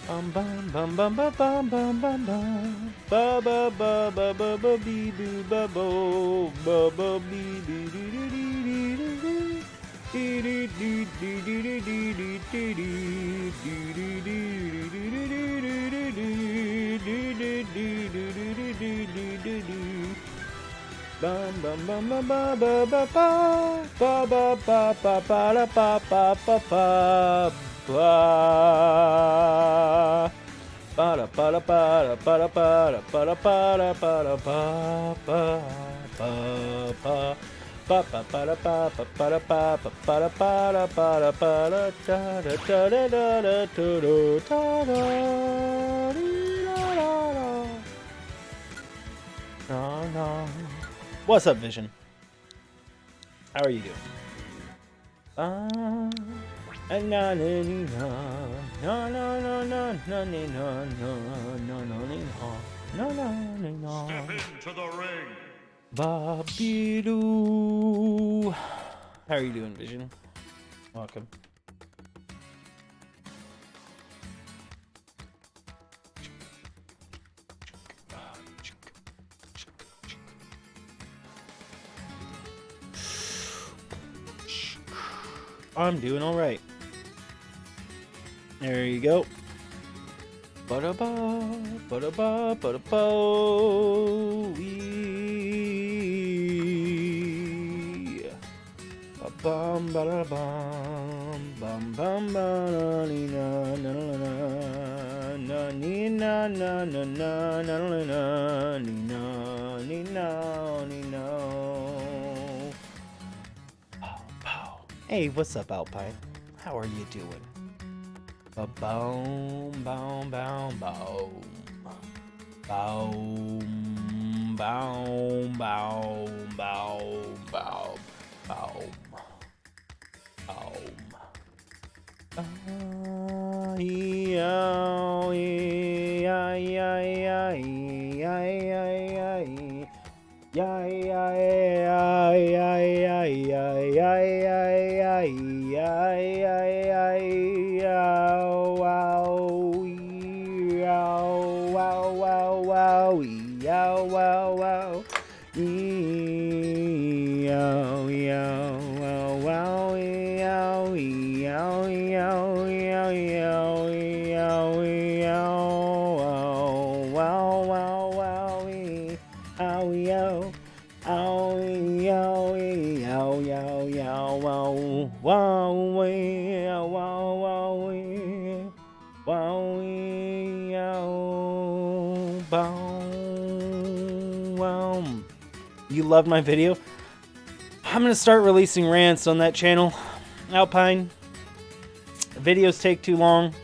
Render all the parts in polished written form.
Bum bum bum bum bum bum bum bum bum. Ba ba ba ba ba ba bee boo ba bo ba ba bee boo doo doo doo doo doo. Dee doo doo doo doo doo doo doo doo doo. Doo doo doo doo doo doo doo doo. Doo doo doo doo doo doo doo doo doo. Bum bum bum bum ba ba ba ba ba ba ba ba ba da ba ba ba ba ba. Para para para para para para para para pa pa pa pa pa para pa pa para pa pa para para para da da da da da da da da da. No no. What's up, Vision? How are you doing? No no no no no no no no no no no no no no. Step into the ring. Babidoo. How are you doing, Vision? Welcome. I'm doing all right. There you go. Ba-da-ba, ba-da-ba, ba-da-ba. Ba-bum, ba-da-bum, bum, bum, ba-da-dee-na, na-na-na, na-nee-na, na-na-na, na-na-na, nee-na, nee-na, nee-na. Hey, what's up, Alpine? How are you doing? Ba-boom, boom, boom, boom. Boom, boom, boom, boom, boom, boom. You loved my video? I'm gonna start releasing rants on that channel. Alpine. Videos take too long.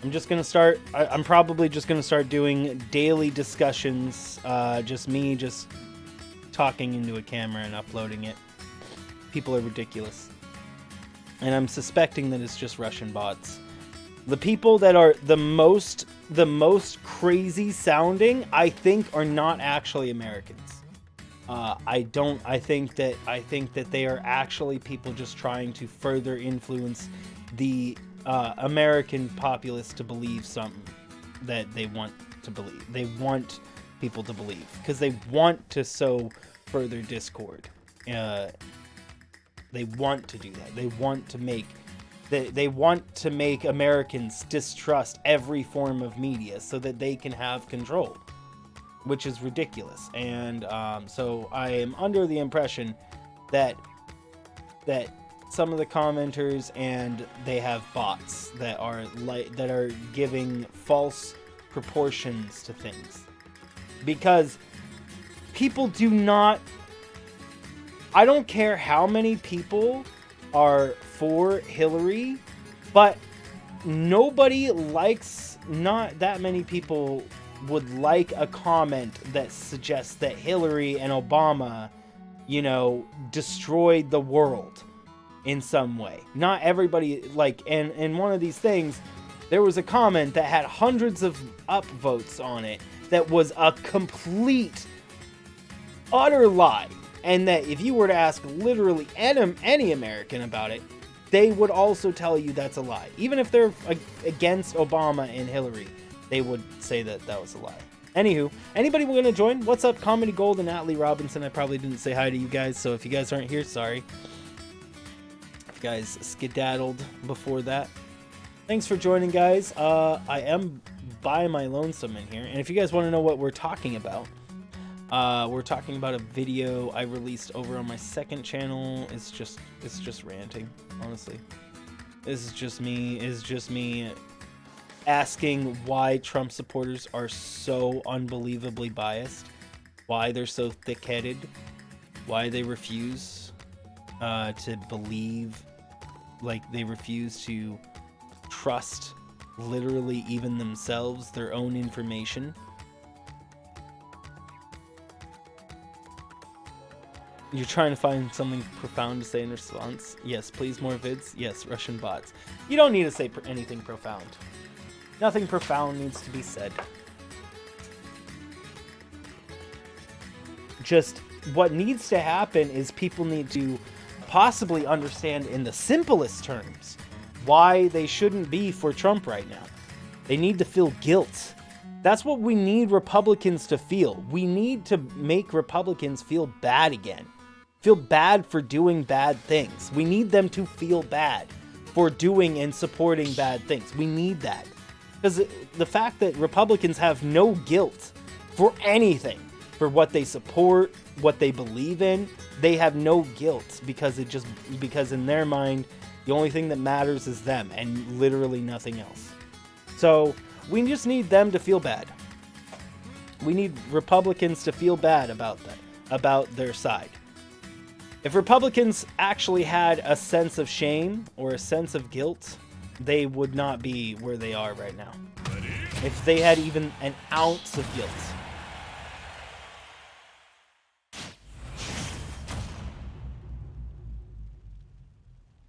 I'm probably just gonna start doing daily discussions. Just me talking into a camera and uploading it. People are ridiculous. And I'm suspecting that it's just Russian bots. The people that are the most crazy sounding, I think, are not actually Americans. I think that they are actually people just trying to further influence the American populace to believe something that they want to believe. They want people to believe because they want to sow further discord. They want to do that. They want to make Americans distrust every form of media so that they can have control, which is ridiculous. And so I am under the impression that some of the commenters and they have bots that are giving false proportions to things, because people do not. I don't care how many people are for Hillary, but not that many people would like a comment that suggests that Hillary and Obama, destroyed the world in some way. Not everybody, and one of these things, there was a comment that had hundreds of upvotes on it that was a complete, utter lie. And that if you were to ask literally any American about it, they would also tell you that's a lie. Even if they're against Obama and Hillary, they would say that that was a lie. Anywho, anybody want to join? What's up, Comedy Gold and Atlee Robinson? I probably didn't say hi to you guys, so if you guys aren't here, sorry. If you guys skedaddled before that. Thanks for joining, guys. I am by my lonesome in here, and if you guys want to know what we're talking about, we're talking about a video I released over on my second channel. It's just ranting, honestly. This is just me asking why Trump supporters are so unbelievably biased, why they're so thick-headed, why they refuse to believe, like they refuse to trust literally even themselves, their own information. You're trying to find something profound to say in response. Yes, please, more vids. Yes, Russian bots. You don't need to say anything profound. Nothing profound needs to be said. Just what needs to happen is people need to possibly understand in the simplest terms why they shouldn't be for Trump right now. They need to feel guilt. That's what we need Republicans to feel. We need to make Republicans feel bad again. Feel bad for doing bad things. We need them to feel bad for doing and supporting bad things. We need that. Because the fact that Republicans have no guilt for anything, for what they support, what they believe in, they have no guilt because in their mind, the only thing that matters is them and literally nothing else. So we just need them to feel bad. We need Republicans to feel bad about that, about their side. If Republicans actually had a sense of shame or a sense of guilt, they would not be where they are right now. If they had even an ounce of guilt.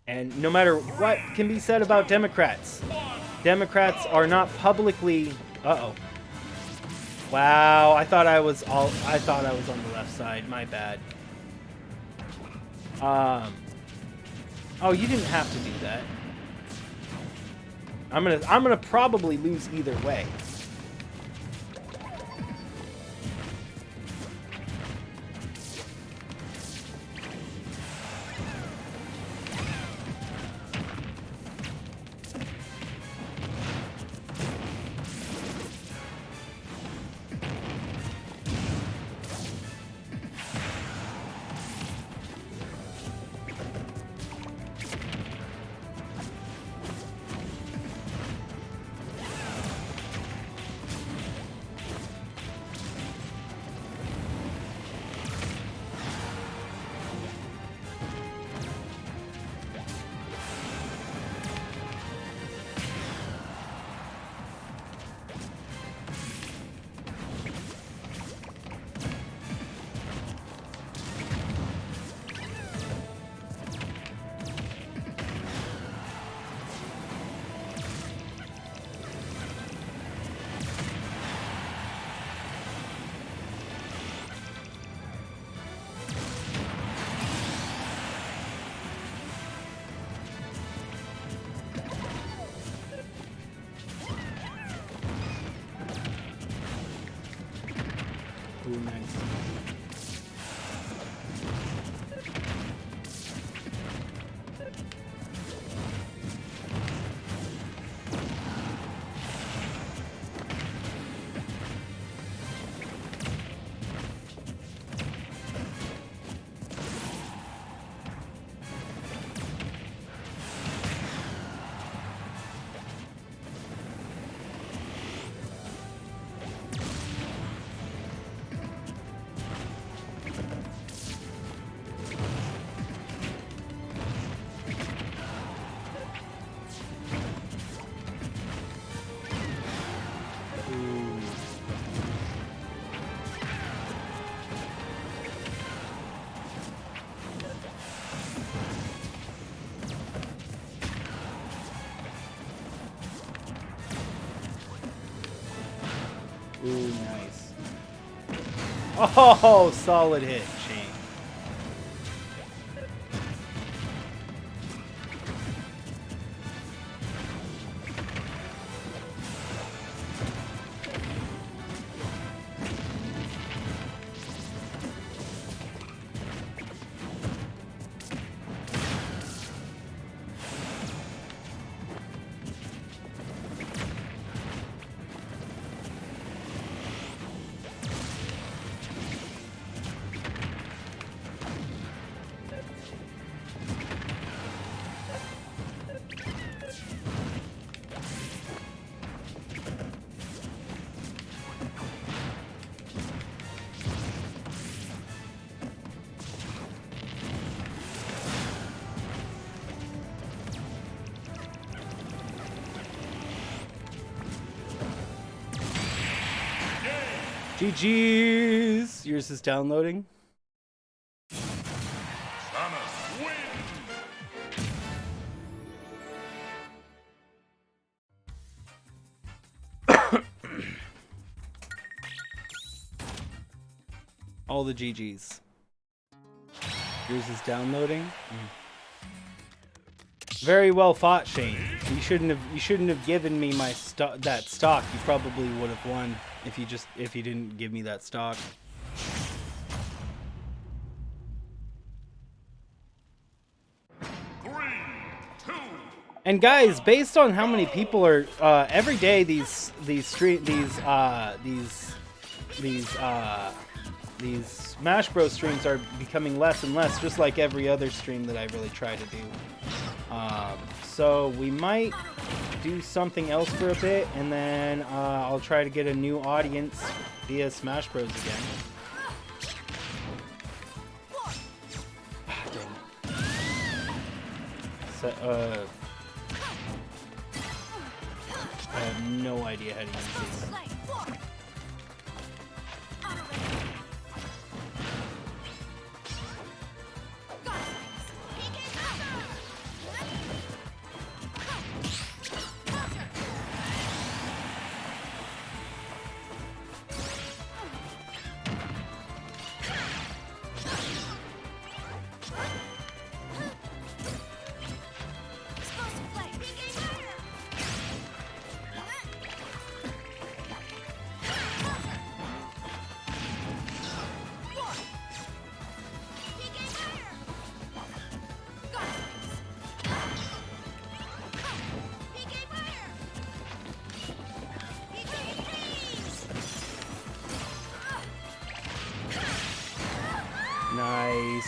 And no matter what can be said about Democrats, Democrats are not publicly... Uh-oh. Wow, I thought I was on the left side. My bad. Oh, you didn't have to do that. I'm gonna probably lose either way. Ooh, nice. Ooh, nice. Oh, solid hit, Shane. GG's. Yours is downloading. All the GG's. Yours is downloading. Very well fought, Shane. You shouldn't have given me my that stock. You probably would have won if you didn't give me that stock. And guys, based on how many people are every day, these Smash Bros streams are becoming less and less, just like every other stream that I really try to do. So we might do something else for a bit, and then I'll try to get a new audience via Smash Bros again. Dang it. So, I have no idea how to use this.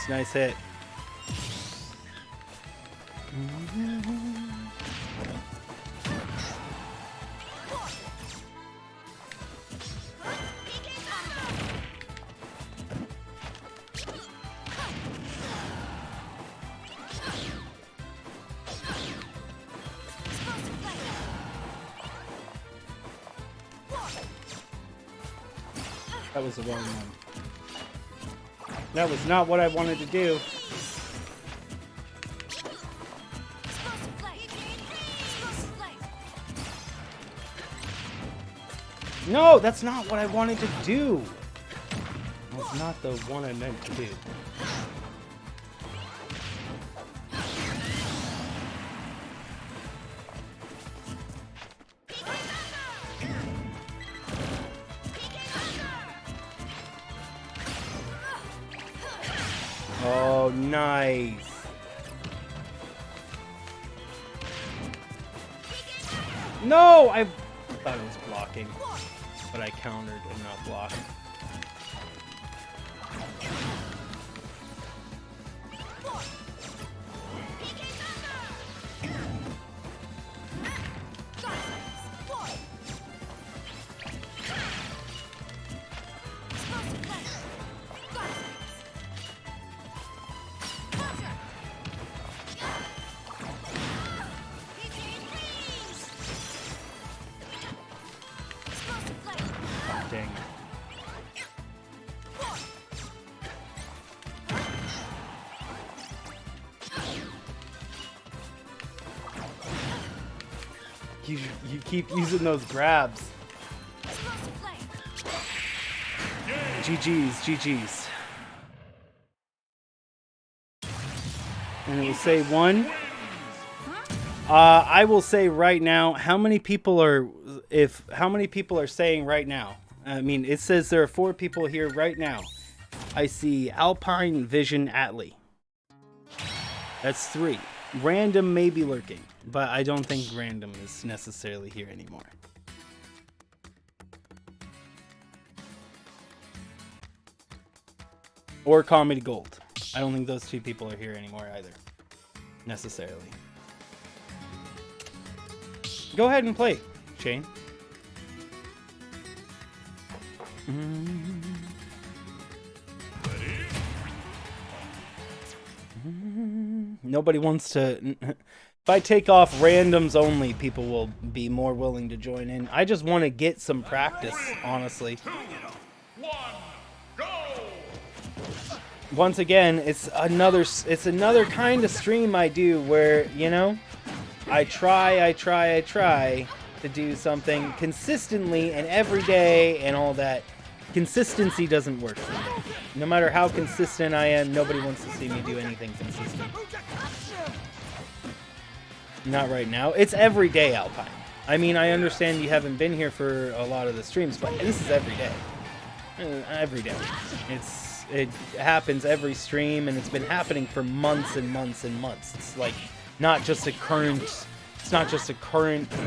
Nice hit. That was the wrong one. That was not what I wanted to do. No, that's not what I wanted to do. That's not the one I meant to do. Oh, nice. No, I thought it was blocking, but I countered and not blocked. You keep using those grabs. GG's. And it will say 1. I will say right now, how many people are saying right now? I mean, it says there are 4 people here right now. I see Alpine, Vision, Atlee. That's 3. Random may be lurking, but I don't think Random is necessarily here anymore. Or Comedy Gold. I don't think those 2 people are here anymore either. Necessarily. Go ahead and play, Shane. Nobody wants to... If I take off randoms only, people will be more willing to join in. I just want to get some practice, honestly. Once again, it's another kind of stream I do where, you know, I try to do something consistently and every day and all that. Consistency doesn't work for me. No matter how consistent I am, nobody wants to see me do anything consistent. Not right now. It's every day, Alpine. I mean, I understand you haven't been here for a lot of the streams, but this is every day. Every day. It happens every stream, and it's been happening for months and months and months. It's like not just a current,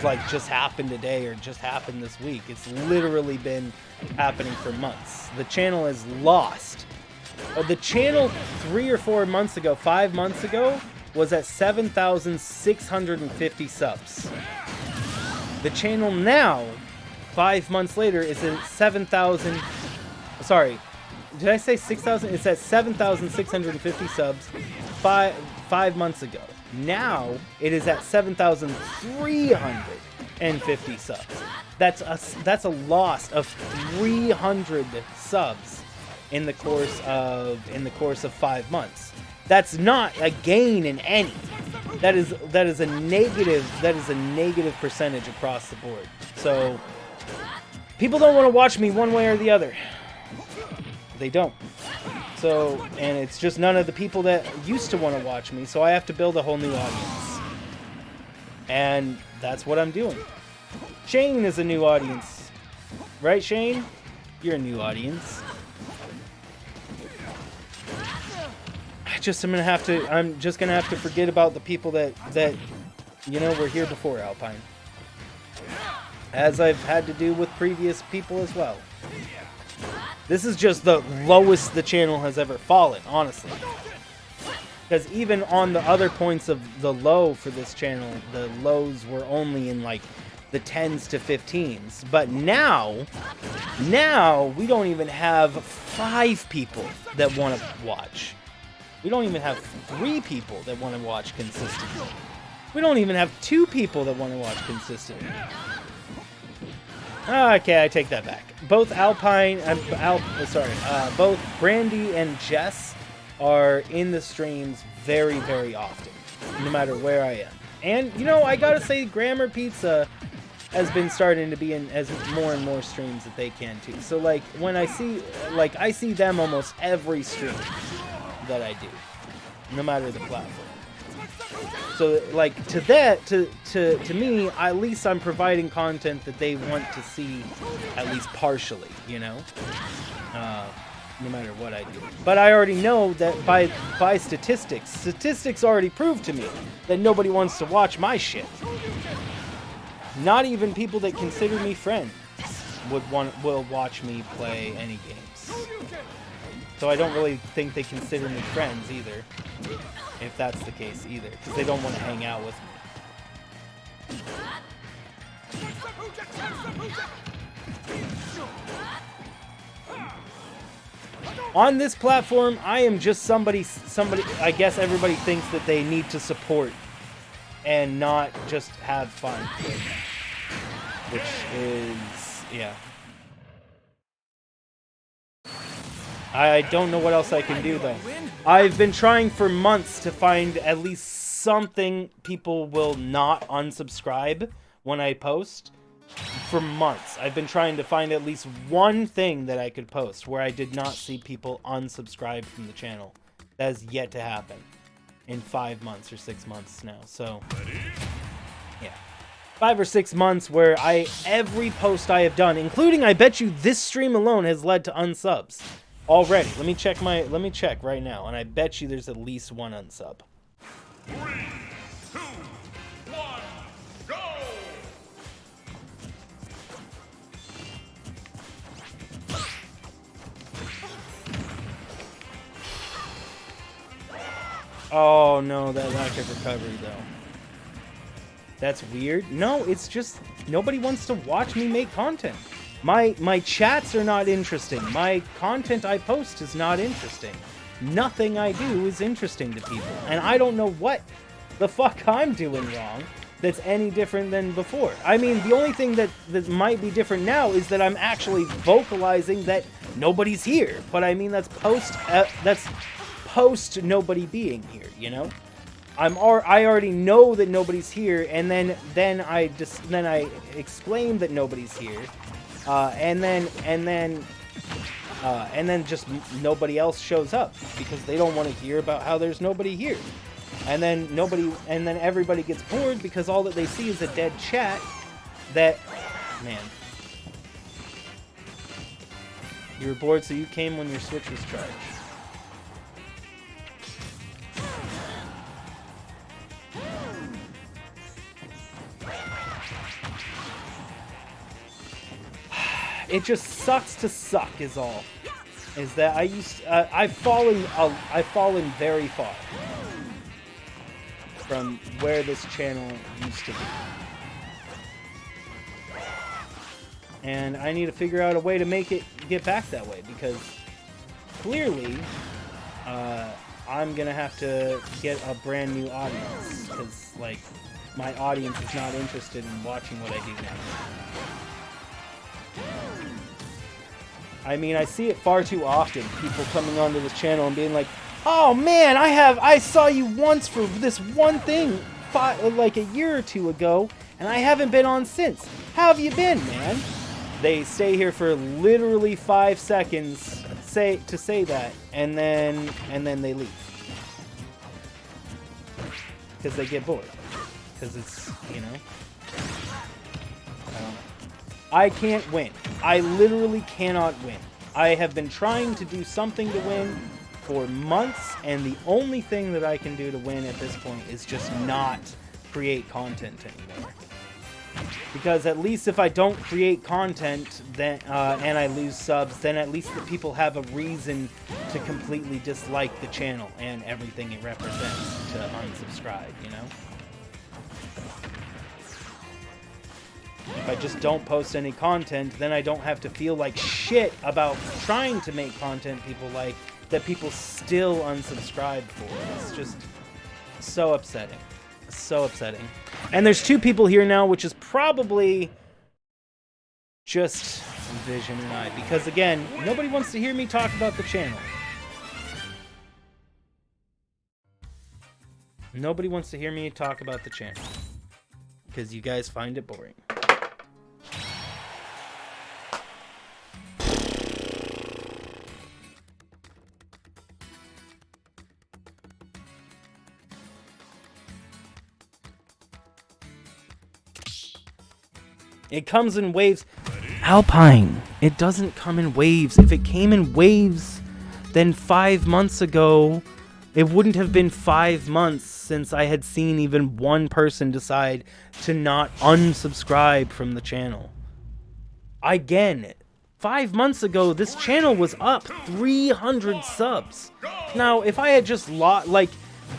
like just happened today or just happened this week. It's literally been happening for months. The channel is lost. The channel 3 or 4 months ago, 5 months ago, was at 7,650 subs. The channel now, 5 months later, is at 7,000. Sorry, did I say 6,000? It's at 7,650 subs 5 months ago. Now it is at 7,350 subs. That's a loss of 300 subs in the course of 5 months. That's not a gain in any. That is a negative percentage across the board. So people don't want to watch me one way or the other. They don't. So, and it's just none of the people that used to want to watch me, so I have to build a whole new audience. And that's what I'm doing. Shane is a new audience. Right, Shane? You're a new audience. I'm just gonna have to forget about the people that you know were here before Alpine. As I've had to do with previous people as well. This is just the lowest the channel has ever fallen, honestly. Because even on the other points of the low for this channel, the lows were only in like the 10s to 15s. But now we don't even have 5 people that want to watch. We don't even have 3 people that want to watch consistently. We don't even have 2 people that want to watch consistently. Okay, I take that back. Both both Brandy and Jess are in the streams very, very often, no matter where I am. And, you know, I gotta say, Grammar Pizza has been starting to be in as more and more streams that they can too. So, like, when I see them almost every stream that I do, no matter the platform. So, like, to me, at least I'm providing content that they want to see, at least partially, you know? No matter what I do. But I already know that by statistics already prove to me that nobody wants to watch my shit. Not even people that consider me friends will watch me play any games. So I don't really think they consider me friends either. If that's the case either, because they don't want to hang out with me. On this platform, I am just somebody, I guess everybody thinks that they need to support and not just have fun. Which is, yeah. I don't know what else I can do, though. I've been trying for months to find at least something people will not unsubscribe when I post. For months. I've been trying to find at least one thing that I could post where I did not see people unsubscribe from the channel. That has yet to happen in 5 months or 6 months now. So, yeah. 5 or 6 months where every post I have done, including I bet you this stream alone, has led to unsubs. Already. Let me check right now, and I bet you there's at least one unsub. 3, 2, 1, go! Oh no, that lack of recovery though. That's weird. No, it's just nobody wants to watch me make content. My chats are not interesting. My content I post is not interesting. Nothing I do is interesting to people. And I don't know what the fuck I'm doing wrong that's any different than before. I mean, the only thing that might be different now is that I'm actually vocalizing that nobody's here. But I mean, that's post nobody being here, you know? I already know that nobody's here, and then I explain that nobody's here, and then just nobody else shows up because they don't want to hear about how there's nobody here, and then everybody gets bored because all that they see is a dead chat. That, man, you were bored, so you came when your Switch was charged. It just sucks to suck is all. Is that I've fallen very far from where this channel used to be. And I need to figure out a way to make it get back that way, because clearly I'm gonna have to get a brand new audience, because like my audience is not interested in watching what I do now. I mean, I see it far too often, people coming onto this channel and being like, oh man, I saw you once for this one thing like a year or two ago, and I haven't been on since. How have you been, man? They stay here for literally 5 seconds to say that, and then they leave. Because they get bored. Because it's, you know, I don't know. I can't win. I literally cannot win. I have been trying to do something to win for months, and the only thing that I can do to win at this point is just not create content anymore. Because at least if I don't create content then and I lose subs, then at least the people have a reason to completely dislike the channel and everything it represents to unsubscribe, you know? If I just don't post any content, then I don't have to feel like shit about trying to make content people like, that people still unsubscribe for. It's just so upsetting. So upsetting. And there's 2 people here now, which is probably just Vision and I. Because again, nobody wants to hear me talk about the channel. Nobody wants to hear me talk about the channel. Because you guys find it boring. It comes in waves. Alpine. It doesn't come in waves. If it came in waves, then 5 months ago, it wouldn't have been 5 months since I had seen even one person decide to not unsubscribe from the channel. Again, 5 months ago, this channel was up 300 subs. Now, if I had just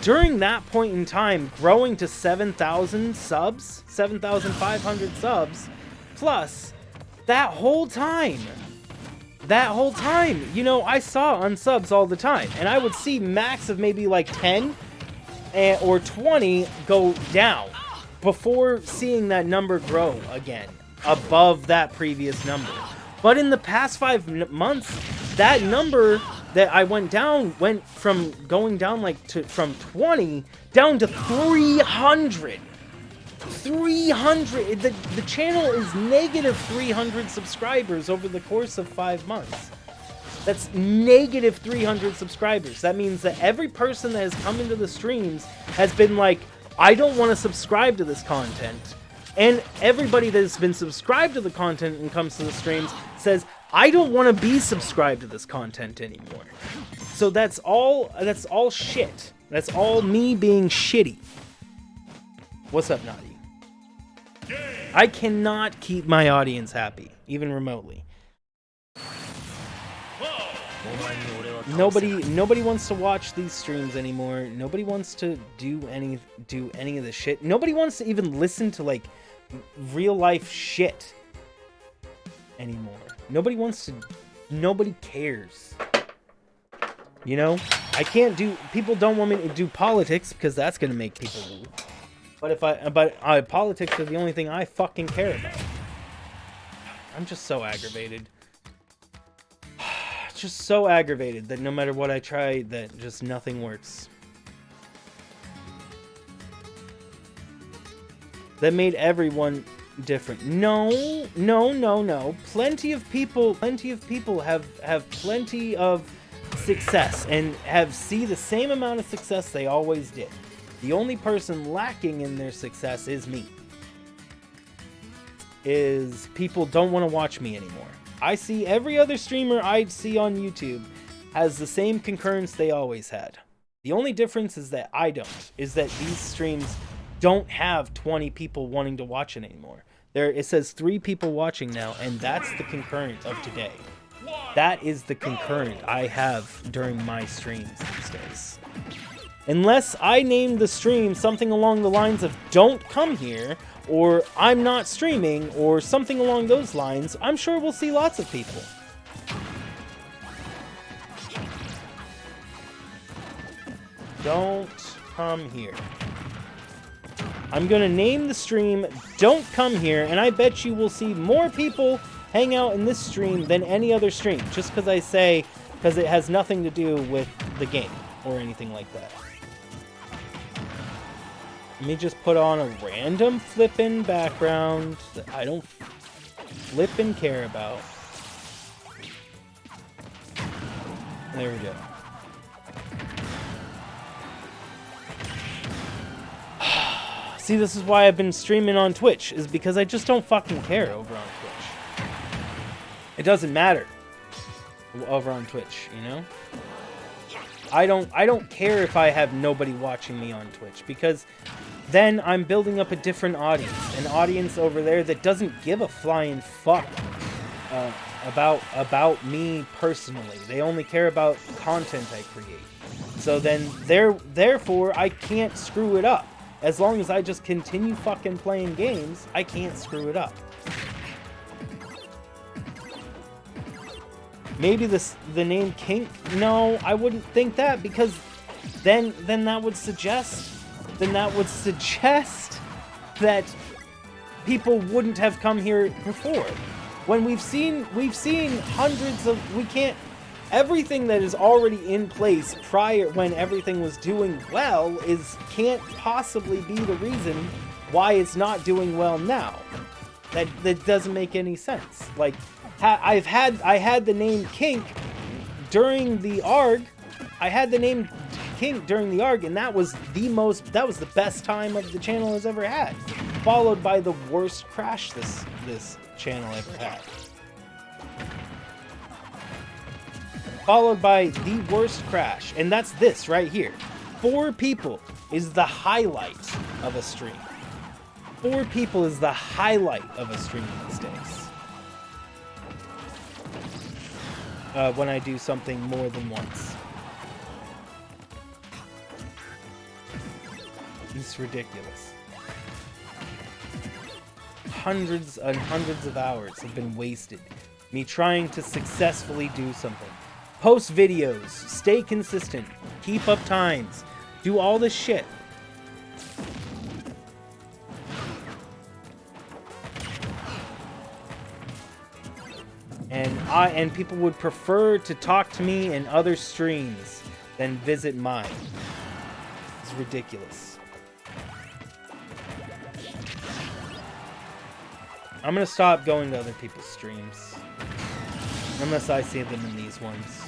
during that point in time, growing to 7,000 subs, 7,500 subs, plus, that whole time, you know, I saw unsubs all the time, and I would see max of maybe like 10 or 20 go down before seeing that number grow again, above that previous number. But in the past 5 months, that number that I went from going down from 20 down to 300. 300. The channel is negative 300 subscribers over the course of 5 months. That's negative 300 subscribers. That means that every person that has come into the streams has been like, I don't want to subscribe to this content. And everybody that has been subscribed to the content and comes to the streams says, I don't want to be subscribed to this content anymore. So that's all shit. That's all me being shitty. What's up, Naughty? I cannot keep my audience happy, even remotely. Nobody wants to watch these streams anymore. Nobody wants to do any of this shit. Nobody wants to even listen to like real life shit anymore. Nobody cares. You know? People don't want me to do politics because that's gonna make people leave. But politics are the only thing I fucking care about. I'm just so aggravated. just so aggravated that no matter what I try, that just nothing works. That made everyone different. No. Plenty of people have plenty of success and see the same amount of success they always did. The only person lacking in their success is me. People don't want to watch me anymore. I see every other streamer I see on YouTube has the same concurrence they always had. The only difference is that I don't. Is that these streams don't have 20 people wanting to watch it anymore. It says 3 people watching now, and that's the concurrent of today. That is the concurrent I have during my streams these days. Unless I name the stream something along the lines of "Don't come here," or "I'm not streaming," or something along those lines, I'm sure we'll see lots of people. Don't come here. I'm gonna name the stream "Don't Come Here," and I bet you will see more people hang out in this stream than any other stream, just because it has nothing to do with the game or anything like that. Let me just put on a random flippin' background that I don't flippin' care about. There we go. See, this is why I've been streaming on Twitch, is because I just don't fucking care over on Twitch. It doesn't matter over on Twitch, you know? I don't care if I have nobody watching me on Twitch, because then I'm building up a different audience, an audience over there that doesn't give a flying fuck about me personally. They only care about content I create. So then therefore I can't screw it up. As long as I just continue fucking playing games, I can't screw it up. Maybe the name Kink? No, I wouldn't think that, because then that would suggest that people wouldn't have come here before. When we've seen hundreds of everything that is already in place prior, when everything was doing well, can't possibly be the reason why it's not doing well now. That doesn't make any sense. Like, I had the name Kink during the ARG. I had the name Kink during the ARG, and that was the best time of the channel has ever had, followed by the worst crash this channel ever had. Followed by the worst crash, and that's this right here. 4 people is the highlight of a stream. 4 people is the highlight of a stream these days. When I do something more than once. It's ridiculous. Hundreds and hundreds of hours have been wasted. Me trying to successfully do something. Post videos, stay consistent, keep up times, do all this shit. And people would prefer to talk to me in other streams than visit mine. It's ridiculous. I'm gonna stop going to other people's streams. Unless I see them in these ones.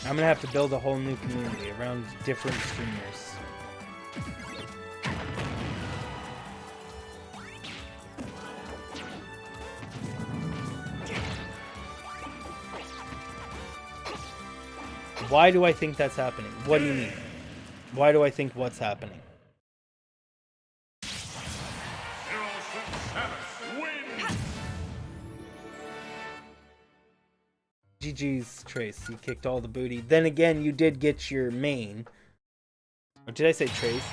I'm gonna have to build a whole new community around different streamers. Why do I think that's happening? What do you mean? Why do I think what's happening? GG's, Trace. You kicked all the booty. Then again, you did get your main. Or did I say Trace?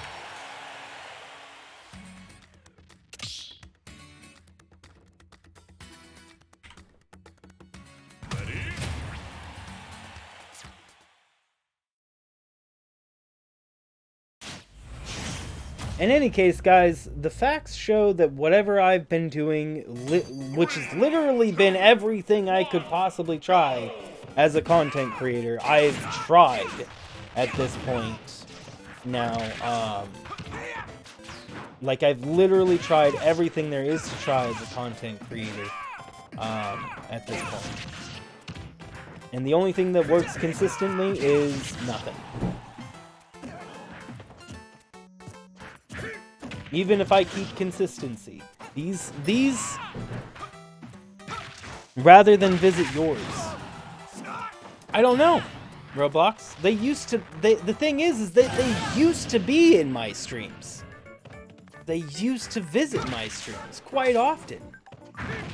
In any case, guys, the facts show that whatever I've been doing, which has literally been everything I could possibly try as a content creator, I've tried at this point now. Like, I've literally tried everything there is to try as a content creator at this point. And the only thing that works consistently is nothing. Even if I keep consistency, these rather than visit yours. I don't know, Roblox. They used to. The thing is that they used to be in my streams. They used to visit my streams quite often,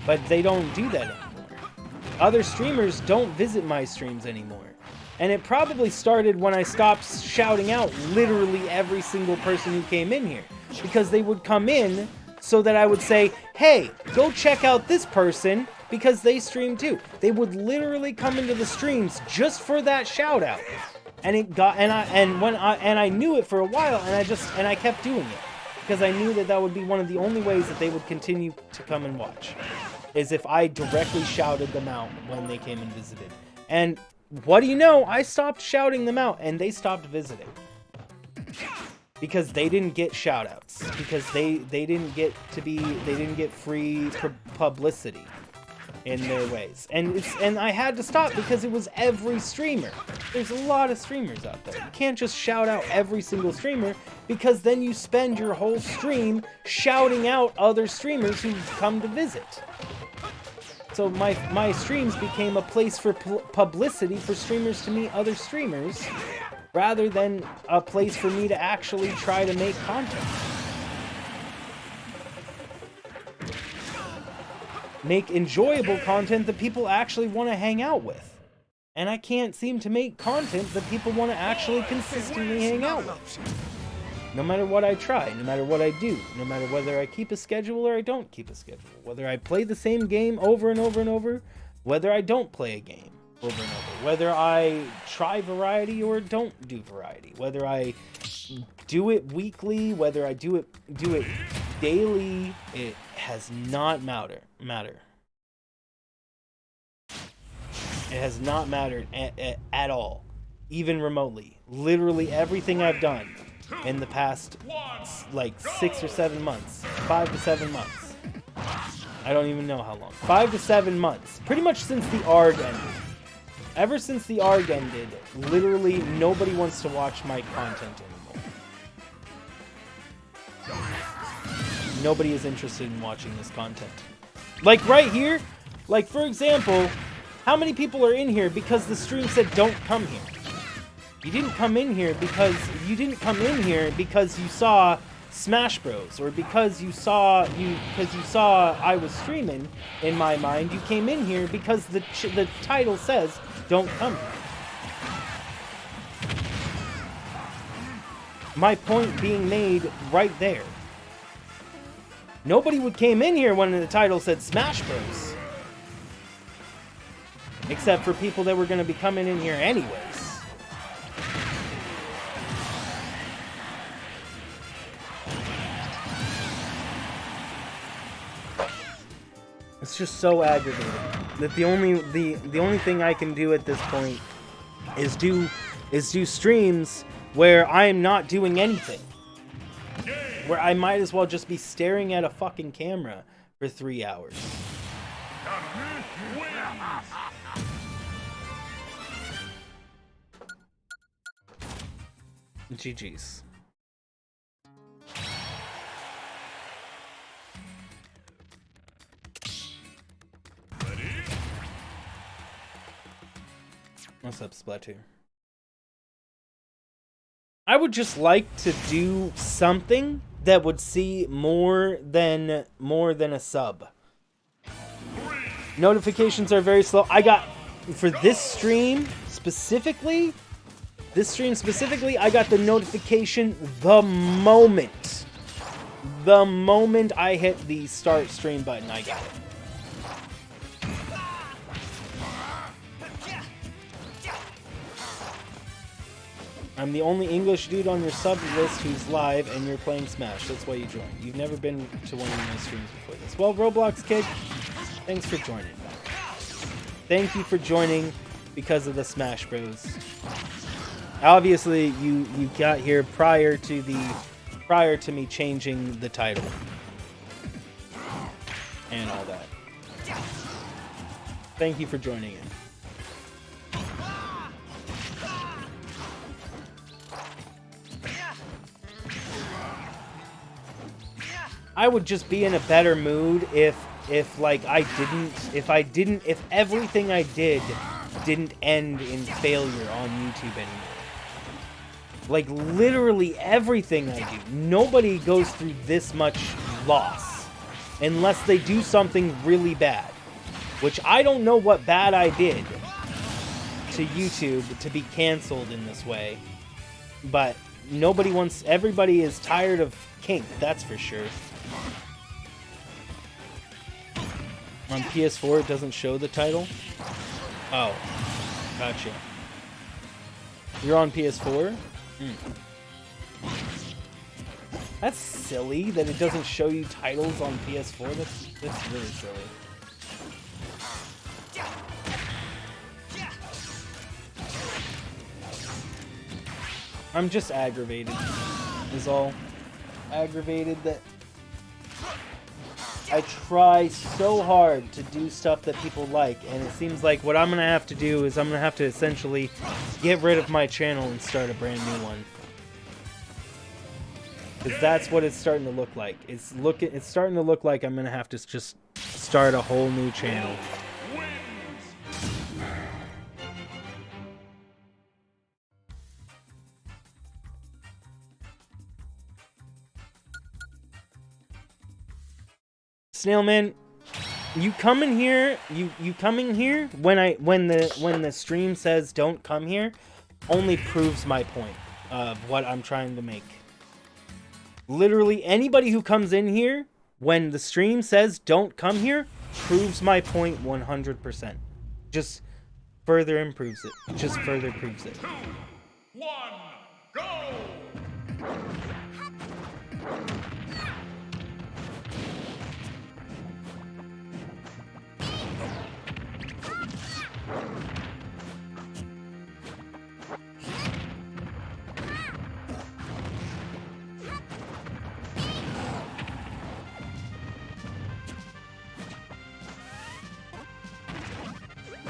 but they don't do that anymore. Other streamers don't visit my streams anymore. And it probably started when I stopped shouting out literally every single person who came in here. Because they would come in so that I would say, hey, go check out this person because they stream too. They would literally come into the streams just for that shout out. And it got and I knew it for a while, and I kept doing it. Because I knew that would be one of the only ways that they would continue to come and watch. Is if I directly shouted them out when they came and visited. And what do you know? I stopped shouting them out and they stopped visiting. Because they didn't get shoutouts. Because they didn't get free publicity in their ways. And I had to stop because it was every streamer. There's a lot of streamers out there. You can't just shout out every single streamer, because then you spend your whole stream shouting out other streamers who come to visit. So my streams became a place for publicity for streamers to meet other streamers, rather than a place for me to actually try to make content. Make enjoyable content that people actually want to hang out with. And I can't seem to make content that people want to actually consistently hang out with. No matter what I try, no matter what I do, no matter whether I keep a schedule or I don't keep a schedule, whether I play the same game over and over and over, whether I don't play a game over and over, whether I try variety or don't do variety, whether I do it weekly, whether I do it daily, it has not matter. It has not mattered at all, even remotely. Literally everything I've done in the past, like 6 or 7 months, 5 to 7 months. I don't even know how long. 5 to 7 months. Pretty much since the ARG ended. Ever since the ARG ended, literally nobody wants to watch my content anymore. Nobody is interested in watching this content. Like right here, like for example, how many people are in here because the stream said don't come here? You didn't come in here because you saw Smash Bros, or because you saw I was streaming. In my mind, you came in here because the title says don't come here. My point being made right there. Nobody would came in here when the title said Smash Bros. Except for people that were going to be coming in here anyways. It's just so aggravating that the only thing I can do at this point is do streams where I am not doing anything. Where I might as well just be staring at a fucking camera for 3 hours. GG's. What's up, Splatoon? I would just like to do something that would see more than a sub. Notifications are very slow. I got, for this stream specifically, I got the notification the moment I hit the start stream button, I got it. I'm the only English dude on your sub list who's live, and you're playing Smash. That's why you joined. You've never been to one of my streams before this. Well, Roblox Kid, thanks for joining. Thank you for joining because of the Smash Bros. Obviously, you got here prior to me changing the title and all that. Thank you for joining in. I would just be in a better mood if everything I did didn't end in failure on YouTube anymore. Like, literally everything I do. Nobody goes through this much loss unless they do something really bad. Which I don't know what bad I did to YouTube to be canceled in this way. But everybody is tired of kink, that's for sure. On PS4, it doesn't show the title? Oh, gotcha. You're on PS4? That's silly that it doesn't show you titles on PS4. That's really silly. I'm just aggravated, is all. Aggravated that I try so hard to do stuff that people like, and it seems like what I'm going to have to do is I'm going to have to essentially get rid of my channel and start a brand new one. Because that's what it's starting to look like. It's starting to look like I'm going to have to just start a whole new channel. Snailman, you come in here. You coming here when the stream says don't come here, only proves my point of what I'm trying to make. Literally anybody who comes in here when the stream says don't come here proves my point 100%. Just further improves it. Just further proves it. 2, 1, go!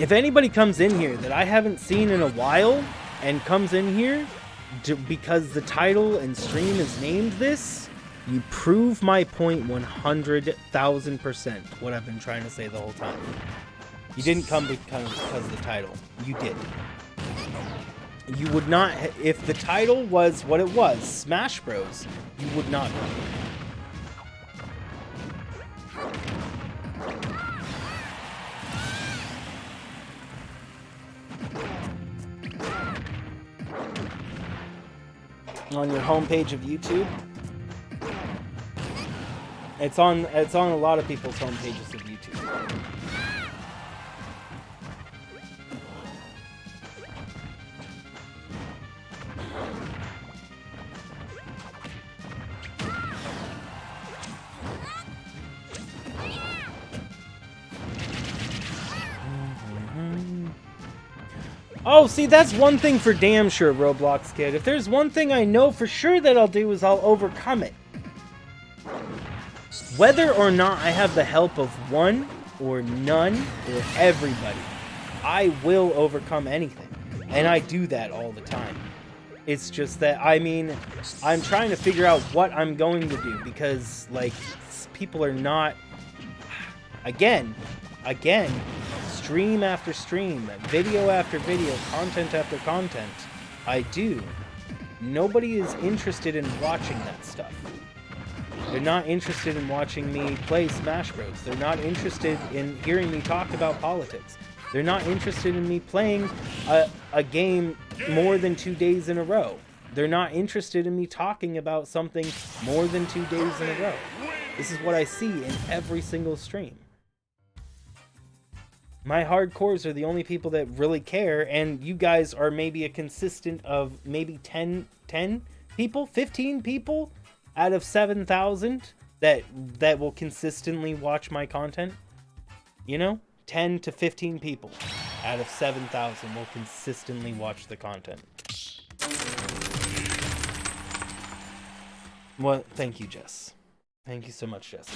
If anybody comes in here that I haven't seen in a while and comes in here because the title and stream is named this, you prove my point 100,000%, what I've been trying to say the whole time. You didn't come because of the title. You did. You would not, if the title was what it was, Smash Bros, you would not come. On your homepage of YouTube. It's on a lot of people's homepages of YouTube. Oh, see, that's one thing for damn sure, Roblox Kid. If there's one thing I know for sure that I'll do is I'll overcome it. Whether or not I have the help of one or none or everybody, I will overcome anything. And I do that all the time. It's just that, I mean, I'm trying to figure out what I'm going to do because, like, people are not... Again, stream after stream, video after video, content after content, I do. Nobody is interested in watching that stuff. They're not interested in watching me play Smash Bros. They're not interested in hearing me talk about politics. They're not interested in me playing a game more than 2 days in a row. They're not interested in me talking about something more than 2 days in a row. This is what I see in every single stream. My hardcores are the only people that really care, and you guys are maybe a consistent of maybe 10 people, 15 people out of 7,000 that will consistently watch my content. You know, 10 to 15 people out of 7,000 will consistently watch the content. Well, thank you, Jess. Thank you so much, Jess.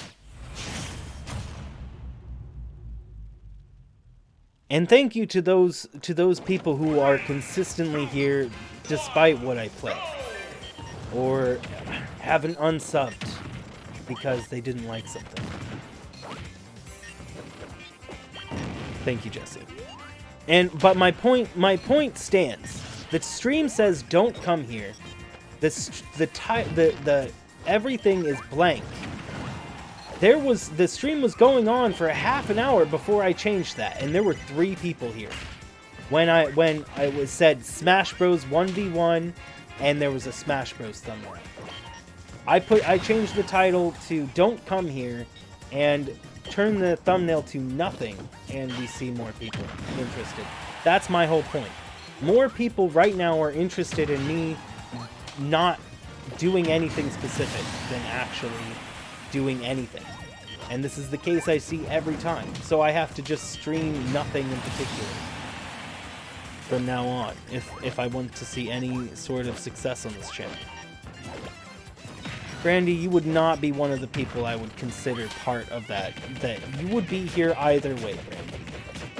And thank you to those people who are consistently here despite what I play, or haven't unsubbed because they didn't like something. Thank you, Jesse. But my point stands. The stream says don't come here. The everything is blank. The stream was going on for a half an hour before I changed that, and there were 3 people here. When I was said Smash Bros 1v1, and there was a Smash Bros thumbnail. I changed the title to "Don't Come Here," and turned the thumbnail to nothing, and we see more people interested. That's my whole point. More people right now are interested in me not doing anything specific than actually doing anything. And this is the case I see every time. So I have to just stream nothing in particular from now on if I want to see any sort of success on this channel. Brandy, you would not be one of the people I would consider part of that you would be here either way, Brandy.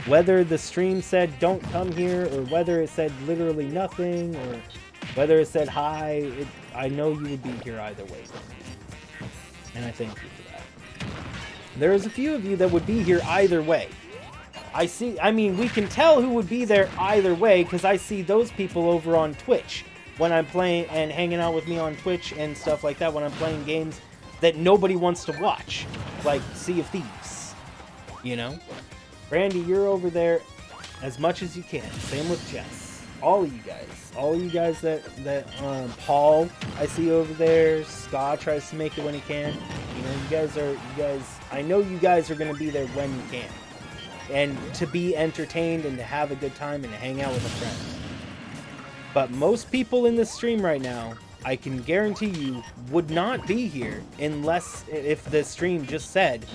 Whether the stream said don't come here, or whether it said literally nothing, or whether it said hi, I know you would be here either way. And I thank you for that. There is a few of you that would be here either way. I mean, we can tell who would be there either way, because I see those people over on Twitch when I'm playing and hanging out with me on Twitch and stuff like that when I'm playing games that nobody wants to watch, like Sea of Thieves, you know? Brandy, you're over there as much as you can. Same with Jess. All of you guys that Paul I see over there. Scott tries to make it when he can. You know, you guys. I know you guys are gonna be there when you can, and to be entertained and to have a good time and to hang out with a friend. But most people in this stream right now, I can guarantee you, would not be here unless if the stream just said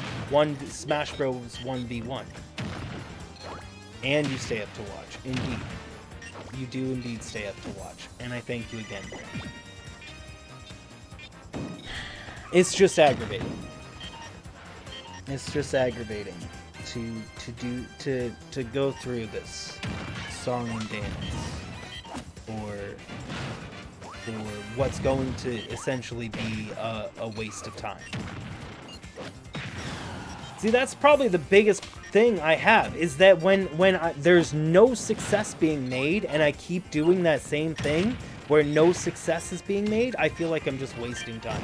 Smash Bros 1v1. And you stay up to watch. Indeed. You do indeed stay up to watch. And I thank you again. It's just aggravating. It's just aggravating to go through this song and dance or what's going to essentially be a waste of time. See, that's probably the biggest thing I have, is that when there's no success being made and I keep doing that same thing where no success is being made, I feel like I'm just wasting time.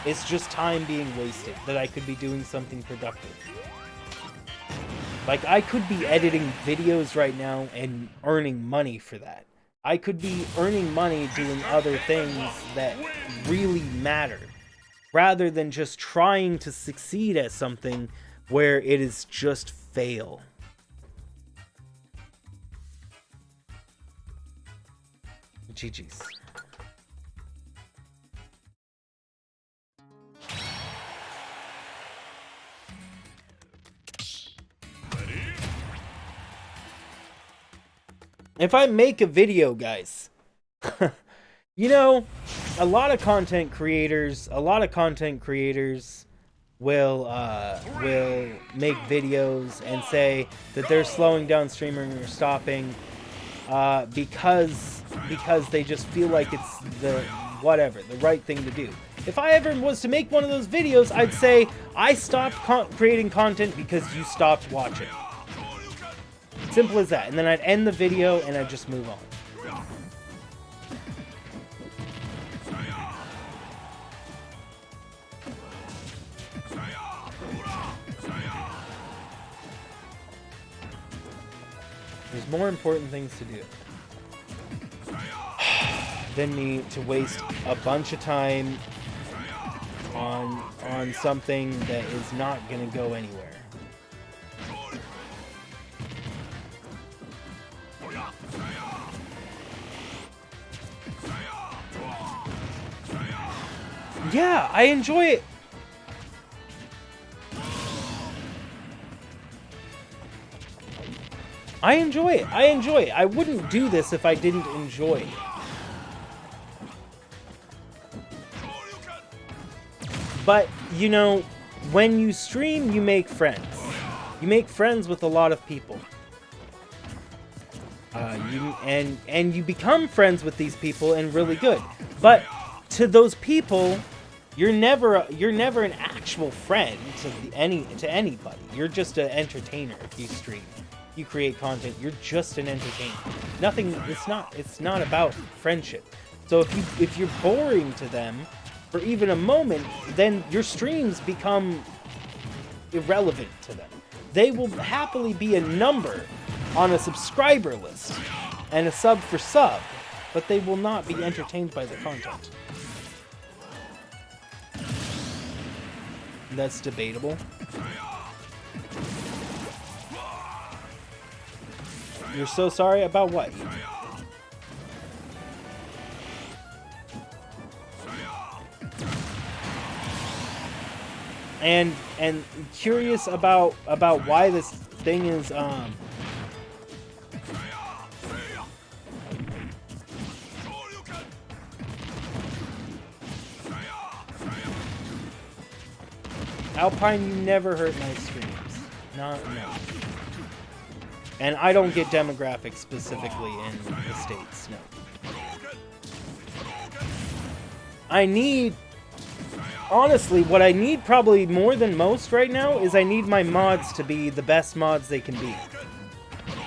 It's just time being wasted that I could be doing something productive. Like, I could be editing videos right now and earning money for that. I could be earning money doing other things that really matter, rather than just trying to succeed at something where it is just fail. GG's. If I make a video, guys, you know, a lot of content creators will make videos and say that they're slowing down streaming or stopping because they just feel like it's the right thing to do. If I ever was to make one of those videos, I'd say I stopped creating content because you stopped watching. Simple as that. And then I'd end the video and I'd just move on. There's more important things to do than me to waste a bunch of time on something that is not going to go anywhere. Yeah, I enjoy it. I enjoy it. I enjoy it. I wouldn't do this if I didn't enjoy it. But, you know, when you stream, you make friends. You make friends with a lot of people. And you become friends with these people and really good. But to those people, you're never an actual friend to anybody. You're just an entertainer if you stream. You create content. You're just an entertainer. Nothing. It's not about friendship. So if you're boring to them for even a moment, then your streams become irrelevant to them. They will happily be a number on a subscriber list and a sub for sub, but they will not be entertained by the content. That's debatable. You're so sorry about what? And curious about why this thing is Alpine, you never hurt my streams. No. And I don't get demographics specifically in the States, no. Honestly, what I need probably more than most right now is I need my mods to be the best mods they can be.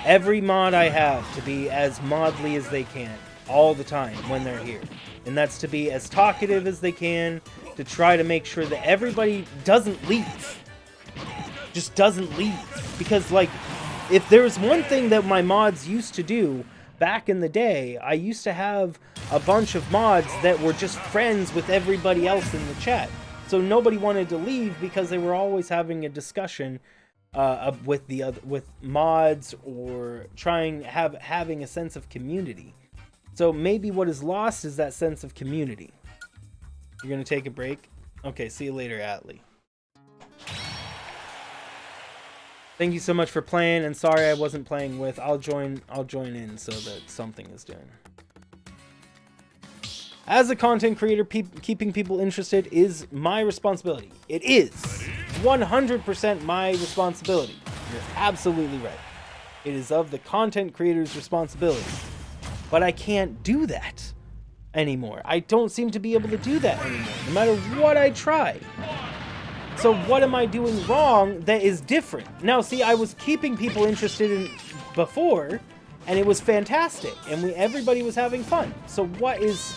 Every mod I have to be as modly as they can, all the time when they're here. And that's to be as talkative as they can, to try to make sure that everybody doesn't leave. Just doesn't leave. Because, like, if there was one thing that my mods used to do back in the day, I used to have a bunch of mods that were just friends with everybody else in the chat. So nobody wanted to leave because they were always having a discussion with mods or having a sense of community. So maybe what is lost is that sense of community. You're gonna take a break? Okay, see you later, Atlee. Thank you so much for playing, and sorry I wasn't playing with. I'll join in so that something is doing. As a content creator, keeping people interested is my responsibility. It is 100% my responsibility. You're absolutely right. It is of the content creator's responsibility. But I can't do that anymore. I don't seem to be able to do that anymore, no matter what I try. So what am I doing wrong that is different? Now, see, I was keeping people interested in before, and it was fantastic, and everybody was having fun. So what is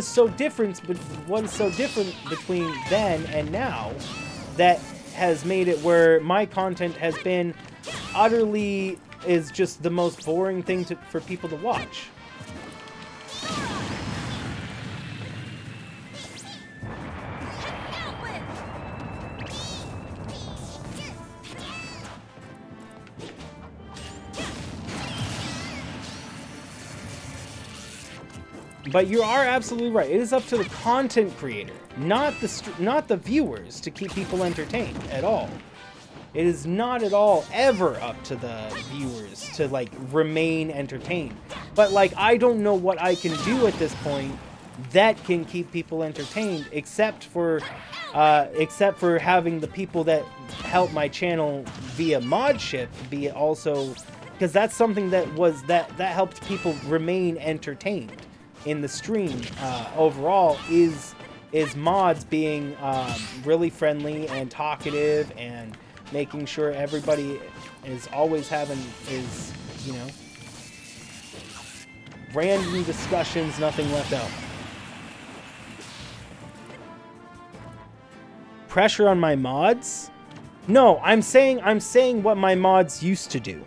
so different? What is so different between then and now that has made it where my content has been utterly is just the most boring thing for people to watch? But you are absolutely right. It is up to the content creator, not the viewers, to keep people entertained at all. It is not at all ever up to the viewers to, like, remain entertained. But, like, I don't know what I can do at this point that can keep people entertained, except for having the people that help my channel via modship be also, because that's something that helped people remain entertained in the stream overall is mods being really friendly and talkative and making sure everybody is always random discussions, nothing left out. Pressure on my mods? No, I'm saying what my mods used to do.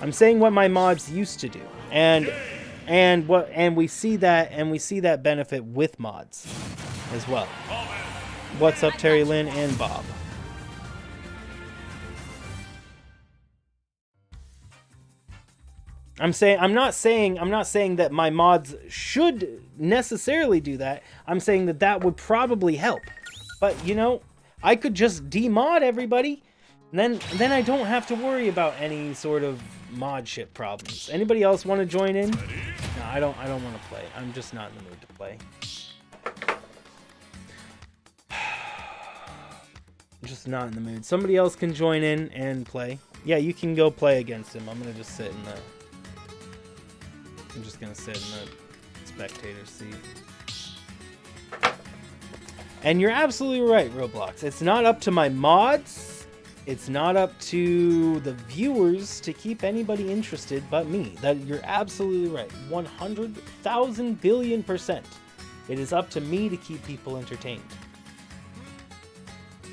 I'm saying what my mods used to do. And we see that benefit with mods as well. What's up, Terry Lynn and Bob? I'm not saying that my mods should necessarily do that. I'm saying that that would probably help. But, you know, I could just demod everybody, and then I don't have to worry about any sort of mod ship problems. Anybody else want to join in? No, I don't want to play. I'm just not in the mood to play. I'm just not in the mood. Somebody else can join in and play. Yeah, you can go play against him. I'm gonna just sit in the... I'm just gonna sit in the spectator seat. And you're absolutely right, Roblox. It's not up to my mods. It's not up to the viewers to keep anybody interested but me. That you're absolutely right. 100,000 billion%. It is up to me to keep people entertained.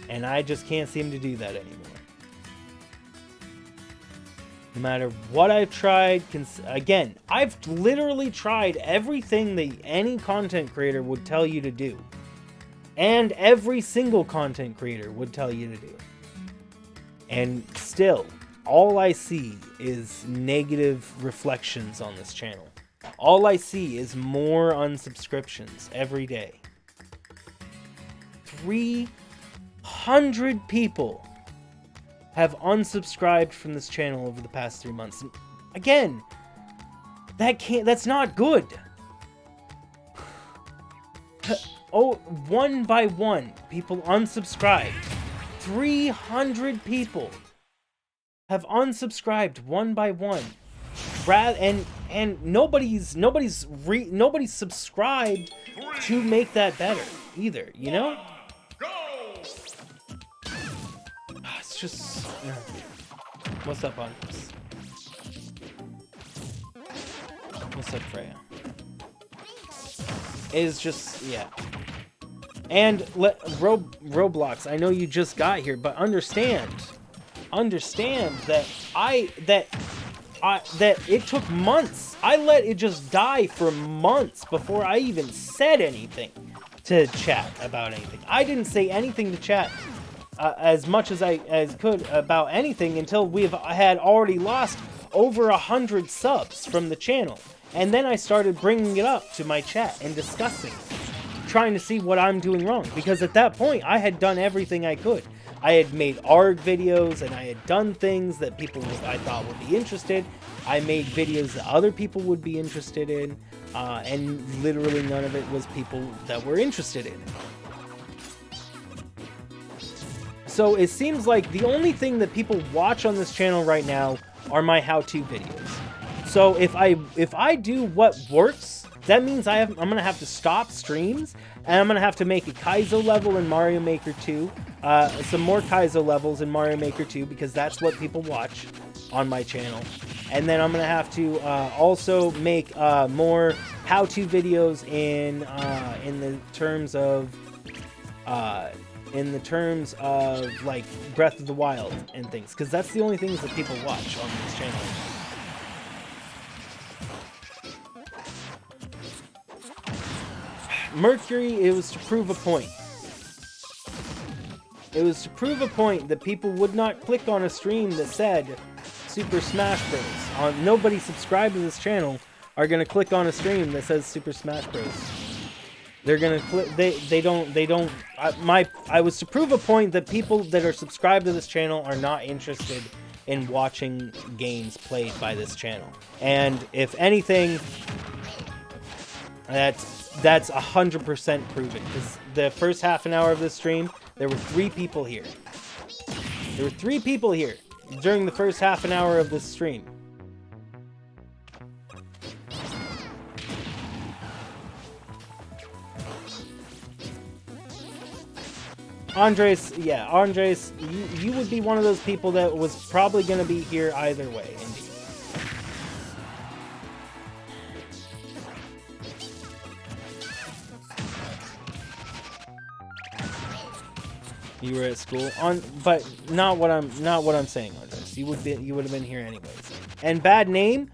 And I just can't seem to do that anymore. No matter what I've tried, again, I've literally tried everything that any content creator would tell you to do. And every single content creator would tell you to do. And still, all I see is negative reflections on this channel. All I see is more unsubscriptions every day. 300 people have unsubscribed from this channel over the past 3 months. And again, that's not good. Oh, one by one, people unsubscribed. 300 people have unsubscribed one by one. And nobody's subscribed to make that better either, you know? It's just... What's up, Andres? What's up, Freya? It's just... Yeah. And Roblox, I know you just got here, but understand that that it took months. I let it just die for months before I even said anything to chat about anything. I didn't say anything to chat as much as I could about anything until we've had already lost over 100 subs from the channel. And then I started bringing it up to my chat and discussing, trying to see what I'm doing wrong. Because at that point, I had done everything I could. I had made ARG videos, and I had done things that people I thought would be interested. I made videos that other people would be interested in, and literally none of it was people that were interested in it. So it seems like the only thing that people watch on this channel right now are my how-to videos. So if I do what works, that means I'm gonna have to stop streams, and I'm gonna have to make a Kaizo level in Mario Maker 2, some more Kaizo levels in Mario Maker 2, because that's what people watch on my channel. And then I'm gonna have to also make more how-to videos in the terms of like Breath of the Wild and things, because that's the only things that people watch on this channel. Mercury, it was to prove a point. It was to prove a point that people would not click on a stream that said Super Smash Bros. Nobody subscribed to this channel are gonna click on a stream that says Super Smash Bros. They're gonna click. They don't. I was to prove a point that people that are subscribed to this channel are not interested in watching games played by this channel. And if anything, that's 100% proven, because the first half an hour of this stream, there were 3 people here. There were 3 people here during the first half an hour of this stream. Andres, yeah, Andres, you would be one of those people that was probably going to be here either way, indeed. You were at school but not what I'm saying, Andres. You would have been here anyways. And bad name.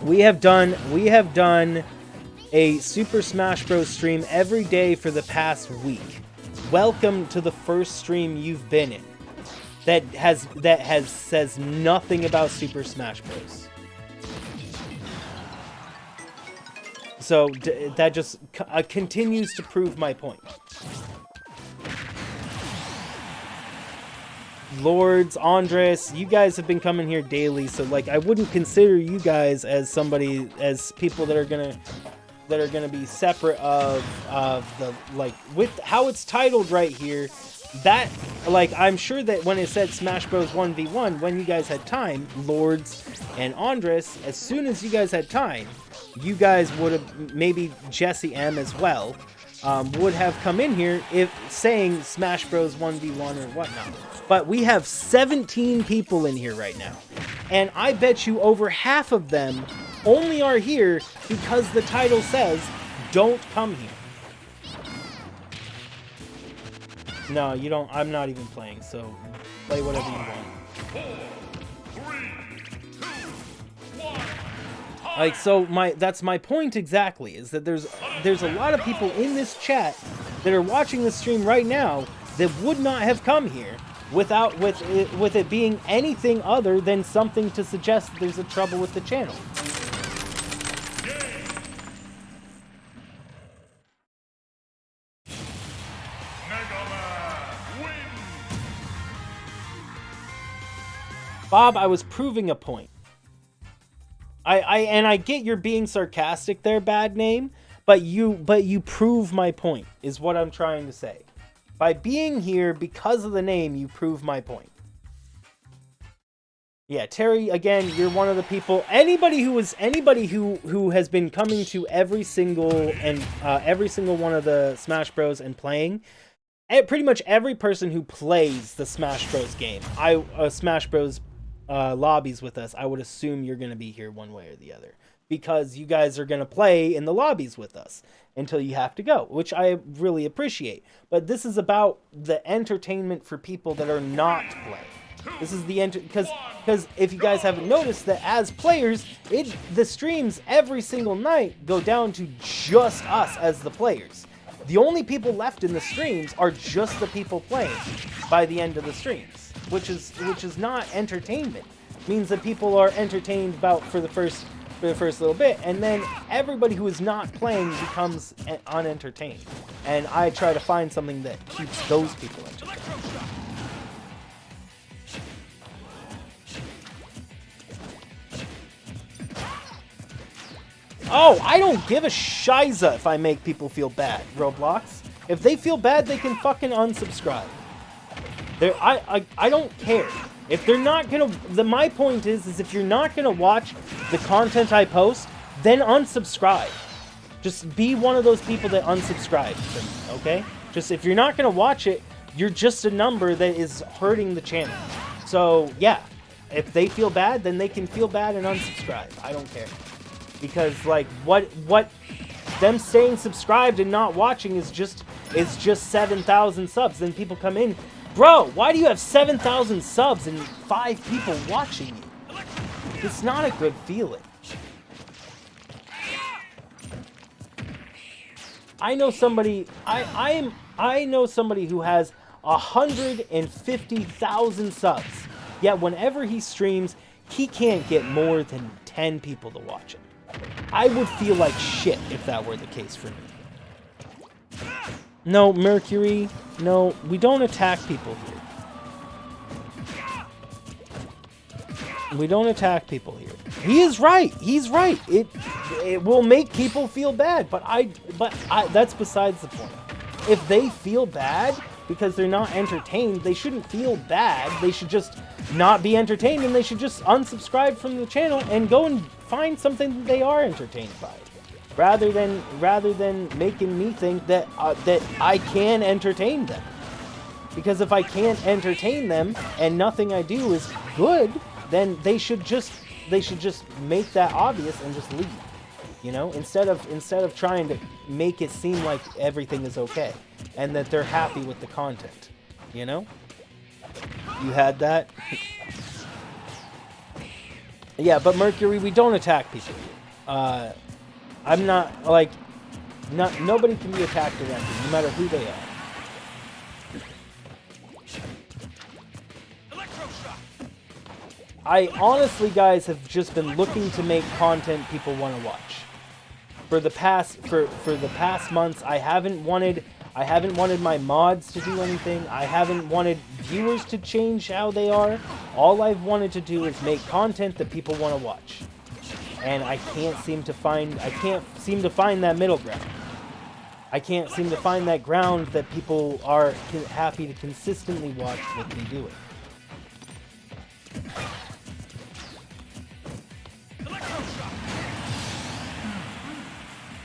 we have done a Super Smash Bros. Stream every day for the past week. Welcome to the first stream you've been in. that says nothing about Super Smash Bros. So that just continues to prove my point. Lords, Andres, you guys have been coming here daily, so like I wouldn't consider you guys as people that are gonna be separate of the, like, with how it's titled right here. That, like, I'm sure that when it said Smash Bros 1v1, when you guys had time, Lords and Andres, as soon as you guys had time, you guys would have, maybe Jesse M as well, would have come in here if saying Smash Bros 1v1 or whatnot. But we have 17 people in here right now, and I bet you over half of them only are here because the title says don't come here. No, you don't. I'm not even playing, so play whatever you want. 4, 3, 2, 1. Like, so that's my point exactly, is that there's a lot of people in this chat that are watching the stream right now that would not have come here with it being anything other than something to suggest that there's a trouble with the channel. Bob, I was proving a point. I get you're being sarcastic there, Bad Name, but you prove my point, is what I'm trying to say. By being here because of the name, you prove my point. Yeah, Terry, again, you're one of the people. Anybody who has been coming to every single one of the Smash Bros and playing, pretty much every person who plays the Smash Bros game, Smash Bros lobbies with us, I would assume you're going to be here one way or the other, because you guys are going to play in the lobbies with us until you have to go, which I really appreciate. But this is about the entertainment for people that are not playing. This is the because if you guys haven't noticed that as players, the streams every single night go down to just us as the players. The only people left in the streams are just the people playing by the end of the streams, which is not entertainment. It means that people are entertained about for the first little bit, and then everybody who is not playing becomes unentertained. And I try to find something that keeps those people entertained. Oh, I don't give a shiza if I make people feel bad, Roblox. If they feel bad, they can fucking unsubscribe. I don't care. If they're not gonna... my point is if you're not gonna watch the content I post, then unsubscribe. Just be one of those people that unsubscribe from me, okay? Just, if you're not gonna watch it, you're just a number that is hurting the channel. So, yeah. If they feel bad, then they can feel bad and unsubscribe. I don't care. Because, like, what them staying subscribed and not watching is just 7,000 subs. Then people come in, bro, why do you have 7,000 subs and 5 people watching you? It's not a good feeling. I know somebody, I know somebody who has 150,000 subs. Yet whenever he streams, he can't get more than 10 people to watch him. I would feel like shit if that were the case for me. No, Mercury, no, we don't attack people here. We don't attack people here. He is right. He's right. It will make people feel bad, but that's besides the point. If they feel bad because they're not entertained, they shouldn't feel bad. They should just not be entertained, and they should just unsubscribe from the channel and go and find something that they are entertained by, rather than making me think that I can entertain them. Because if I can't entertain them and nothing I do is good, then they should just make that obvious and just leave. You know, instead of trying to make it seem like everything is okay and that they're happy with the content. You know? You had that? Yeah, but Mercury, we don't attack people. I'm not, like, nobody can be attacked directly, no matter who they are. I honestly, guys, have just been looking to make content people want to watch. For the past months, I haven't wanted my mods to do anything. I haven't wanted viewers to change how they are. All I've wanted to do is make content that people want to watch. And I can't seem to find that middle ground. I can't seem to find that ground that people are happy to consistently watch what me doing.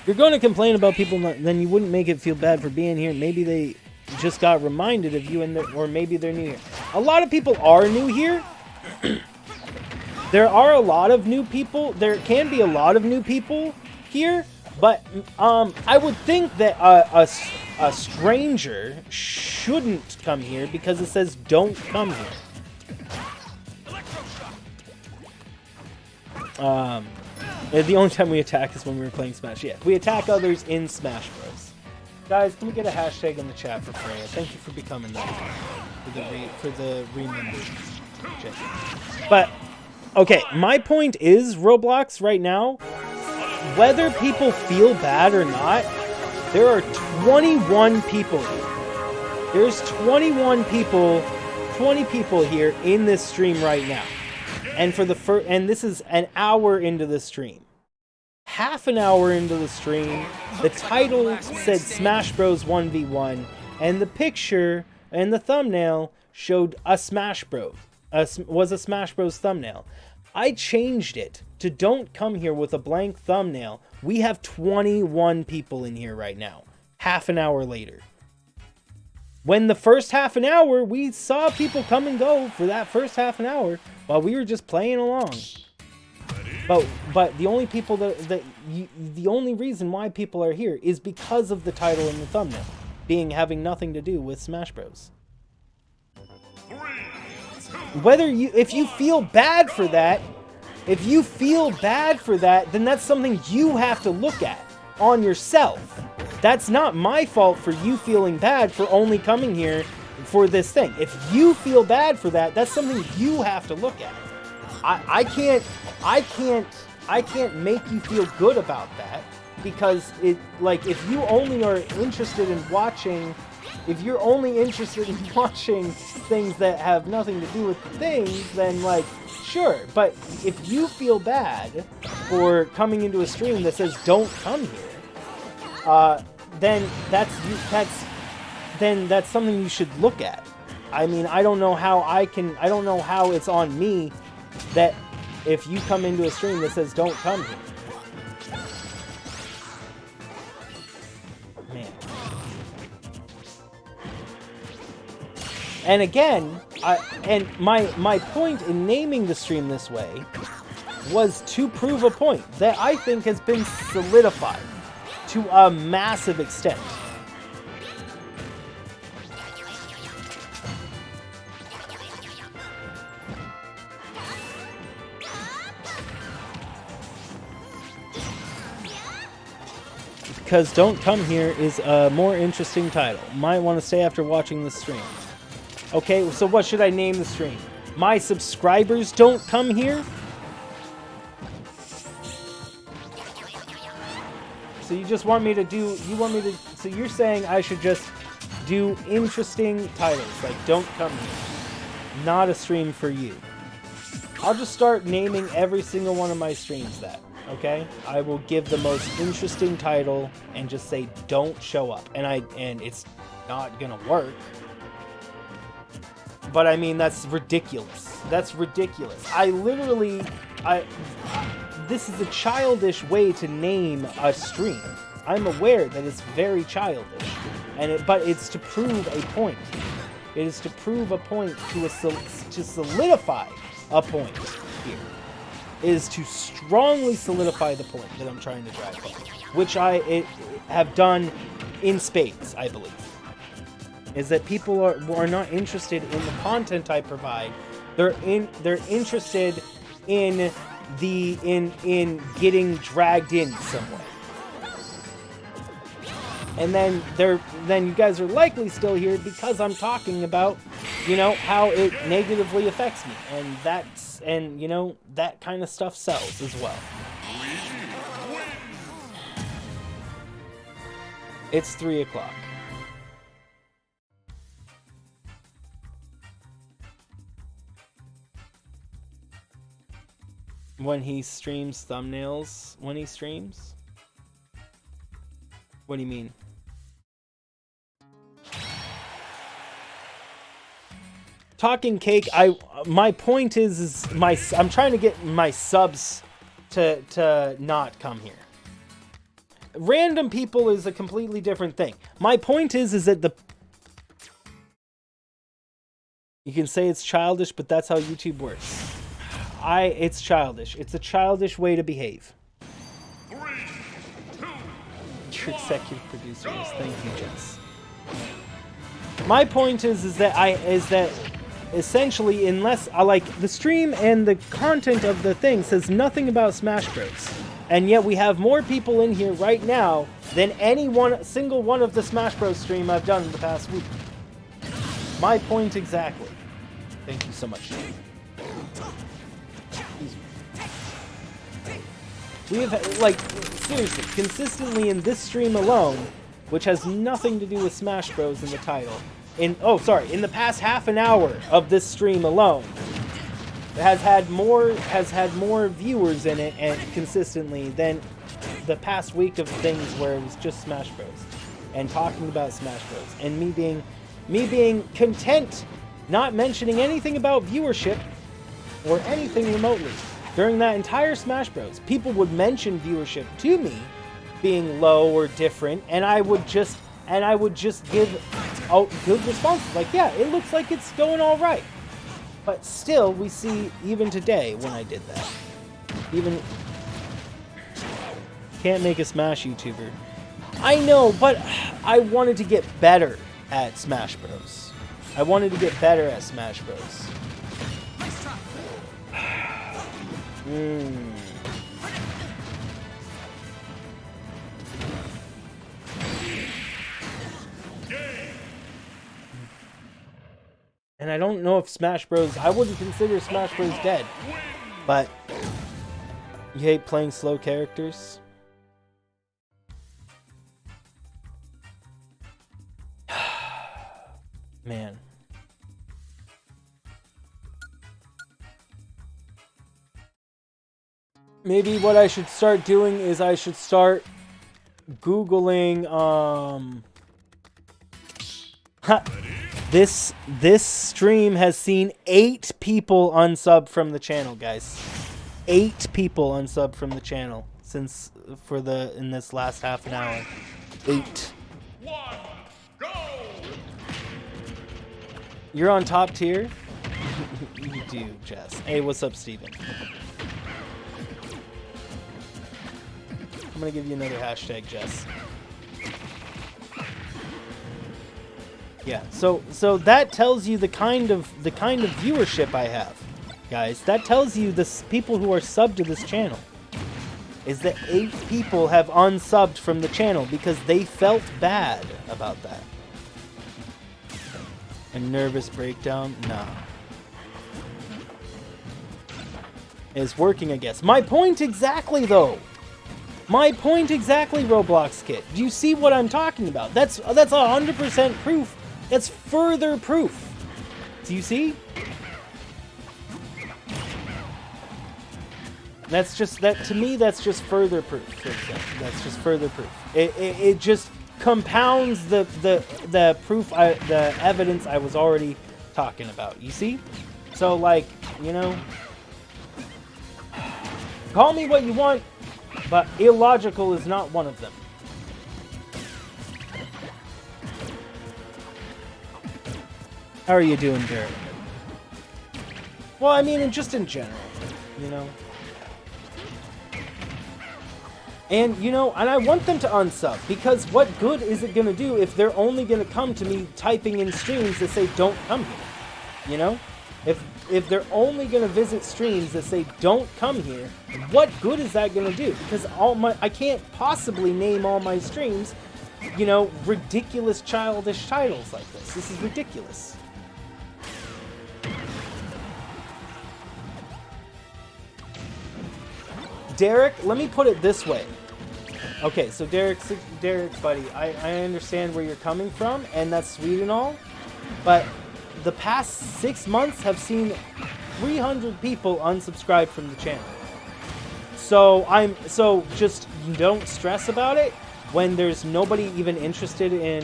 If you're going to complain about people, then you wouldn't make it feel bad for being here. Maybe they just got reminded of you, or maybe they're new here. A lot of people are new here. There are a lot of new people. There can be a lot of new people here, but I would think that a stranger shouldn't come here because it says don't come here. The only time we attack is when we were playing Smash. Yeah, we attack others in Smash Bros. Guys, can we get a hashtag in the chat for Freya? Thank you for becoming that for the remember. But okay, my point is Roblox right now. Whether people feel bad or not, there are 21 people here. There's 21 people, 20 people here in this stream right now. And and this is an hour into the stream. Half an hour into the stream, the title said Smash Bros 1v1, and the picture and the thumbnail showed a Smash Bros. Was a Smash Bros thumbnail. I changed it to don't come here with a blank thumbnail. We have 21 people in here right now, half an hour later. When the first half an hour, we saw people come and go for that first half an hour while we were just playing along. But the only people the only reason why people are here is because of the title and the thumbnail having nothing to do with Smash Bros. If you feel bad for that, then that's something you have to look at on yourself. That's not my fault for you feeling bad for only coming here for this thing. If you feel bad for that, that's something you have to look at. I can't make you feel good about that, because if you only are interested in watching, if you're only interested in watching things that have nothing to do with things, then sure. But if you feel bad for coming into a stream that says don't come here, then that's something you should look at. I mean, I don't know how it's on me that if you come into a stream that says don't come here. Man. And again, my point in naming the stream this way was to prove a point that I think has been solidified to a massive extent. Because Don't Come Here is a more interesting title. Might want to stay after watching the stream. Okay, so what should I name the stream? My subscribers don't come here? So you just want me to do, so you're saying I should just do interesting titles, like Don't Come Here. Not a stream for you. I'll just start naming every single one of my streams that. Okay, I will give the most interesting title and just say don't show up, and it's not gonna work. But I mean, that's ridiculous. That's ridiculous. This is a childish way to name a stream. I'm aware that it's very childish, but it's to prove a point. It is to prove a point to solidify a point here. Is to strongly solidify the point that I'm trying to drive home, which I have done in spades, I believe. Is that people are not interested in the content I provide. They're interested in getting dragged in some way. And then you guys are likely still here because I'm talking about you know, how it negatively affects me. And you know, that kind of stuff sells as well. It's 3 o'clock. When he streams thumbnails, when he streams? What do you mean? Talking cake, my point is I'm trying to get my subs to not come here. Random people is a completely different thing. My point is that you can say it's childish, but that's how YouTube works. It's childish. It's a childish way to behave. 3, 2, Your executive producer is. Thank you, Jess. My point is that essentially, unless I like the stream and the content of the thing says nothing about Smash Bros. And yet we have more people in here right now than any single one of the Smash Bros. Stream I've done in the past week. My point exactly. Thank you so much. We have, like, seriously, consistently in this stream alone, which has nothing to do with Smash Bros. In the title, in the past half an hour of this stream alone, has had more viewers in it and consistently than the past week of things where it was just Smash Bros. And talking about Smash Bros. And me being content, not mentioning anything about viewership or anything remotely. During that entire Smash Bros, people would mention viewership to me being low or different, and I would just give a good response, like, yeah, it looks like it's going all right. But still, we see even today when I did that, even can't make a Smash YouTuber. I know, but I wanted to get better at Smash Bros. I wanted to get better at Smash Bros. And I don't know if Smash Bros. I wouldn't consider Smash Bros. Dead, but you hate playing slow characters? Man. Maybe what I should start doing is I should start Googling, This stream has seen 8 people unsub from the channel, guys. 8 people unsub from the channel in this last half an hour. 8. 1, go! You're on top tier? You do, Jess. Hey, what's up, Steven? I'm gonna give you another hashtag, Jess. Yeah, so that tells you the kind of viewership I have, guys. That tells you the people who are subbed to this channel. Is that 8 people have unsubbed from the channel because they felt bad about that. A nervous breakdown? Nah. It's working, I guess. My point exactly, though. My point exactly, Roblox Kid. Do you see what I'm talking about? That's 100% proof. That's further proof. Do you see? That's just that to me. That's just further proof. That's just further proof. It just compounds the proof, the evidence I was already talking about. You see? So, like, you know, call me what you want, but illogical is not one of them. How are you doing, Derek? Well, I mean, just in general, you know. And, you know, and I want them to unsub, because what good is it going to do if they're only going to come to me typing in streams that say, don't come here, you know? If they're only going to visit streams that say, don't come here, what good is that going to do? Because I can't possibly name all my streams, you know, ridiculous, childish titles like this. This is ridiculous. Derek, let me put it this way. Okay, so Derek, buddy, I understand where you're coming from, and that's sweet and all, but the past 6 months have seen 300 people unsubscribe from the channel. So just don't stress about it when there's nobody interested in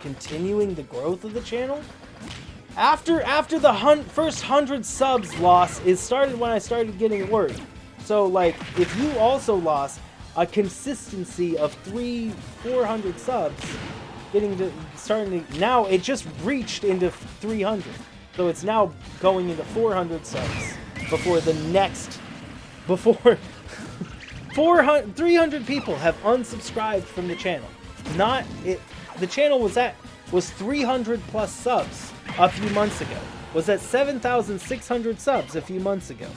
continuing the growth of the channel. After the first 100 subs loss, it started when I started getting worried. So like, if you also lost a consistency of 300-400 subs, now it just reached into 300. So it's now going into 400 subs before 300 people have unsubscribed from the channel. The channel was 300 plus subs a few months ago. Was at 7,600 subs a few months ago.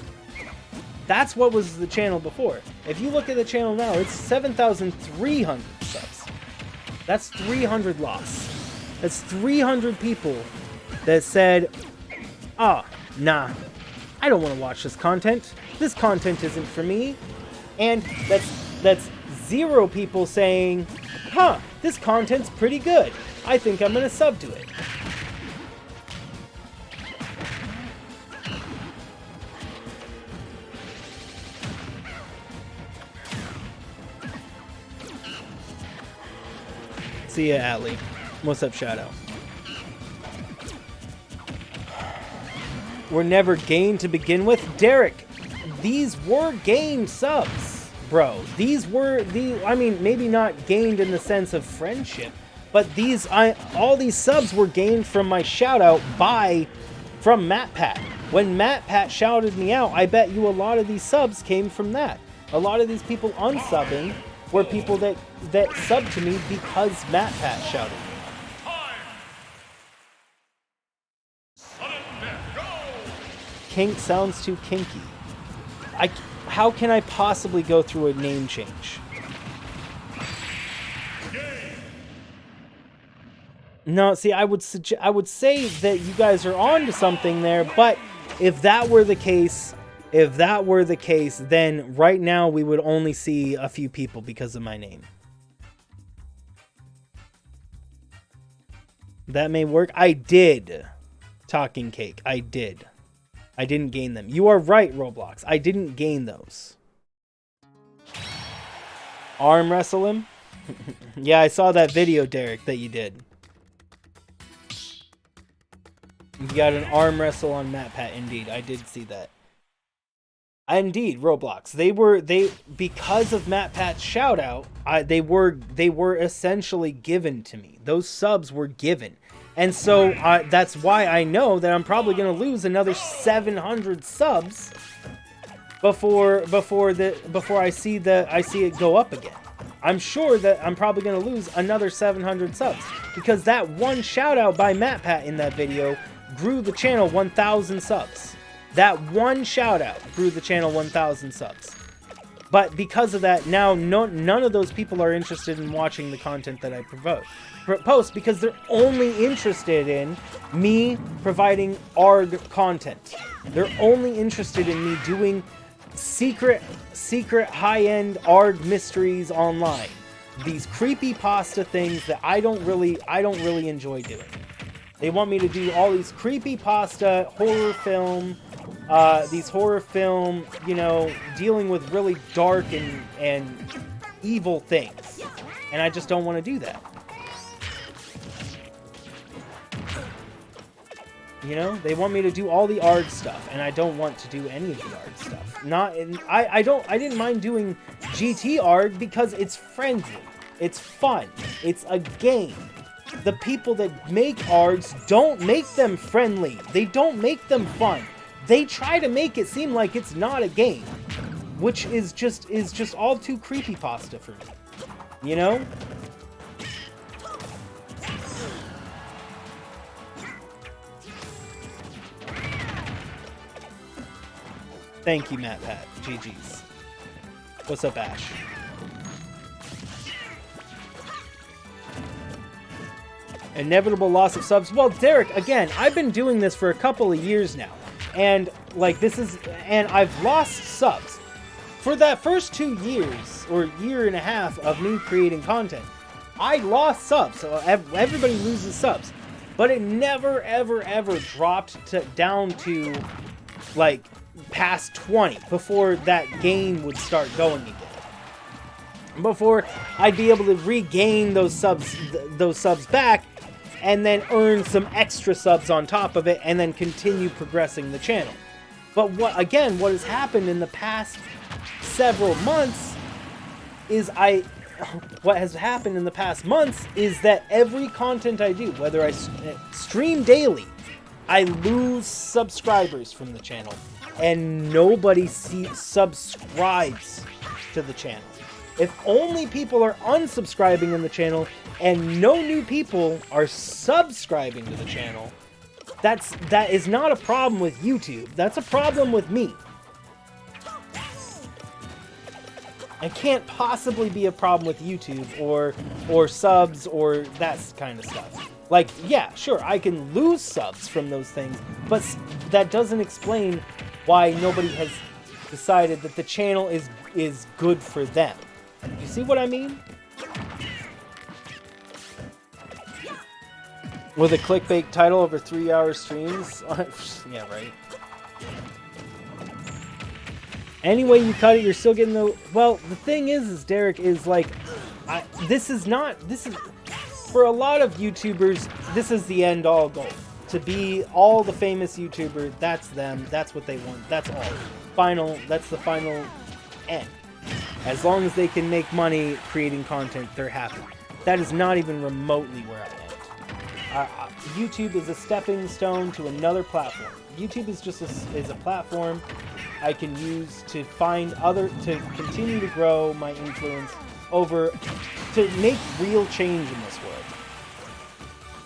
That's what was the channel before. If you look at the channel now, it's 7,300 subs. That's 300 loss. That's 300 people that said, nah, I don't want to watch this content. This content isn't for me. And that's 0 people saying, this content's pretty good. I think I'm going to sub to it. See ya, Atlee. What's up, Shadow? Were never gained to begin with. Derek, these were gained subs, bro. I mean, maybe not gained in the sense of friendship, but all these subs were gained from my shout out from MatPat. When MatPat shouted me out, I bet you a lot of these subs came from that. A lot of these people unsubbing were people that subbed to me because MatPat shouted me. Kink sounds too kinky. How can I possibly go through a name change? No, see, I would say that you guys are on to something there, but if that were the case, then right now we would only see a few people because of my name. That may work. I did. Talking Cake. I did. I didn't gain them. You are right, Roblox. I didn't gain those. Arm wrestle him? Yeah, I saw that video, Derek, that you did. You got an arm wrestle on MatPat, indeed. I did see that. Indeed, Roblox. Because of MatPat's shout out, they were essentially given to me. Those subs were given. And so that's why I know that I'm probably going to lose another 700 subs before I see it go up again. I'm sure that I'm probably going to lose another 700 subs because that one shout out by MatPat in that video grew the channel 1,000 subs. That one shout out grew the channel 1,000 subs. But because of that, now none of those people are interested in watching the content that I post because they're only interested in me providing ARG content. They're only interested in me doing secret high-end ARG mysteries online. These creepypasta things that I don't really enjoy doing. They want me to do all these creepypasta horror film, dealing with really dark and evil things. And I just don't want to do that. You know, they want me to do all the ARG stuff, and I don't want to do any of the ARG stuff. I didn't mind doing GT ARG because it's friendly. It's fun. It's a game. The people that make ARGs don't make them friendly. They don't make them fun. They try to make it seem like it's not a game, which is just all too creepypasta for me. You know? Thank you, MatPat. GG's. What's up, Ash? Inevitable loss of subs. Well, Derek, again, I've been doing this for a couple of years now. And like and I've lost subs. For that first 2 years, or year and a half of me creating content, I lost subs, so everybody loses subs. But it never, ever, ever dropped down to, like, past 20 before that game would start going again. Before I'd be able to regain those subs back, and then earn some extra subs on top of it, and then continue progressing the channel. But what has happened in the past several months is that every content I do, whether I stream daily, I lose subscribers from the channel, and nobody subscribes to the channel. If only people are unsubscribing in the channel and no new people are subscribing to the channel, that is not a problem with YouTube. That's a problem with me. It can't possibly be a problem with YouTube or subs or that kind of stuff. Like, yeah, sure, I can lose subs from those things, but that doesn't explain why nobody has decided that the channel is good for them. You see what I mean? With a clickbait title over 3-hour streams? Yeah, right. Any way you cut it, you're still getting the... Well, the thing is Derek, is like... This is... For a lot of YouTubers, this is the end-all goal. To be all the famous YouTuber, that's them, that's what they want, that's all. That's the final end. As long as they can make money creating content, they're happy. That is not even remotely where I am. YouTube is a stepping stone to another platform. YouTube is just a platform I can use to to continue to grow my influence to make real change in this world.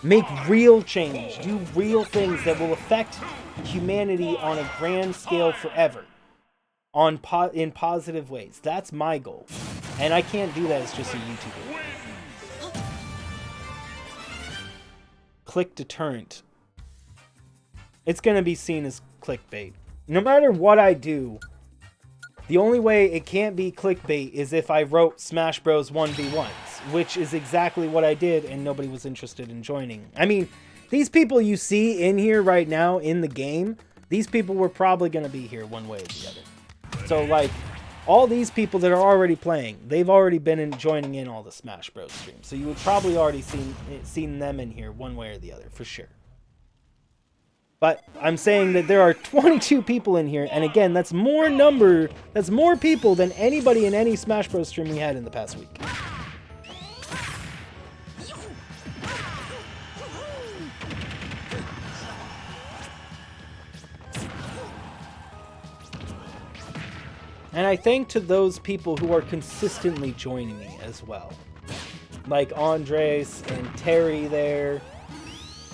Make real change. Do real things that will affect humanity on a grand scale forever. In positive ways. That's my goal. And I can't do that as just a YouTuber. Click deterrent. It's going to be seen as clickbait. No matter what I do, the only way it can't be clickbait is if I wrote Smash Bros 1v1s, which is exactly what I did, and nobody was interested in joining. I mean, these people you see in here right now in the game, these people were probably going to be here one way or the other. So, like, all these people that are already playing, they've already been joining in all the Smash Bros streams. So you would probably already seen them in here one way or the other, for sure. But I'm saying that there are 22 people in here, and again, that's more people than anybody in any Smash Bros stream we had in the past week. And I thank to those people who are consistently joining me as well. Like Andres and Terry there.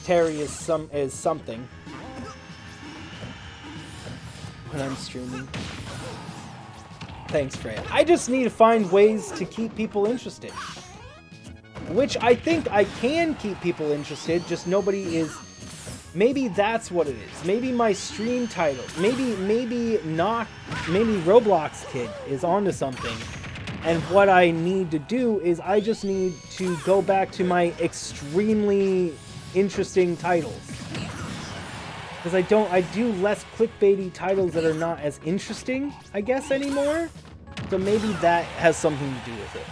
Terry is something. When I'm streaming. Thanks, Freya. I just need to find ways to keep people interested. Which I think I can keep people interested, just nobody is... Maybe that's what it is. Maybe my stream title. Maybe Roblox Kid is onto something. And what I need to do is I just need to go back to my extremely interesting titles. Because I do less clickbaity titles that are not as interesting, I guess, anymore. So maybe that has something to do with it.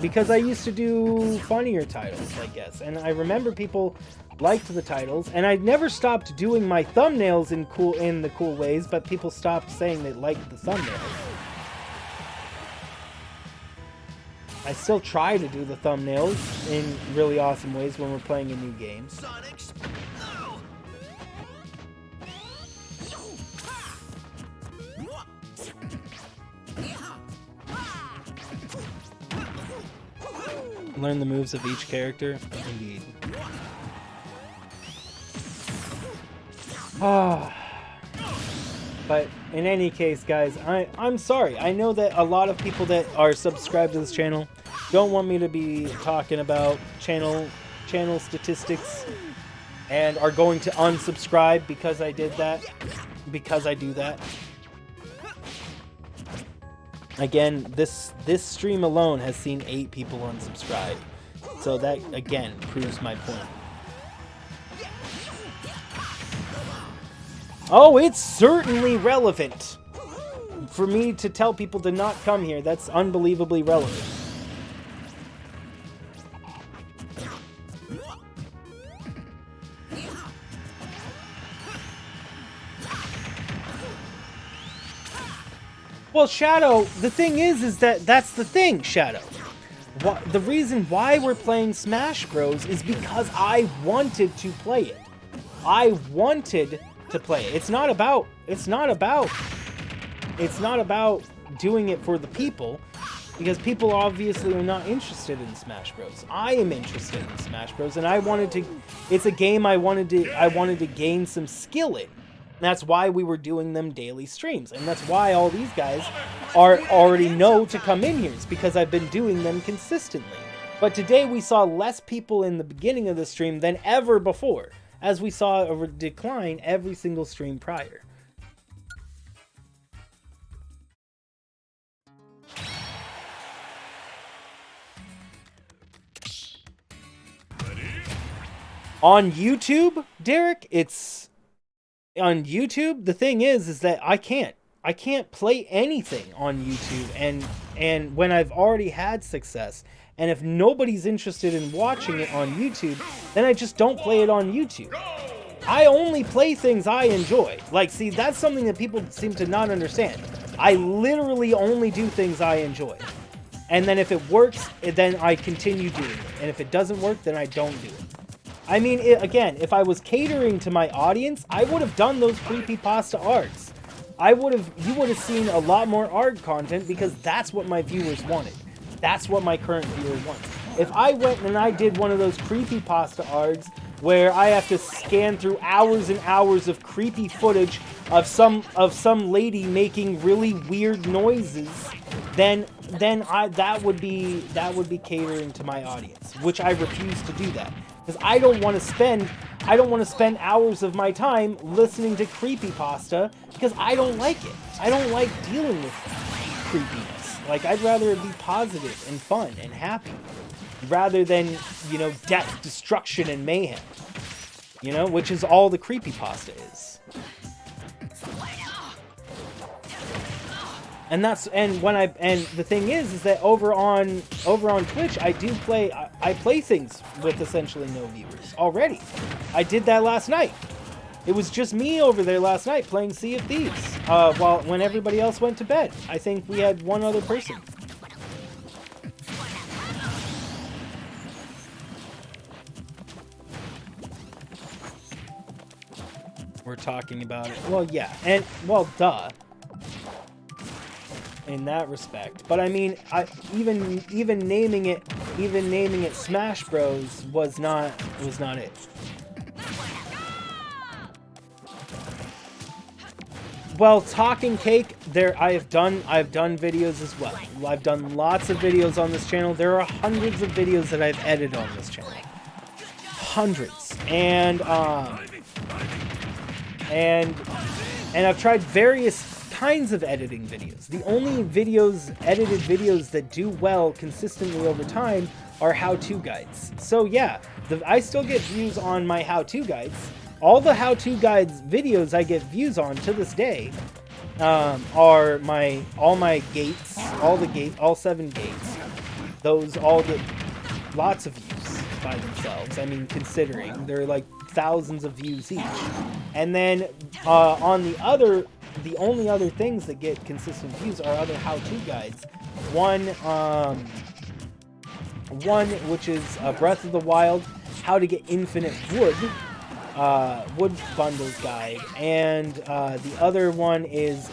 Because I used to do funnier titles, I guess. And I remember people liked the titles, and I never stopped doing my thumbnails in the cool ways, but people stopped saying they liked the thumbnails. I still try to do the thumbnails in really awesome ways when we're playing a new game. Learn the moves of each character. Indeed. Oh. But in any case, guys, I'm sorry. I know that a lot of people that are subscribed to this channel don't want me to be talking about channel statistics, and are going to unsubscribe because I did that, because I do that. Again, this stream alone has seen 8 people unsubscribe. So that, again, proves my point. Oh, it's certainly relevant for me to tell people to not come here. That's unbelievably relevant. Well, Shadow, the thing is that's the thing, Shadow. The reason why we're playing Smash Bros. Is because I wanted to play it. I wanted to play it. It's not about doing it for the people, because people obviously are not interested in Smash Bros. I am interested in Smash Bros. And it's a game I wanted to gain some skill in. That's why we were doing them daily streams. And that's why all these guys already know to come in here. It's because I've been doing them consistently. But today we saw less people in the beginning of the stream than ever before, as we saw a decline every single stream prior. On YouTube, Derek, on YouTube, the thing is that I can't play anything on YouTube, and when I've already had success, and if nobody's interested in watching it on YouTube, then I just don't play it on YouTube. I only play things I enjoy. Like, see, that's something that people seem to not understand. I literally only do things I enjoy. And then if it works, then I continue doing it. And if it doesn't work, then I don't do it. I mean, again, if I was catering to my audience, I would have done those creepypasta arts. You would have seen a lot more art content, because that's what my viewers wanted. That's what my current viewers want. If I went and I did one of those creepypasta arts where I have to scan through hours and hours of creepy footage of some lady making really weird noises, then that would be catering to my audience, which I refuse to do that. Because I don't want to spend hours of my time listening to creepypasta, because I don't like it. I don't like dealing with creepiness. Like, I'd rather it be positive and fun and happy, rather than, death, destruction, and mayhem. Which is all the creepypasta is. And the thing is that over on Twitch, I play things with essentially no viewers already. I did that last night. It was just me over there last night playing Sea of Thieves, when everybody else went to bed. I think we had one other person. We're talking about it. Well, yeah, and duh. In that respect, but I mean, even naming it Smash Bros was not it. Well, Talking Cake, I've done videos as well. I've done lots of videos on this channel. There are hundreds of videos that I've edited on this channel, hundreds, and I've tried various kinds of editing videos. The only edited videos that do well consistently over time are how-to guides. So yeah, I still get views on my how-to guides. All the how-to guides videos I get views on to this day are all my gates, all 7 gates. Lots of views by themselves. I mean, considering they're like thousands of views each. And then the only other things that get consistent views are other how-to guides. One which is Breath of the Wild, how to get infinite wood bundles guide, and the other one is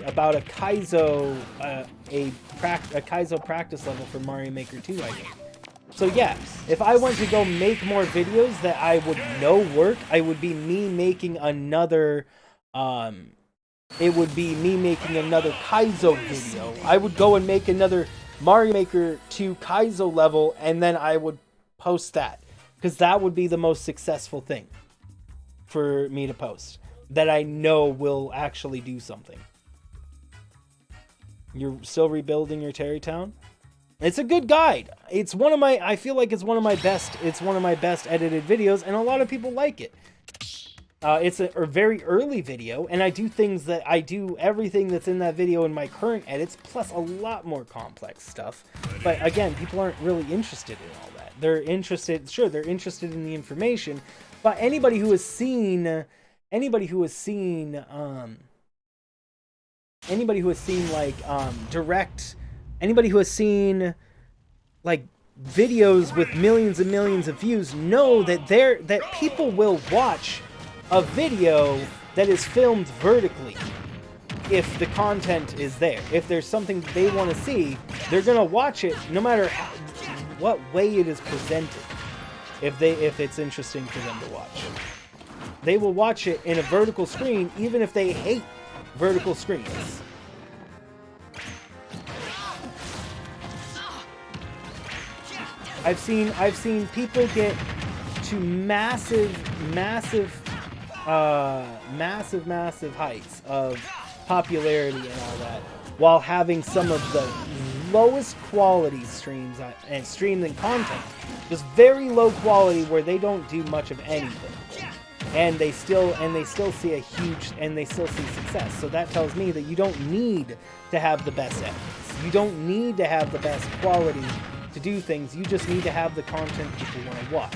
about a Kaizo Kaizo practice level for Mario Maker 2, I think. So yeah, if I went to go make more videos that I would know work, I would be me making another it would be me making another Kaizo video. I would go and make another Mario Maker 2 Kaizo level, and then I would post that. Because that would be the most successful thing for me to post. That I know will actually do something. You're still rebuilding your Terrytown? It's a good guide. It's one of my, I feel like it's one of my best edited videos, and a lot of people like it. It's a very early video, and I do everything that's in that video in my current edits, plus a lot more complex stuff. But again, people aren't really interested in all that. They're interested in the anybody who has seen like videos with millions and millions of views know that people will watch a video that is filmed vertically if the content is there. If there's something they want to see, they're gonna watch it no matter what way it is presented. If it's interesting for them to watch, they will watch it in a vertical screen, even if they hate vertical screens. I've seen people get to massive heights of popularity and all that, while having some of the lowest quality streams and streamed in content, just very low quality where they don't do much of anything, and they still see success. So that tells me that you don't need to have the best edits. You don't need to have the best quality to do things. You just need to have the content people want to watch.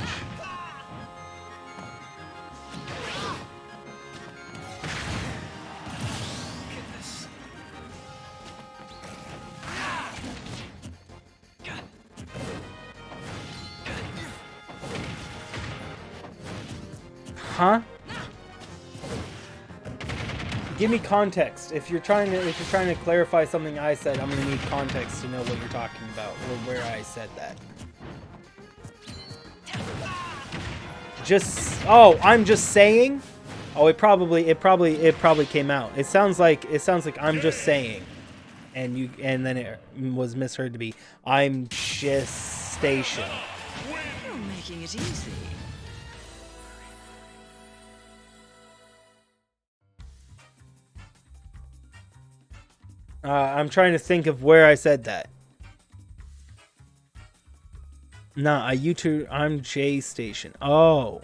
Huh? Give me context. If you're trying to clarify something I said, I'm gonna need context to know what you're talking about or where I said that. I'm just saying. Oh, it probably came out. It sounds like I'm just saying, and then it was misheard to be I'm just station. You're making it easy. I'm trying to think of where I said that. Nah, I'm J Station. Oh.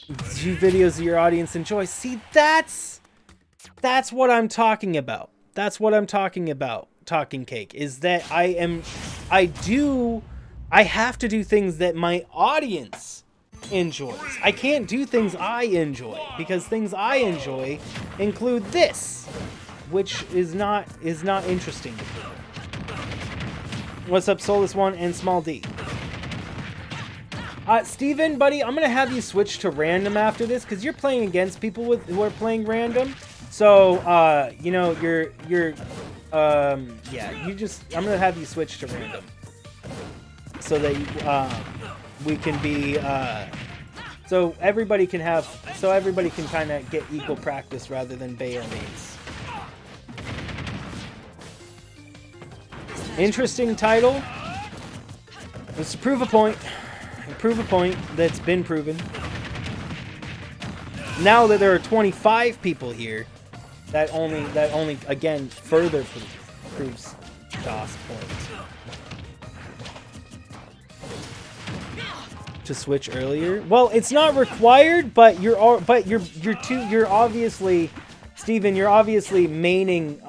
Do videos your audience enjoys. See, that's what I'm talking about. That's what I'm talking about, Talking Cake, is that I have to do things that my audience enjoys. I can't do things I enjoy, because things I enjoy include this, which is not interesting to people. What's up, Solus One and Small D? Steven, buddy, I'm gonna have you switch to random after this, because you're playing against people who are playing random. So you know, I'm gonna have you switch to random so that we can be so everybody can kind of get equal practice rather than Bayo mates. Interesting title. Let's prove a point. Prove a point that's been proven. Now that there are 25 people here, that only again further proves DOS points. To switch earlier? Well, it's not required, but you're obviously, Steven, you're obviously maining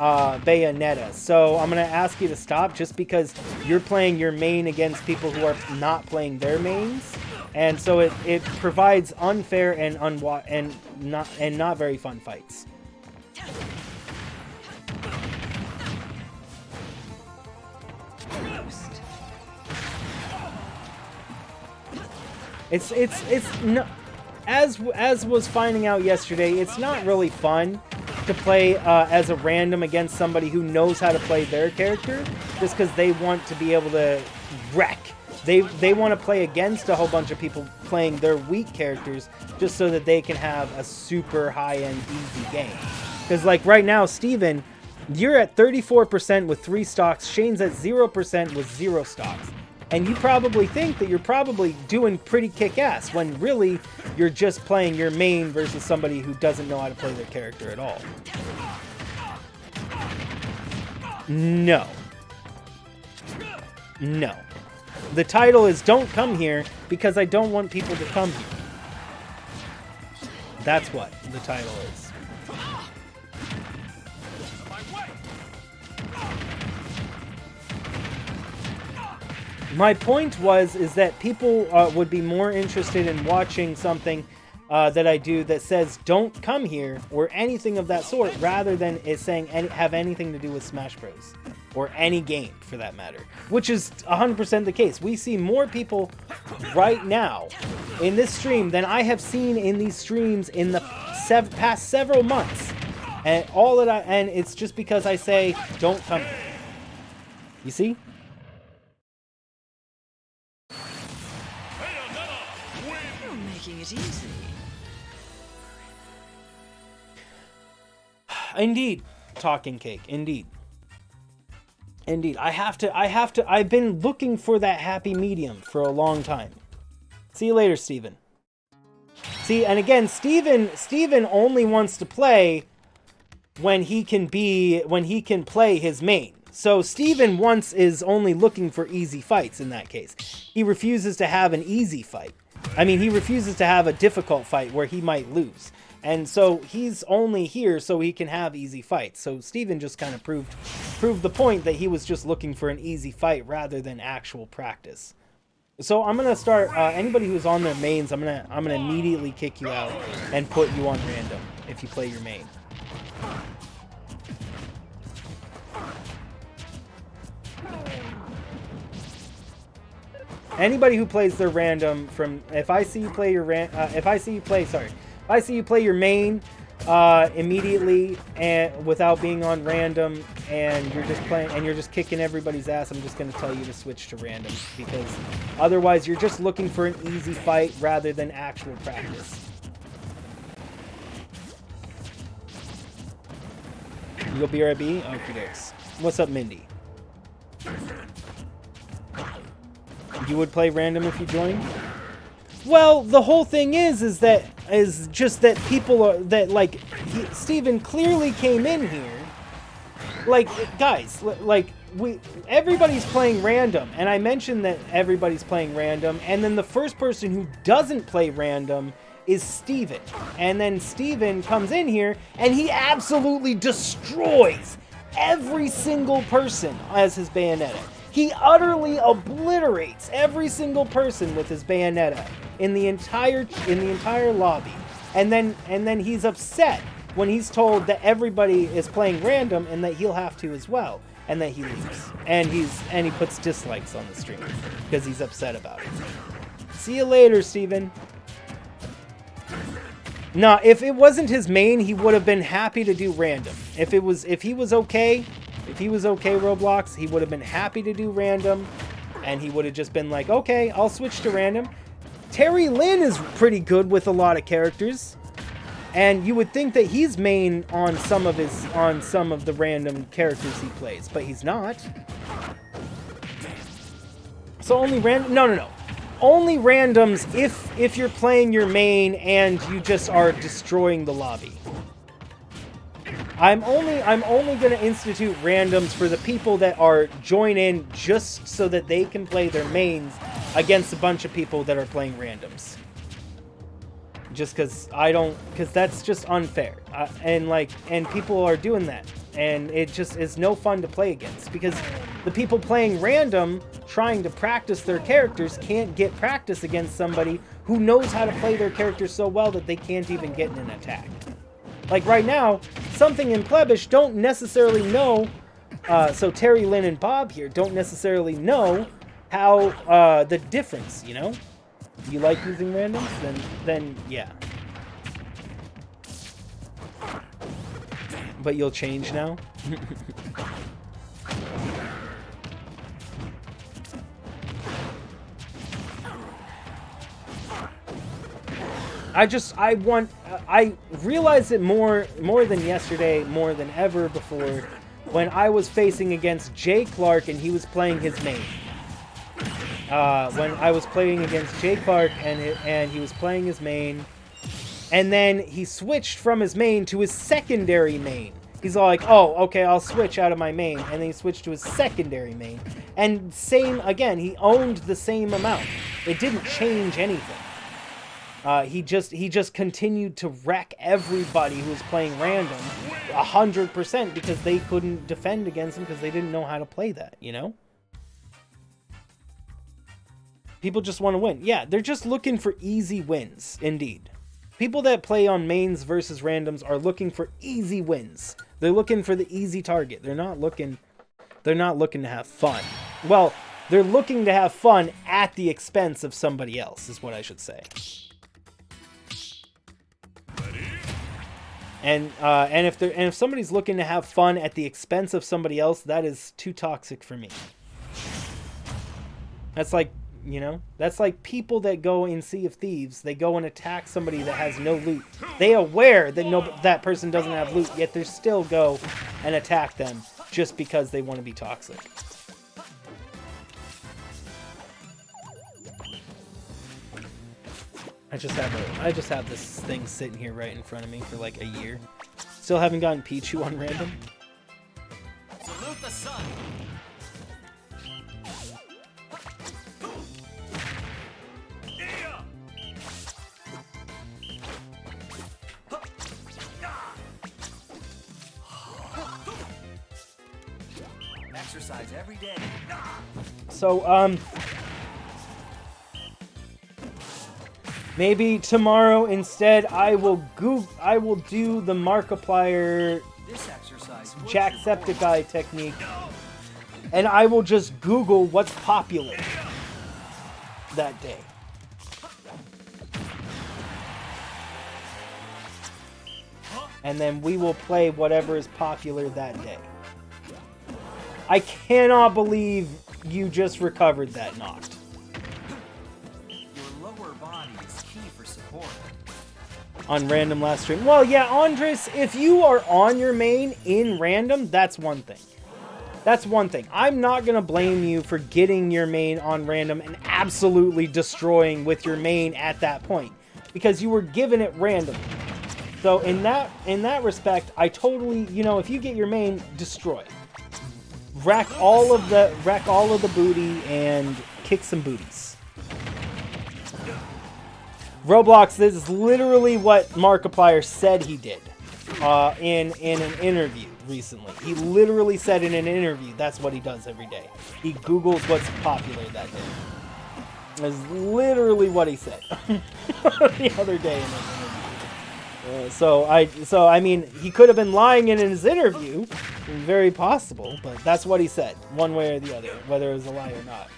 Bayonetta. So I'm gonna ask you to stop, just because you're playing your main against people who are not playing their mains, and so it provides unfair and not very fun fights. It's no, as was finding out yesterday, it's not really fun to play as a random against somebody who knows how to play their character, just because they want to be able to wreck. They want to play against a whole bunch of people playing their weak characters, just so that they can have a super high-end easy game. Because like right now, Steven, You're at 34% with 3 stocks. Shane's at 0% with 0 stocks. And you probably think that you're probably doing pretty kick-ass when really you're just playing your main versus somebody who doesn't know how to play their character at all. No. No. The title is Don't Come Here because I don't want people to come here. That's what the title is. My point is that people would be more interested in watching something that I do that says "Don't come here" or anything of that sort, rather than it saying have anything to do with Smash Bros. Or any game for that matter, which is 100% the case. We see more people right now in this stream than I have seen in these streams in the past several months, and and it's just because I say "Don't come here." You see? Making it easy. Indeed, talking cake. Indeed. I've been looking for that happy medium for a long time. See you later, Steven. See, and again, Steven only wants to play when he can play his main. So Steven is only looking for easy fights in that case. He refuses to have an easy fight. I mean, he refuses to have a difficult fight where he might lose. And so he's only here so he can have easy fights. So Steven just kind of proved the point that he was just looking for an easy fight rather than actual practice. So I'm gonna start. Anybody who's on their mains, I'm gonna immediately kick you out and put you on random if you play your main. Anybody who plays their random if I see you play your main immediately and without being on random, and you're just kicking everybody's ass, I'm just going to tell you to switch to random, because otherwise you're just looking for an easy fight rather than actual practice. You go BRB? Okie dokes. What's up, Mindy? You would play random if you joined? Well, the whole thing is just that people are Steven clearly came in here. Like, guys, everybody's playing random, and I mentioned that everybody's playing random, and then the first person who doesn't play random is Steven. And then Steven comes in here and he absolutely destroys every single person as his Bayonetta. He utterly obliterates every single person with his Bayonetta in the entire lobby. And then he's upset when he's told that everybody is playing random and that he'll have to as well, and that he leaves. And he puts dislikes on the stream because he's upset about it. See you later, Steven. No, if it wasn't his main, he would have been happy to do random. If he was okay, Roblox, he would have been happy to do random, and he would have just been like, okay, I'll switch to random. Terry Lynn is pretty good with a lot of characters, and you would think that he's main on some of the random characters he plays, but he's not. So only random? No. Only randoms if you're playing your main and you just are destroying the lobby. I'm only going to institute randoms for the people that are join in just so that they can play their mains against a bunch of people that are playing randoms. Just because that's just unfair. And people are doing that. And it just is no fun to play against, because the people playing random, trying to practice their characters, can't get practice against somebody who knows how to play their character so well that they can't even get in an attack. Like right now, Something in Plebish don't necessarily know, so Terry, Lynn, and Bob here don't necessarily know how the difference, you know? You like using randoms? Then yeah. But you'll change now? I realized it more than yesterday, more than ever before, when I was facing against Jay Clark and he was playing his main. When I was playing against Jay Clark and he was playing his main, and then he switched from his main to his secondary main. He's all like, oh, okay, I'll switch out of my main, and then he switched to his secondary main. And same, again, he owned the same amount. It didn't change anything. He just continued to wreck everybody who was playing random 100% because they couldn't defend against him because they didn't know how to play that, you know? People just want to win. Yeah, they're just looking for easy wins, indeed. People that play on mains versus randoms are looking for easy wins. They're looking for the easy target. They're not looking to have fun. Well, they're looking to have fun at the expense of somebody else, is what I should say. And if somebody's looking to have fun at the expense of somebody else, that is too toxic for me. That's like, you know, that's like people that go in Sea of Thieves. They go and attack somebody that has no loot. They aware that that person doesn't have loot, yet they still go and attack them just because they want to be toxic. I just have this thing sitting here right in front of me for like a year. Still haven't gotten Pichu on random. Salute the sun. Exercise every day. So, maybe tomorrow instead I will do the Markiplier Jacksepticeye technique, and I will just Google what's popular that day. And then we will play whatever is popular that day. I cannot believe you just recovered that knocked. Your lower body is key for support. On random last stream. Well, yeah, Andres, if you are on your main in random, that's one thing. That's one thing. I'm not going to blame you for getting your main on random and absolutely destroying with your main at that point, because you were given it randomly. So in that respect, I totally, you know, if you get your main, destroy. Wreck all of the booty and kick some booties. Roblox, this is literally what Markiplier said he did in an interview recently. He literally said in an interview that's what he does every day. He Googles what's popular that day. That's literally what he said the other day in an interview. So I mean, he could have been lying in his interview, very possible, but that's what he said, one way or the other, whether it was a lie or not.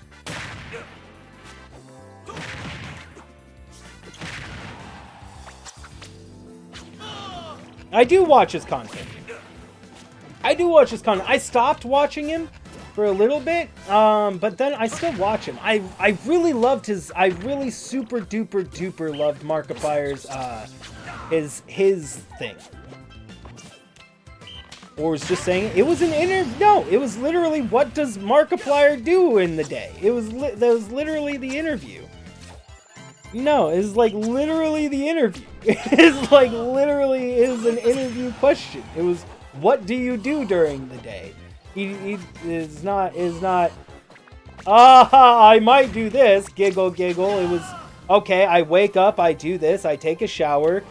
I do watch his content. I stopped watching him for a little bit, but then I still watch him. I really loved I really super duper duper loved Markiplier's his thing. Or was just saying it was an interview. No, it was literally what does Markiplier do in the day. That was literally the interview. No, it's like literally the interview. It's like literally is an interview question. It was, what do you do during the day? He is not. I might do this. Giggle, giggle. It was okay. I wake up. I do this. I take a shower.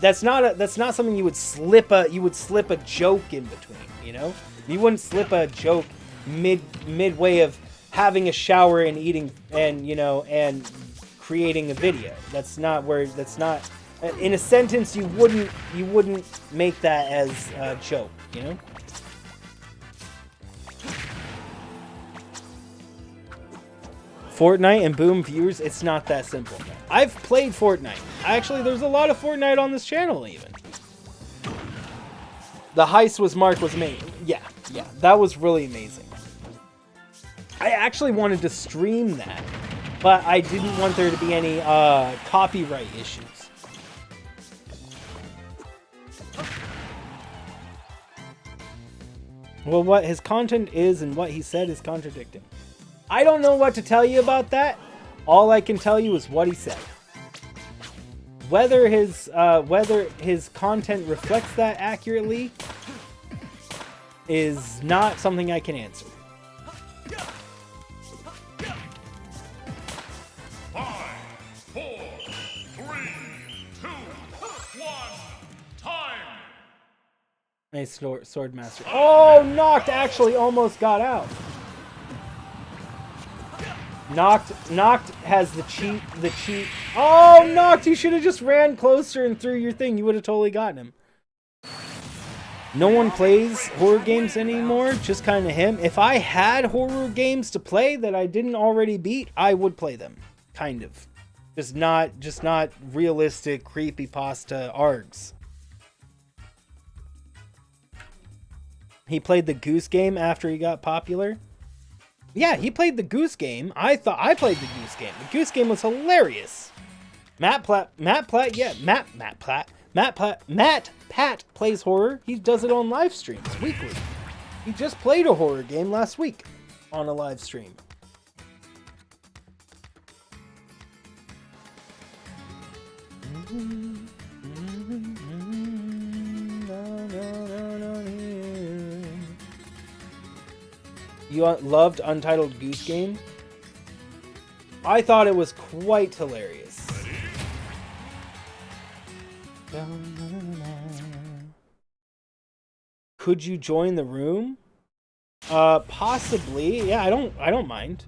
That's not something you would slip a joke in between. You know, you wouldn't slip a joke midway of having a shower and eating and creating a video. That's not in a sentence. You wouldn't make that as a joke. You know. Fortnite and boom viewers, it's not that simple. I've played Fortnite. Actually, there's a lot of Fortnite on this channel even. The heist was amazing. Yeah, that was really amazing. I actually wanted to stream that, but I didn't want there to be any copyright issues. Well, what his content is and what he said is contradicting. I don't know what to tell you about that. All I can tell you is what he said. Whether his content reflects that accurately is not something I can answer. 5, 4, 3, 2, 1. Time. Nice sword master. Oh, Knocked actually almost got out. Knocked has the cheat. Oh, Knocked! You should have just ran closer and threw your thing. You would have totally gotten him. No one plays horror games anymore. Just kind of him. If I had horror games to play that I didn't already beat, I would play them. Kind of. Just not realistic creepypasta args. He played the Goose Game after he got popular. Yeah, he played the Goose Game. I thought I played the Goose Game. The Goose Game was hilarious. Matt Platt plays horror. He does it on live streams weekly. He just played a horror game last week on a live stream. You loved Untitled Goose Game? I thought it was quite hilarious. Could you join the room? Possibly. Yeah, I don't mind.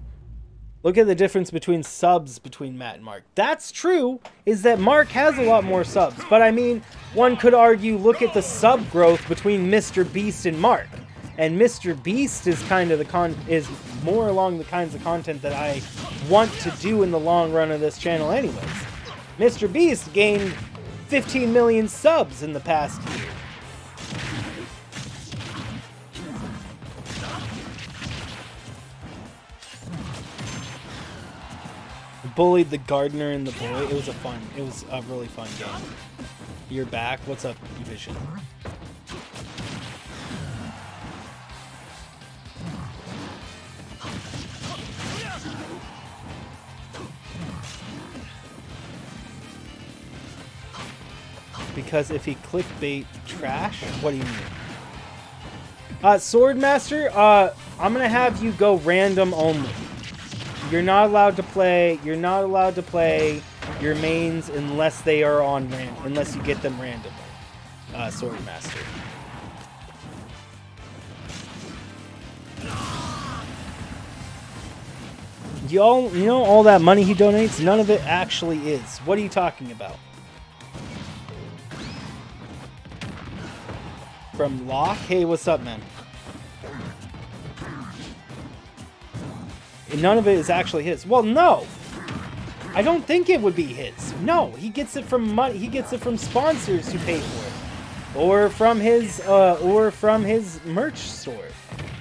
Look at the difference between subs between Matt and Mark. That's true, is that Mark has a lot more subs. But I mean, one could argue, look at the sub growth between Mr. Beast and Mark. And Mr. Beast is kind of is more along the kinds of content that I want to do in the long run of this channel anyways. Mr. Beast gained 15 million subs in the past year. Bullied the gardener and the boy. It was a really fun game. You're back. What's up, Vision? Because if he clickbait trash, what do you mean? Swordmaster, I'm gonna have you go random only. You're not allowed to play your mains unless they are on unless you get them randomly. Swordmaster. You know all that money he donates? None of it actually is. What are you talking about? From Locke? Hey, what's up, man? None of it is actually his. Well, no. I don't think it would be his. No, he gets it from money. He gets it from sponsors who pay for it, or from his merch store.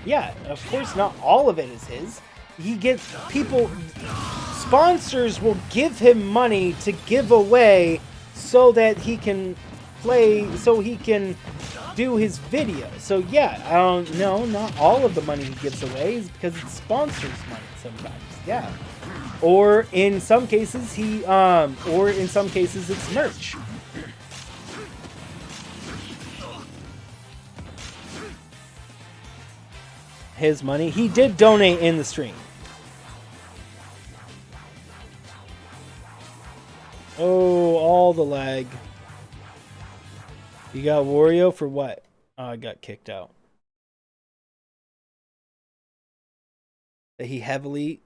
Yeah, of course, not all of it is his. He gets people. Sponsors will give him money to give away so that he can play. So he can do his video. So yeah, no, not all of the money he gives away is because it's sponsors' money sometimes. Yeah. Or in some cases it's merch. His money. He did donate in the stream. Oh, all the lag. You got Wario for what? Oh, I got kicked out. He heavily,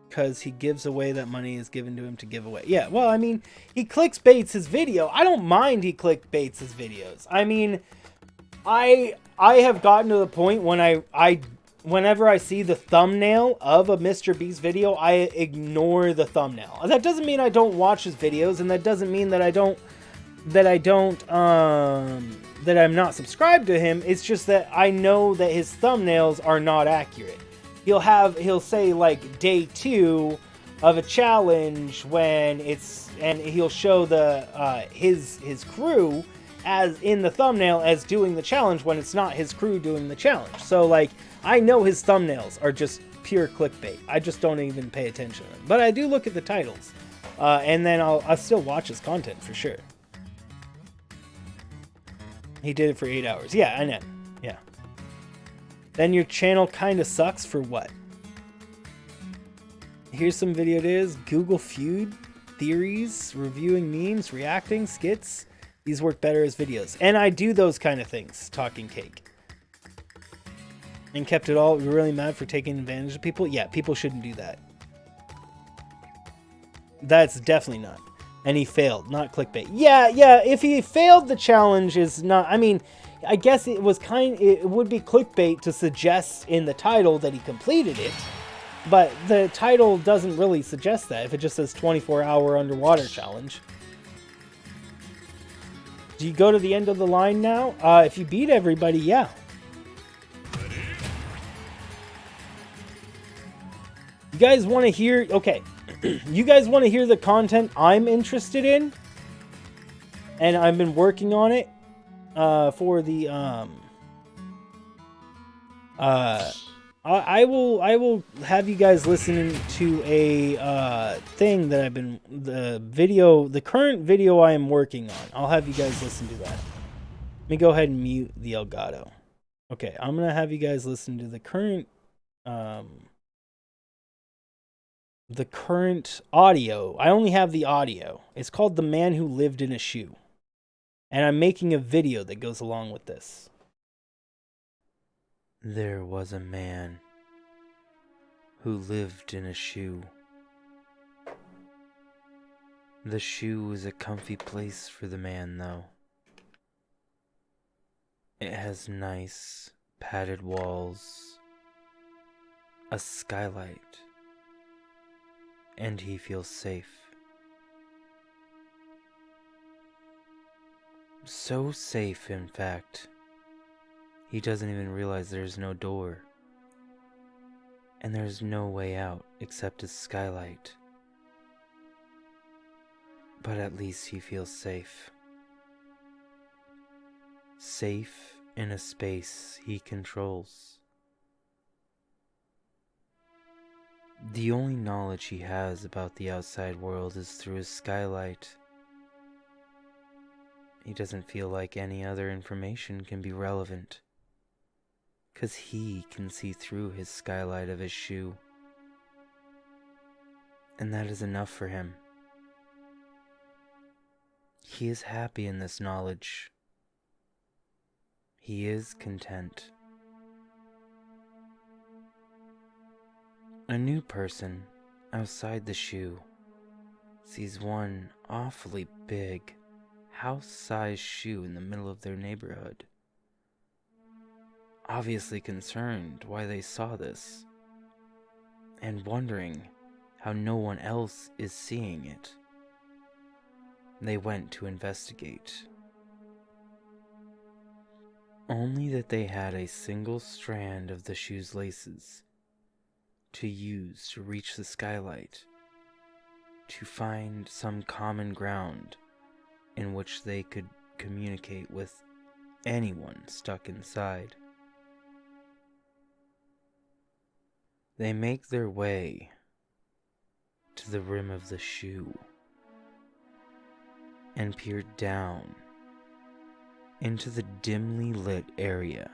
because he gives away that money is given to him to give away. Yeah, well, I mean, he clickbaits his video. I don't mind he clickbaits his videos. I mean, I have gotten to the point when whenever I see the thumbnail of a Mr. Beast video, I ignore the thumbnail. That doesn't mean I don't watch his videos, and that doesn't mean that I'm not subscribed to him. It's just that I know that his thumbnails are not accurate. He'll say like day 2 of a challenge and he'll show the his crew, as in the thumbnail as doing the challenge when it's not his crew doing the challenge. So like, I know his thumbnails are just pure clickbait. I just don't even pay attention to them. But I do look at the titles. And then I'll still watch his content for sure. He did it for 8 hours. Yeah, I know. Yeah. Then your channel kind of sucks for what? Here's some video it is. Google Feud, theories, reviewing memes, reacting, skits. These work better as videos. And I do those kind of things, talking cake. And kept it all really mad for taking advantage of people. Yeah, people shouldn't do that. That's definitely not. And he failed, not clickbait. Yeah, if he failed, the challenge is not... I mean, I guess it would be clickbait to suggest in the title that he completed it. But the title doesn't really suggest that if it just says 24-hour underwater challenge. Do you go to the end of the line now? If you beat everybody, yeah. You guys want to hear... Okay. You guys want to hear the content I'm interested in? And I've been working on it for the... I will have you guys listen to a thing that I've been... The current video I am working on. I'll have you guys listen to that. Let me go ahead and mute the Elgato. Okay, I'm going to have you guys listen to the current... the current audio. I only have the audio. It's called The Man Who Lived in a Shoe. And I'm making a video that goes along with this. There was a man who lived in a shoe. The shoe was a comfy place for the man, though. It has nice padded walls, a skylight, and he feels safe. So safe, in fact, he doesn't even realize there's no door. And there's no way out except his skylight. But at least he feels safe. Safe in a space he controls. The only knowledge he has about the outside world is through his skylight. He doesn't feel like any other information can be relevant, 'cause he can see through his skylight of his shoe. And that is enough for him. He is happy in this knowledge. He is content. A new person outside the shoe sees one awfully big, house-sized shoe in the middle of their neighborhood. Obviously concerned why they saw this, and wondering how no one else is seeing it, they went to investigate. Only that they had a single strand of the shoe's laces to use to reach the skylight, to find some common ground in which they could communicate with anyone stuck inside. They make their way to the rim of the shoe and peer down into the dimly lit area.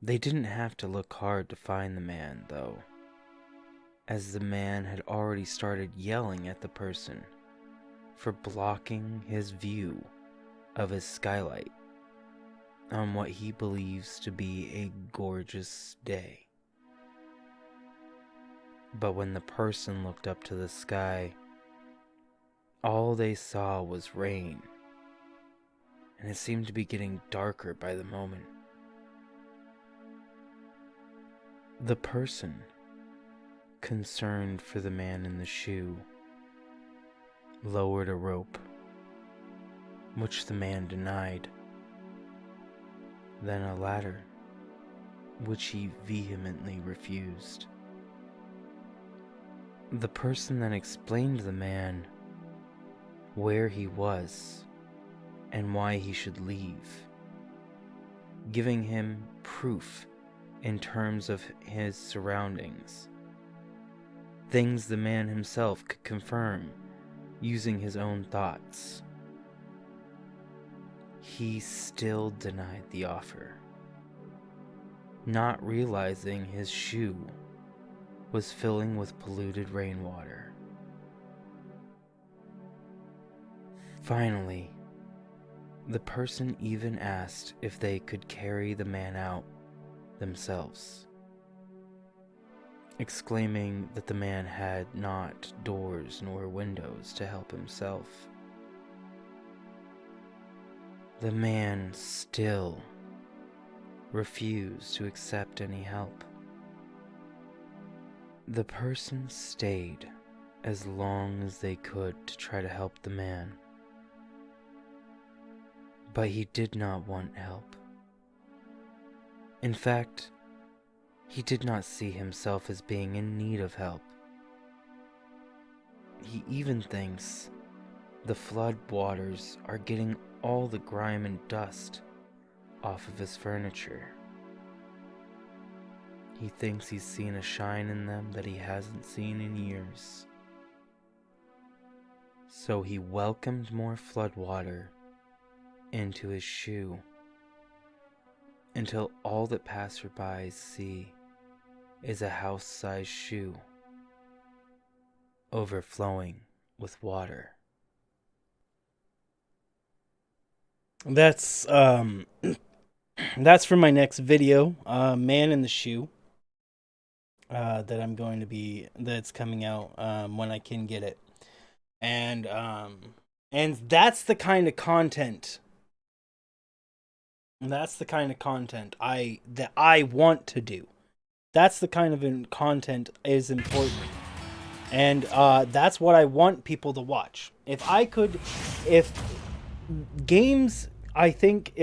They didn't have to look hard to find the man, though, as the man had already started yelling at the person for blocking his view of his skylight on what he believes to be a gorgeous day. But when the person looked up to the sky, all they saw was rain, and it seemed to be getting darker by the moment. The person, concerned for the man in the shoe, lowered a rope, which the man denied, then a ladder, which he vehemently refused. The person then explained to the man where he was and why he should leave, giving him proof in terms of his surroundings, things the man himself could confirm using his own thoughts. He still denied the offer, not realizing his shoe was filling with polluted rainwater. Finally, the person even asked if they could carry the man out themselves, exclaiming that the man had not doors nor windows to help himself. The man still refused to accept any help. The person stayed as long as they could to try to help the man, but he did not want help. In fact, he did not see himself as being in need of help. He even thinks the flood waters are getting all the grime and dust off of his furniture. He thinks he's seen a shine in them that he hasn't seen in years. So he welcomed more flood water into his shoe until all that passerbys see is a house-sized shoe overflowing with water. That's for my next video, Man in the Shoe, that's coming out when I can get it. And that's the kind of content I want to do. That's the kind of content is important. And that's what I want people to watch. If games, I think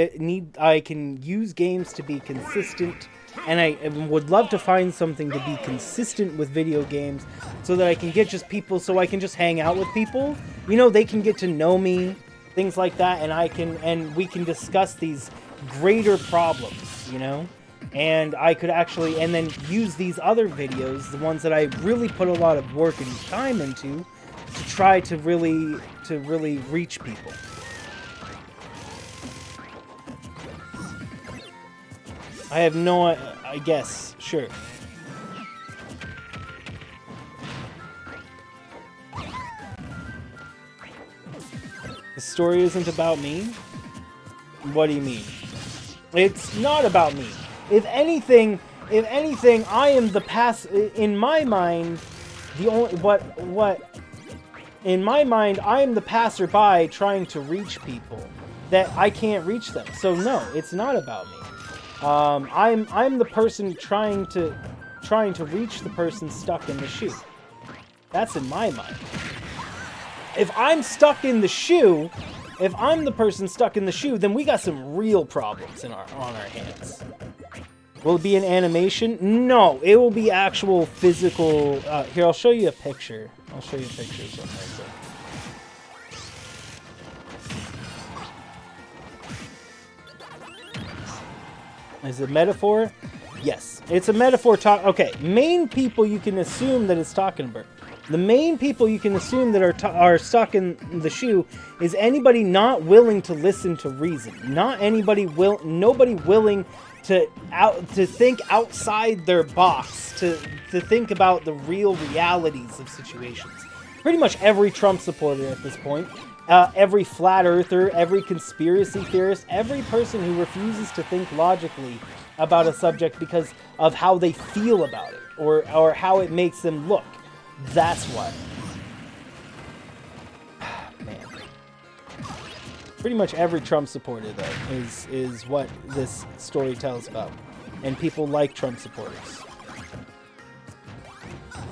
I can use games to be consistent, and I would love to find something to be consistent with video games so that I can get just people, so I can just hang out with people. You know, they can get to know me, things like that, and we can discuss these greater problems, you know? And I could actually, and then use these other videos, the ones that I really put a lot of work and time into, to try to really reach people. I have no, I guess, sure. The story isn't about me? What do you mean? It's not about me. If anything, I am the in my mind, in my mind, I am the passerby trying to reach people that I can't reach them. So no, it's not about me. I'm the person trying to reach the person stuck in the shoe. That's in my mind. If I'm stuck in the shoe, if I'm the person stuck in the shoe, then we got some real problems on our hands. Will it be an animation? No, it will be actual physical. Here, I'll show you a picture. I'll show you a picture of something. Is it a metaphor? Yes, it's a metaphor. Okay, main people you can assume that it's talking about. The main people you can assume that are stuck in the shoe is anybody not willing to listen to reason. Nobody willing to think outside their box, to think about the real realities of situations. Pretty much every Trump supporter at this point, every flat earther, every conspiracy theorist, every person who refuses to think logically about a subject because of how they feel about it or how it makes them look. That's what. Man. Pretty much every Trump supporter, though, is what this story tells about. And people like Trump supporters.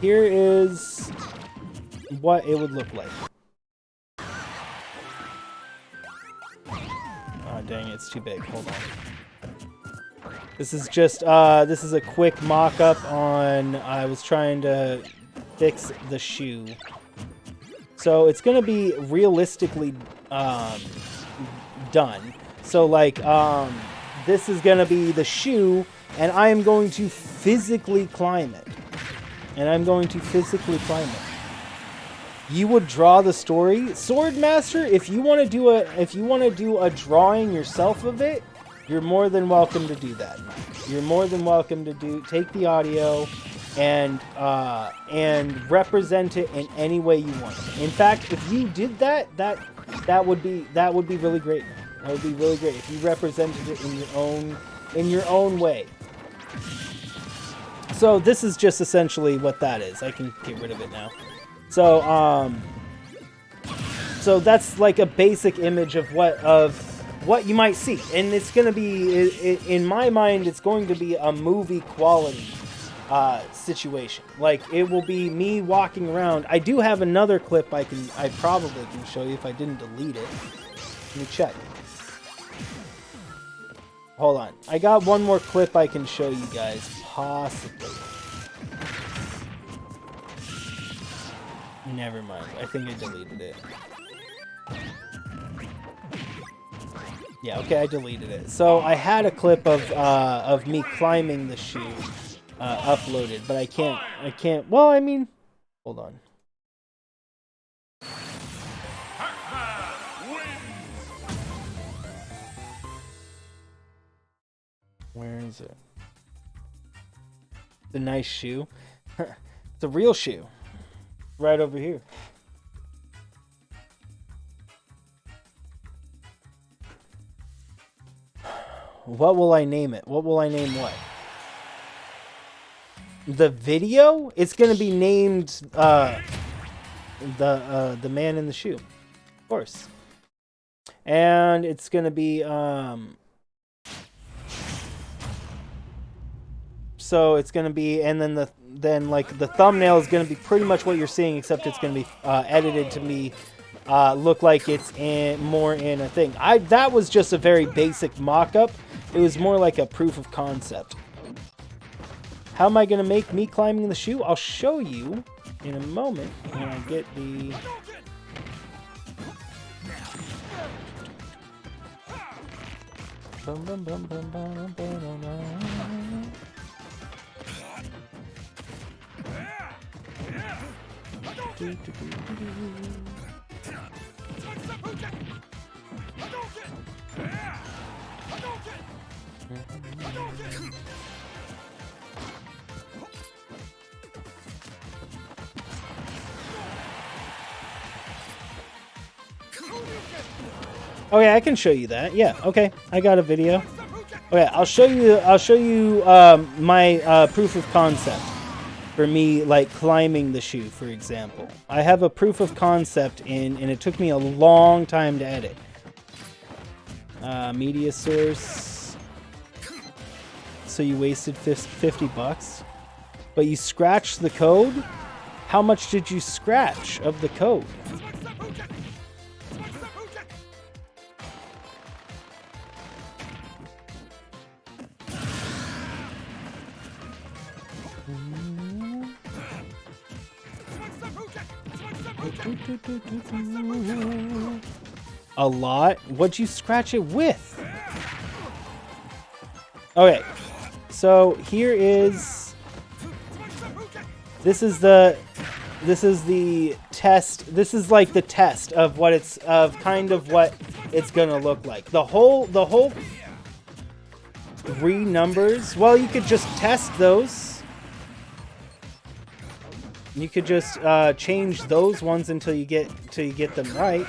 Here is what it would look like. Oh, dang, it's too big. Hold on. This is just, this is a quick mock-up on, I was trying to fix the shoe. So it's going to be realistically done. So like this is going to be the shoe, and I am going to physically climb it. You would draw the story, Swordmaster. If you want to do a drawing yourself of it, you're more than welcome to do that. You're more than welcome to take the audio and represent it in any way you want. In fact, if you did that would be really great. That would be really great if you represented it in your own way. So this is just essentially what that is. I can get rid of it now. So so that's like a basic image of what you might see, and it's going to be, in my mind, it's going to be a movie quality situation. Like, it will be me walking around. I do have another clip I probably can show you if I didn't delete it. Let me check. Hold on. I got one more clip I can show you guys, possibly. Never mind. I think I deleted it. Yeah, okay, I deleted it. So I had a clip of me climbing the shoe uploaded, but I can't. Well, I mean, hold on. Where is it? The nice shoe. It's a real shoe. Right over here. What will I name it? What will I name what? The video? It's gonna be named the man in the shoe, of course. And it's gonna be so it's gonna be, and then like the thumbnail is gonna be pretty much what you're seeing, except it's gonna be edited to be look like it's more in a thing. That was just a very basic mock-up. It was more like a proof of concept. How am I gonna make me climbing the shoe? I'll show you in a moment when I get the. Bum, bum, bum, bum, bum, bum, bum, bum. Okay, I can show you that. Yeah, okay. I got a video. Okay, I'll show you my proof of concept for me like climbing the shoe, for example. I have a proof of concept and it took me a long time to edit. Media source. So you wasted $50, but you scratched the code? How much did you scratch of the code? A lot? What'd you scratch it with? Okay, so here is. This is the test. This is like the test of what it's kind of what it's gonna look like. The whole 3 numbers. Well, you could just test those. You could just change those ones until you get them right.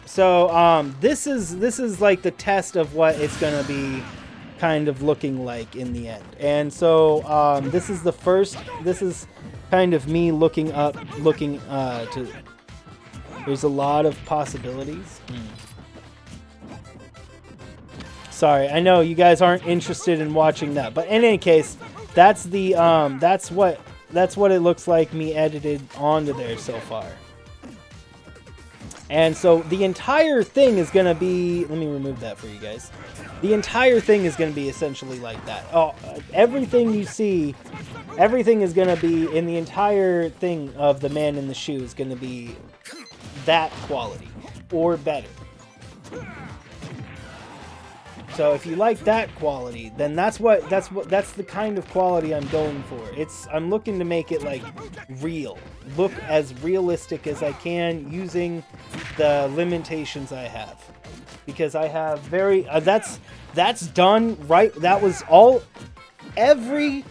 So this is like the test of what it's gonna be kind of looking like in the end. And so this is the first. This is kind of me looking to. There's a lot of possibilities. Sorry, I know you guys aren't interested in watching that, but in any case, that's the that's what it looks like me edited onto there so far. And so the entire thing is going to be, let me remove that for you guys. The entire thing is going to be essentially like that. Oh, everything you see, everything is going to be in the entire thing of the man in the shoe is going to be that quality or better. So if you like that quality, then that's the kind of quality I'm going for. I'm looking to make it like real, look as realistic as I can using the limitations I have, because I have that's done right. That was all, every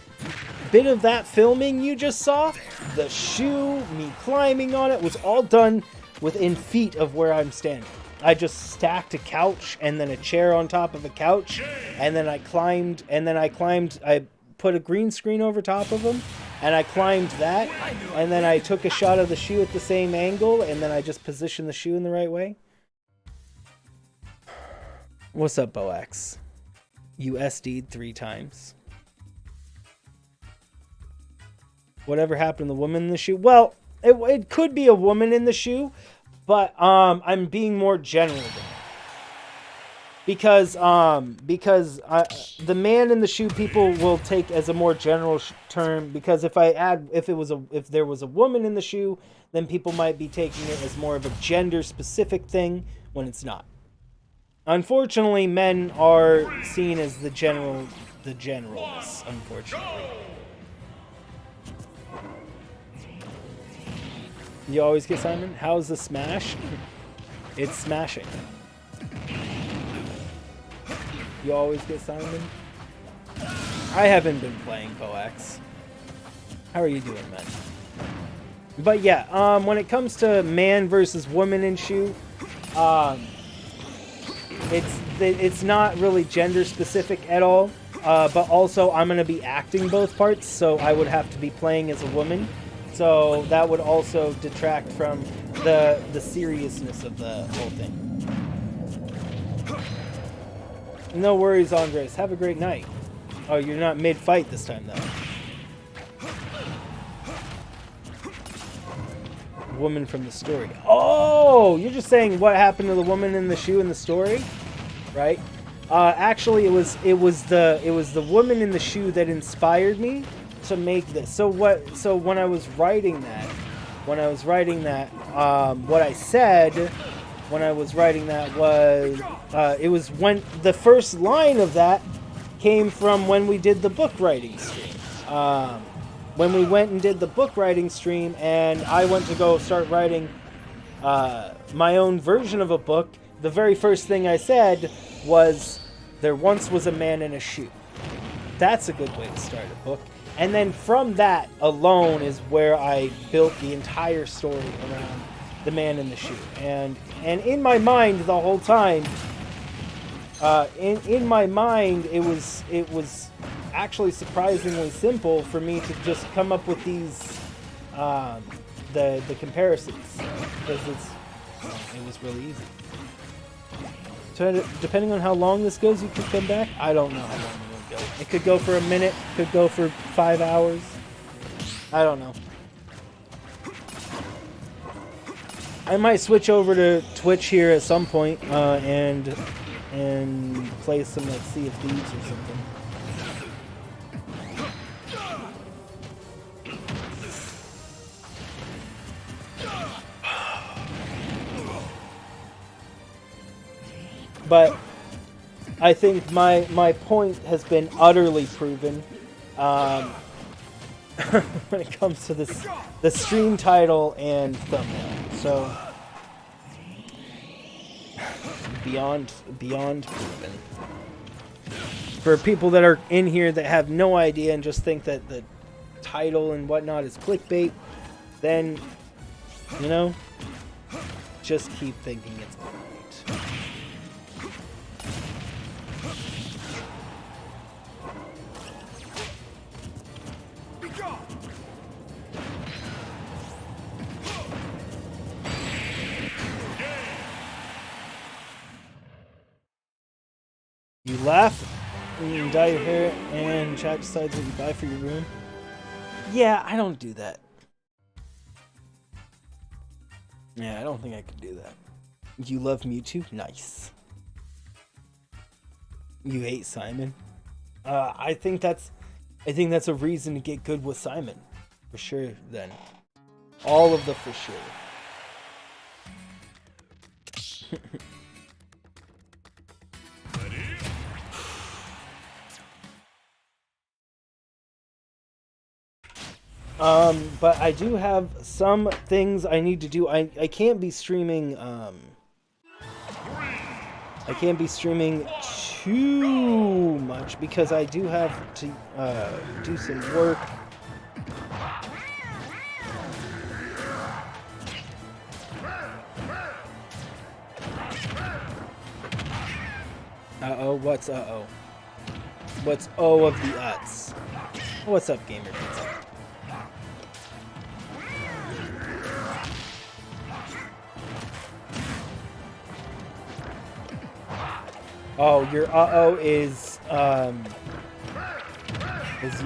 bit of that filming you just saw, the shoe, me climbing on it, was all done within feet of where I'm standing. I just stacked a couch and then a chair on top of a couch, and then I put a green screen over top of them, and I climbed that, and then I took a shot of the shoe at the same angle, and then I just positioned the shoe in the right way. What's up, Boax? You SD'd 3 times. Whatever happened to the woman in the shoe? Well, it could be a woman in the shoe, but I'm being more general than that. Because the man in the shoe people will take as a more general term, because if there was a woman in the shoe, then people might be taking it as more of a gender specific thing when it's not. Unfortunately, men are seen as the generalness, unfortunately. You always get Simon? How's the smash? It's smashing. You always get Simon? I haven't been playing Boax. How are you doing, man? But yeah, when it comes to man versus woman in shoe, it's not really gender specific at all. But also I'm going to be acting both parts, so I would have to be playing as a woman. So that would also detract from the seriousness of the whole thing. No worries, Andres. Have a great night. Oh, you're not mid-fight this time, though. Woman from the story. Oh, you're just saying what happened to the woman in the shoe in the story, right? Actually, it was the woman in the shoe that inspired me to make this. So when I was writing that, what I said when I was writing that was it was when the first line of that came from when we did the book writing stream. When we went and did the book writing stream, and I went to go start writing my own version of a book, the very first thing I said was, "There once was a man in a shoe." That's a good way to start a book. And then from that alone is where I built the entire story around the man in the shoe. And in my mind the whole time, in my mind, it was actually surprisingly simple for me to just come up with these the comparisons, because it was really easy. So depending on how long this goes, you could come back. I don't know how long it will go. It could go for a minute, could go for 5 hours. I don't know. I might switch over to Twitch here at some point, and play some like Sea of Thieves or something. Oh. But I think my point has been utterly proven when it comes to the stream title and thumbnail. So beyond proven. For people that are in here that have no idea and just think that the title and whatnot is clickbait, then, you know, just keep thinking it's clickbait. You laugh when you dye your hair and chat decides what you buy for your room. Yeah, I don't do that. Yeah, I don't think I could do that. You love Mewtwo? Nice. You hate Simon? I think that's a reason to get good with Simon. For sure, then. All of the for sure. But I do have some things I need to do. I can't be streaming, I can't be streaming too much because I do have to, do some work. Uh-oh, what's uh-oh? What's O of the uts? What's up, Gamer Pizza? Oh, your uh-oh is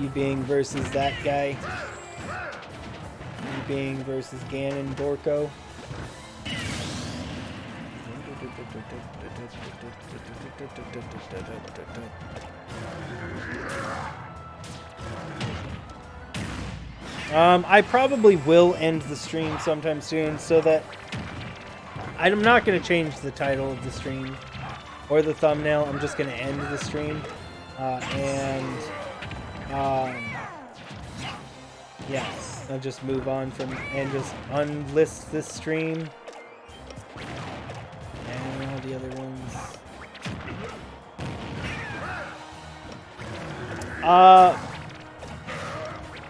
you being versus that guy? You being versus Ganon Dorko? I probably will end the stream sometime soon so that I'm not going to change the title of the stream or the thumbnail. I'm just going to end the stream yeah, I'll just move on from and just unlist this stream and all the other ones.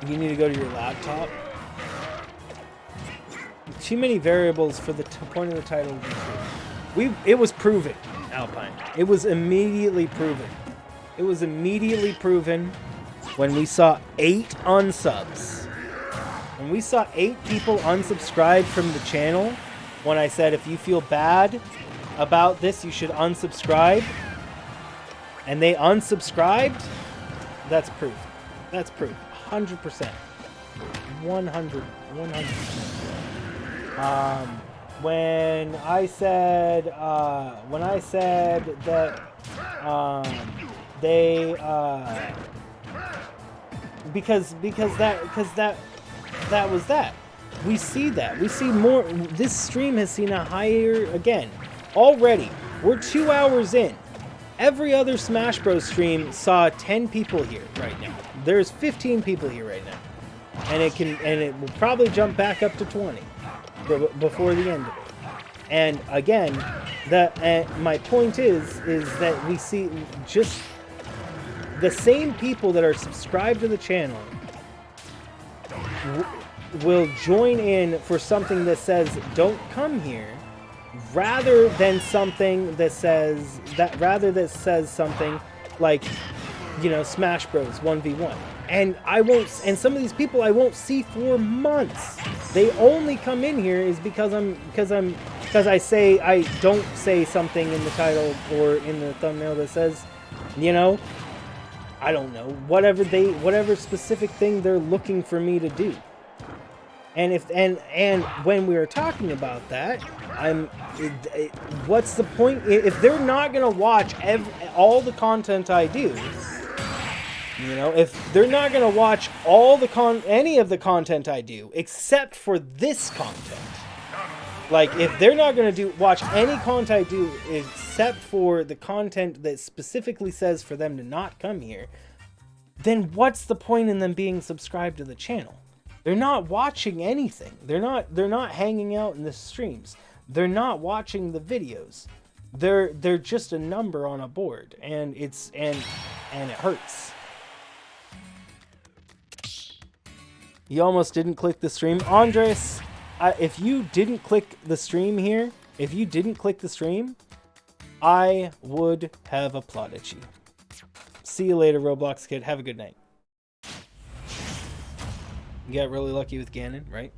You need to go to your laptop. Too many variables for the point of the title to be true. It was proven, Alpine. It was immediately proven. It was immediately proven when we saw 8 unsubs. When we saw 8 people unsubscribe from the channel, when I said if you feel bad about this, you should unsubscribe, and they unsubscribed, that's proof. That's proof. 100%. 100%. When I said that they because that was that. We see that. We see more. This stream has seen a higher, again, already. We're 2 hours in. Every other Smash Bros. Stream saw 10 people here right now. There's 15 people here right now. And it will probably jump back up to 20 before the end of it. And again, my point is that we see just the same people that are subscribed to the channel will join in for something that says don't come here, rather than something that says something like, you know, Smash Bros 1v1. And some of these people I won't see for months. They only come in here is because I say I don't say something in the title or in the thumbnail that says, you know, I don't know, whatever specific thing they're looking for me to do. And when we were talking about that, what's the point if they're not gonna watch all the content I do? You know, if they're not gonna watch any of the content I do except for this content, like if they're not gonna watch any content I do except for the content that specifically says for them to not come here, then what's the point in them being subscribed to the channel? They're not watching anything. They're not hanging out in the streams. They're not watching the videos. They're just a number on a board, and it hurts. You almost didn't click the stream, Andres. If you didn't click the stream here, I would have applauded you. See you later, Roblox kid. Have a good night. You got really lucky with Ganon, right?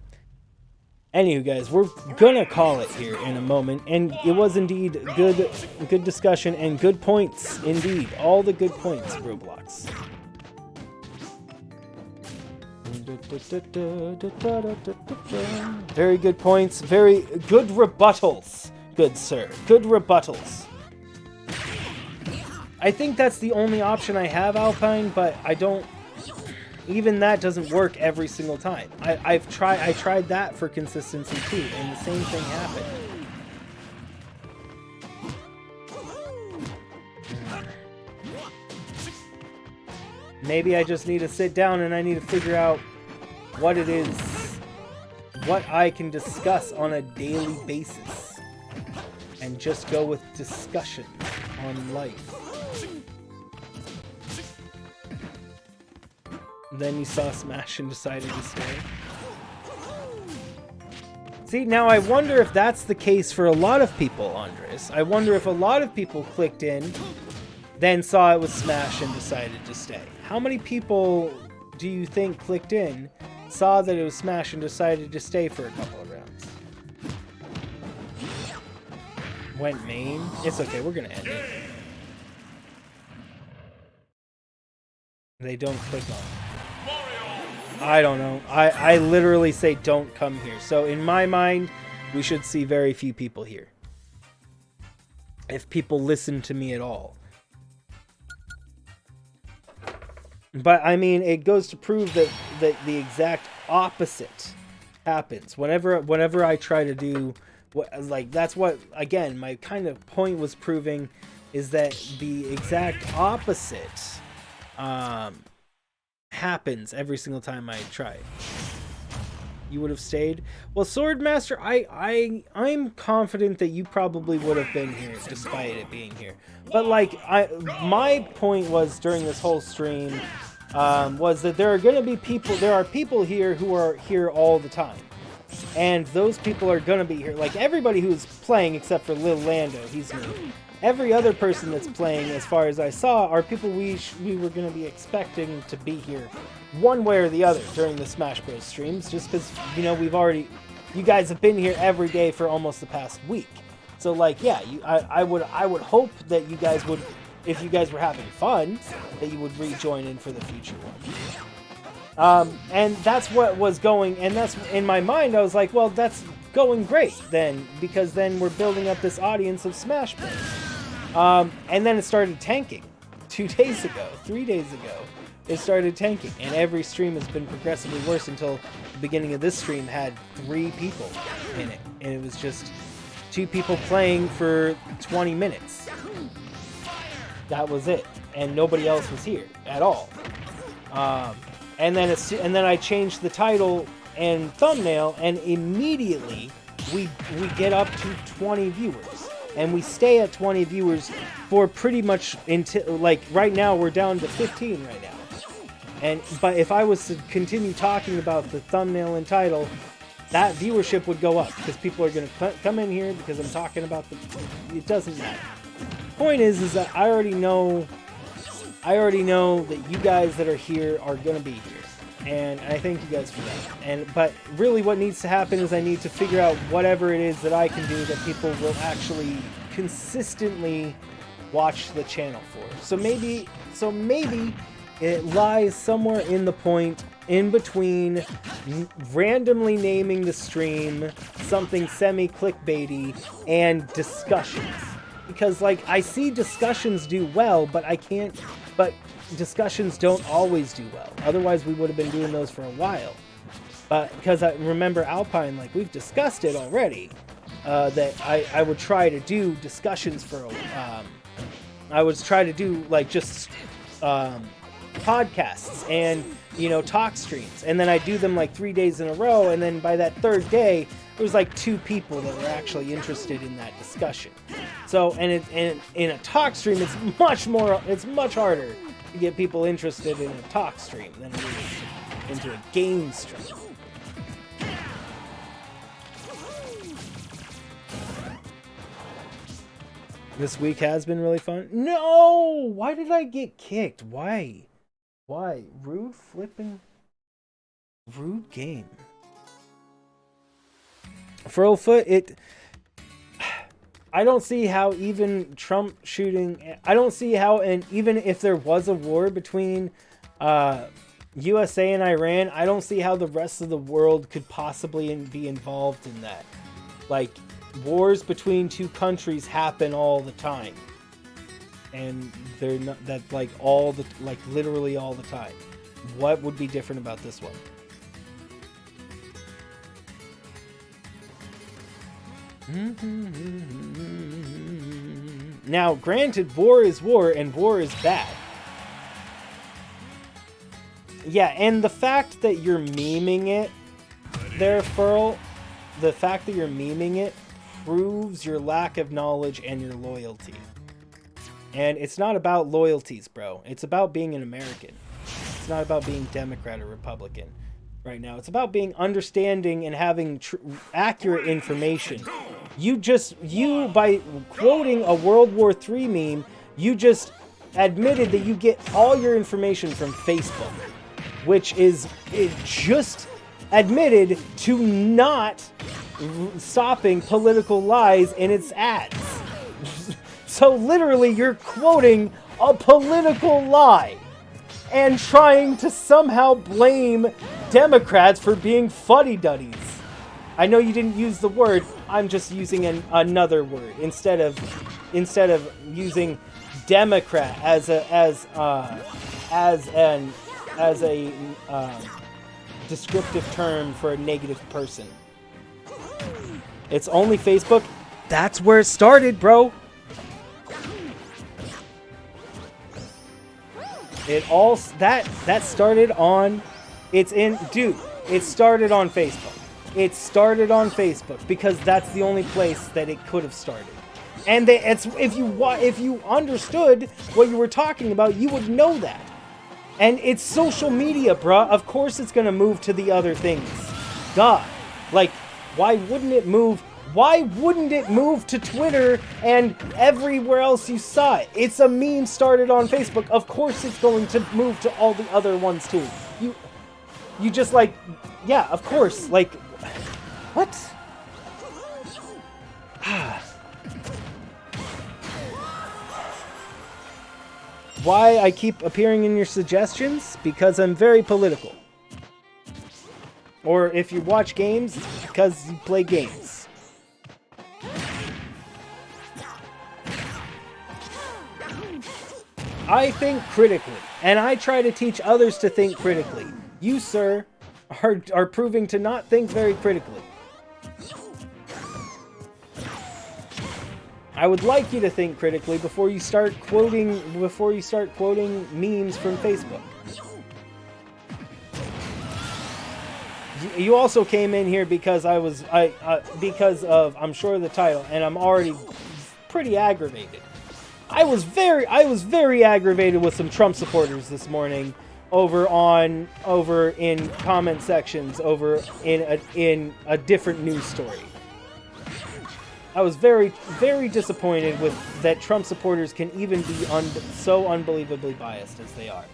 Anywho, guys, we're gonna call it here in a moment, and it was indeed good discussion and good points, indeed. All the good points, Roblox. Very good points. Very good rebuttals. Good sir. Good rebuttals. I think that's the only option I have, Alpine, but I don't... Even that doesn't work every single time. I tried that for consistency too, and the same thing happened. Maybe I just need to sit down and I need to figure out what it is, what I can discuss on a daily basis, and just go with discussion on life. Then you saw Smash and decided to stay. See, now I wonder if that's the case for a lot of people, Andres. I wonder if a lot of people clicked in, then saw it was Smash and decided to stay. How many people do you think clicked in, saw that it was Smash and decided to stay for a couple of rounds? Went main? It's okay, we're gonna end it. They don't click on it. I don't know. I literally say don't come here. So in my mind, we should see very few people here. If people listen to me at all. But I mean, it goes to prove that the exact opposite happens. Whenever I try to do that's what, again, my kind of point was proving, is that the exact opposite happens every single time I try. You would have stayed. Well, Swordmaster, I'm confident that you probably would have been here despite it being here. But like, my point was during this whole stream was that there are going to be people. There are people here who are here all the time, and those people are going to be here. Like everybody who's playing, except for Lil Lando, he's new. Every other person that's playing, as far as I saw, are people we were going to be expecting to be here one way or the other during the Smash Bros. Streams, just because, you know, you guys have been here every day for almost the past week. So, like, yeah, I would hope that you guys would, if you guys were having fun, that you would rejoin in for the future one. And that's what was going, and that's, in my mind, I was like, well, that's going great then, because then we're building up this audience of Smash Bros. And then it started tanking 3 days ago, it started tanking, and every stream has been progressively worse until the beginning of this stream had 3 people in it, and it was just 2 people playing for 20 minutes. That was it, and nobody else was here at all. And then I changed the title and thumbnail, and immediately we get up to 20 viewers. And we stay at 20 viewers for pretty much until, like, right now we're down to 15 right now. But if I was to continue talking about the thumbnail and title, that viewership would go up because people are going to come in here because I'm talking about it doesn't matter. Point is that I already know that you guys that are here are going to be here. And I thank you guys for that. But really what needs to happen is I need to figure out whatever it is that I can do that people will actually consistently watch the channel for. So maybe it lies somewhere in the point in between randomly naming the stream something semi-clickbaity and discussions. Because, like, I see discussions do well, but discussions don't always do well. Otherwise, we would have been doing those for a while. But because I remember Alpine, like, we've discussed it already, that I would try to do discussions for I would try to do, like, just podcasts and, you know, talk streams. And then I do them, like, 3 days in a row, and then by that 3rd day, there was, like, 2 people that were actually interested in that discussion. So, and in a talk stream, it's much harder to get people interested in a talk stream than it is into a game stream. This week has been really fun. No! Why did I get kicked? Why? Rude game. Furlfoot, I don't see how even Trump shooting, I don't see how, and even if there was a war between USA and Iran, I don't see how the rest of the world could possibly be involved in that. Like, wars between two countries happen all the time. And they're not, that, like, literally all the time. What would be different about this one? Now, granted, war is war and war is bad. Yeah, and the fact that you're memeing it there, Furl, the fact that you're memeing it proves your lack of knowledge and your loyalty. And it's not about loyalties, bro. It's about being an American. It's not about being Democrat or Republican right now. It's about being understanding and having accurate information. You, by quoting a World War III meme, you just admitted that you get all your information from Facebook, which is just admitted to not stopping political lies in its ads. So literally, you're quoting a political lie and trying to somehow blame Democrats for being fuddy-duddies. I know you didn't use the word. I'm just using another word instead of using Democrat as a descriptive term for a negative person. It's only Facebook. That's where it started, bro. That started on. It started on Facebook. It started on Facebook because that's the only place that it could have started. And if you understood what you were talking about, you would know that. And it's social media, bruh. Of course it's gonna move to the other things. Duh. Like, why wouldn't it move? Why wouldn't it move to Twitter and everywhere else you saw it? It's a meme started on Facebook. Of course it's going to move to all the other ones too. You just like, yeah, of course. Like, what? Why I keep appearing in your suggestions? Because I'm very political. Or if you watch games, it's because you play games. I think critically, and I try to teach others to think critically. You, sir, are proving to not think very critically. I would like you to think critically before you start quoting memes from Facebook. You also came in here because because of, I'm sure, the title, and I'm already pretty aggravated. I was very aggravated with some Trump supporters this morning over in comment sections over in a different news story. I was very disappointed with that Trump supporters can even be so unbelievably biased as they are.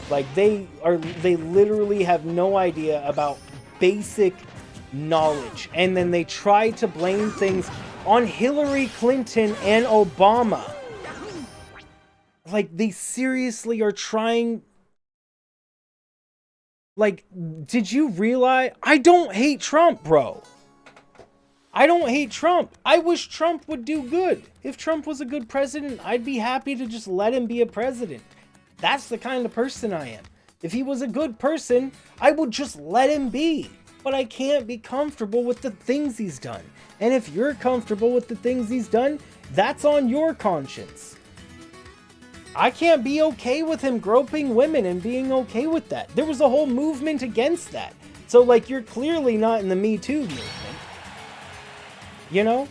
Like, they literally have no idea about basic knowledge, and then they try to blame things on Hillary Clinton and Obama. Like, they seriously are trying. Like, did you realize? I don't hate Trump, bro. I don't hate Trump. I wish Trump would do good. If Trump was a good president, I'd be happy to just let him be a president. That's the kind of person I am. If he was a good person, I would just let him be. But I can't be comfortable with the things he's done. And if you're comfortable with the things he's done, that's on your conscience. I can't be okay with him groping women and being okay with that. There was a whole movement against that. So, like, you're clearly not in the Me Too movement. You know?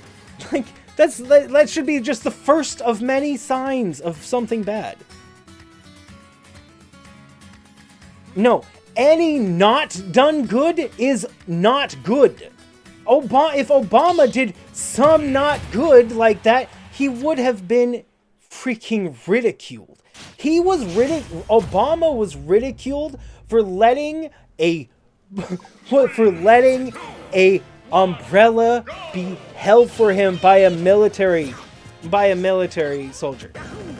Like, that should be just the first of many signs of something bad. No, any not done good is not good. If Obama did some not good like that, he would have been freaking ridiculed. Obama was ridiculed for letting a umbrella be held for him by a military soldier.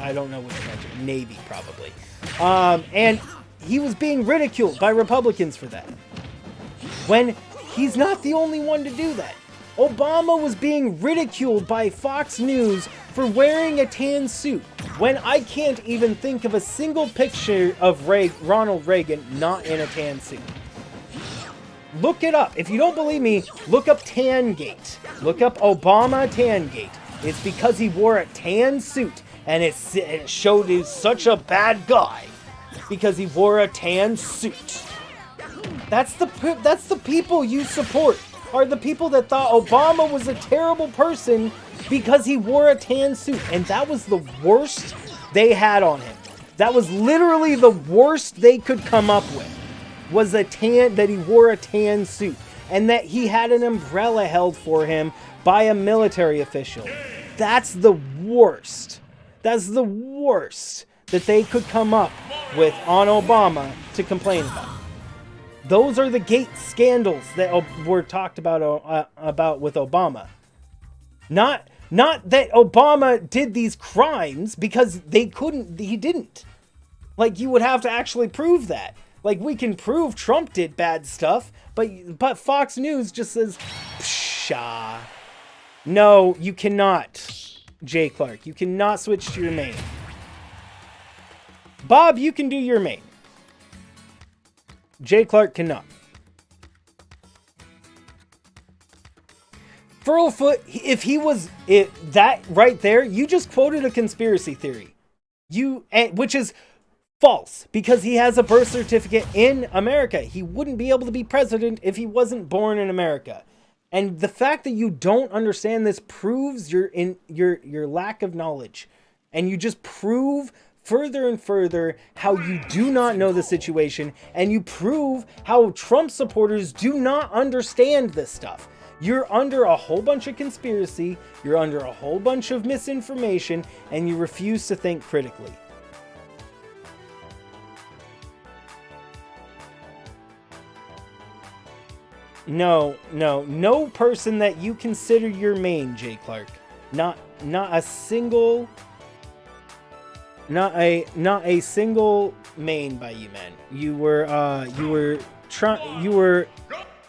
I don't know which country. Navy, probably. And he was being ridiculed by Republicans for that. When he's not the only one to do that. Obama was being ridiculed by Fox News for wearing a tan suit, when I can't even think of a single picture of Ronald Reagan not in a tan suit. Look it up. If you don't believe me, look up Tangate. Look up Obama Tangate. It's because he wore a tan suit, and it showed he's such a bad guy because he wore a tan suit. That's the people you support, are the people that thought Obama was a terrible person because he wore a tan suit. And that was the worst they had on him. That was literally the worst they could come up with, was that he wore a tan suit and that he had an umbrella held for him by a military official. That's the worst. That's the worst that they could come up with on Obama to complain about. Those are the gate scandals that were talked about with Obama. Not that Obama did these crimes, because he didn't. Like, you would have to actually prove that. Like, we can prove Trump did bad stuff, but Fox News just says, pshaw. No, you cannot, Jay Clark. You cannot switch to your main. Bob, you can do your main. Jay Clark cannot. Furlfoot, that right there, you just quoted a conspiracy theory. Which is false, because he has a birth certificate in America. He wouldn't be able to be president if he wasn't born in America. And the fact that you don't understand this proves your lack of knowledge. And you just prove further and further how you do not know the situation, and you prove how Trump supporters do not understand this stuff. You're under a whole bunch of conspiracy, you're under a whole bunch of misinformation, and you refuse to think critically. No person that you consider your main, Jay Clark. Not a single main by you, man. You were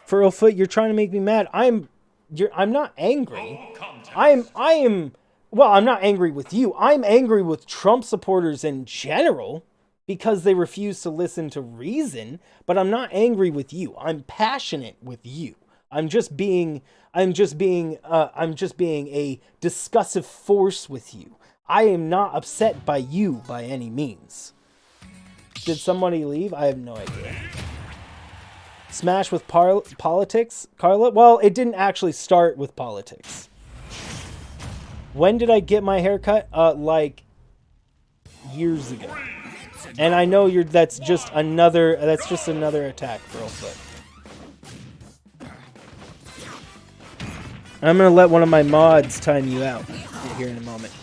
Furlfoot, you're trying to make me mad. I'm not angry. I'm not angry with you. I'm angry with Trump supporters in general, because they refuse to listen to reason, but I'm not angry with you. I'm passionate with you. I'm just being a discussive force with you. I am not upset by you by any means. Did somebody leave? I have no idea. Smash with politics, Carla? Well, it didn't actually start with politics. When did I get my hair cut? Like years ago. And I know that's just another attack, Furlfoot. I'm gonna let one of my mods time you out here in a moment.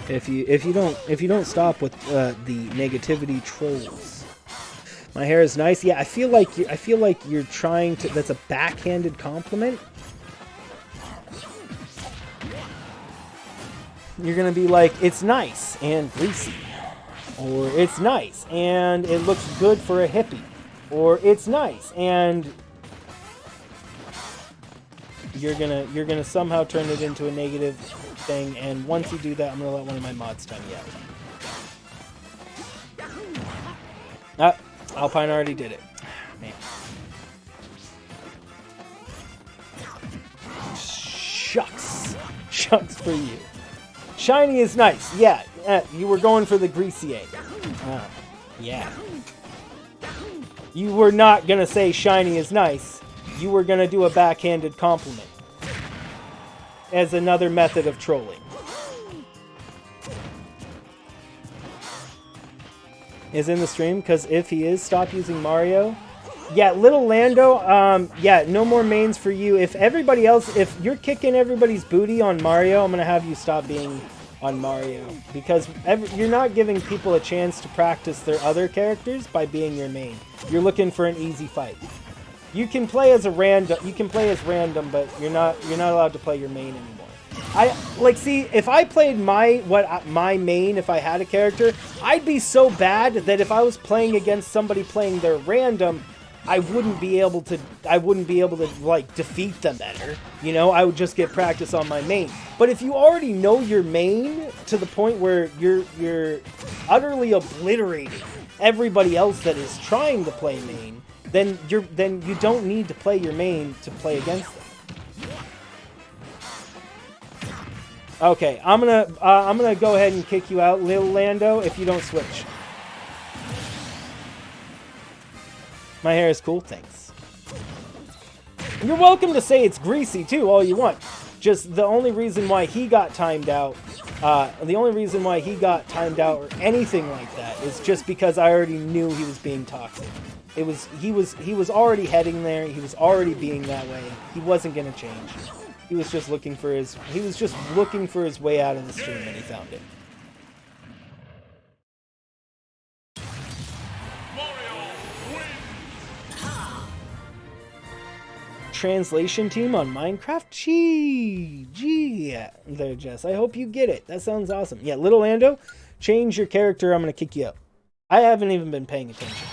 If you don't stop with the negativity trolls. My hair is nice. Yeah, I feel like you're trying to. That's a backhanded compliment. You're gonna be like, it's nice and greasy, or it's nice and it looks good for a hippie, or it's nice and you're gonna somehow turn it into a negative thing. And once you do that, I'm gonna let one of my mods time you out. Alpine already did it. Man. Shucks for you. Shiny is nice. Yeah, you were going for the greasy egg. Yeah. You were not going to say shiny is nice. You were going to do a backhanded compliment as another method of trolling. Is in the stream, because if he is, stop using Mario. Yeah, Little Lando, yeah, no more mains for you. If everybody else, if you're kicking everybody's booty on Mario, I'm going to have you stop being on Mario. Because you're not giving people a chance to practice their other characters by being your main. You're looking for an easy fight. You can play as random, but you're not allowed to play your main anymore. See, if I played my main, if I had a character, I'd be so bad that if I was playing against somebody playing their random, I wouldn't be able to like defeat them better. You know, I would just get practice on my main. But if you already know your main to the point where you're utterly obliterating everybody else that is trying to play main, then you don't need to play your main to play against them. Okay, I'm gonna go ahead and kick you out, Lil Lando, if you don't switch. My hair is cool, thanks. You're welcome to say it's greasy too, all you want. Just the only reason why he got timed out, or anything like that, is just because I already knew he was being toxic. He was already heading there. He was already being that way. He wasn't gonna change. He was just looking for his way out of the stream, and he found it. Translation team on Minecraft? Gee, there, Jess. I hope you get it. That sounds awesome. Yeah, Little Lando, change your character. I'm gonna kick you out. I haven't even been paying attention.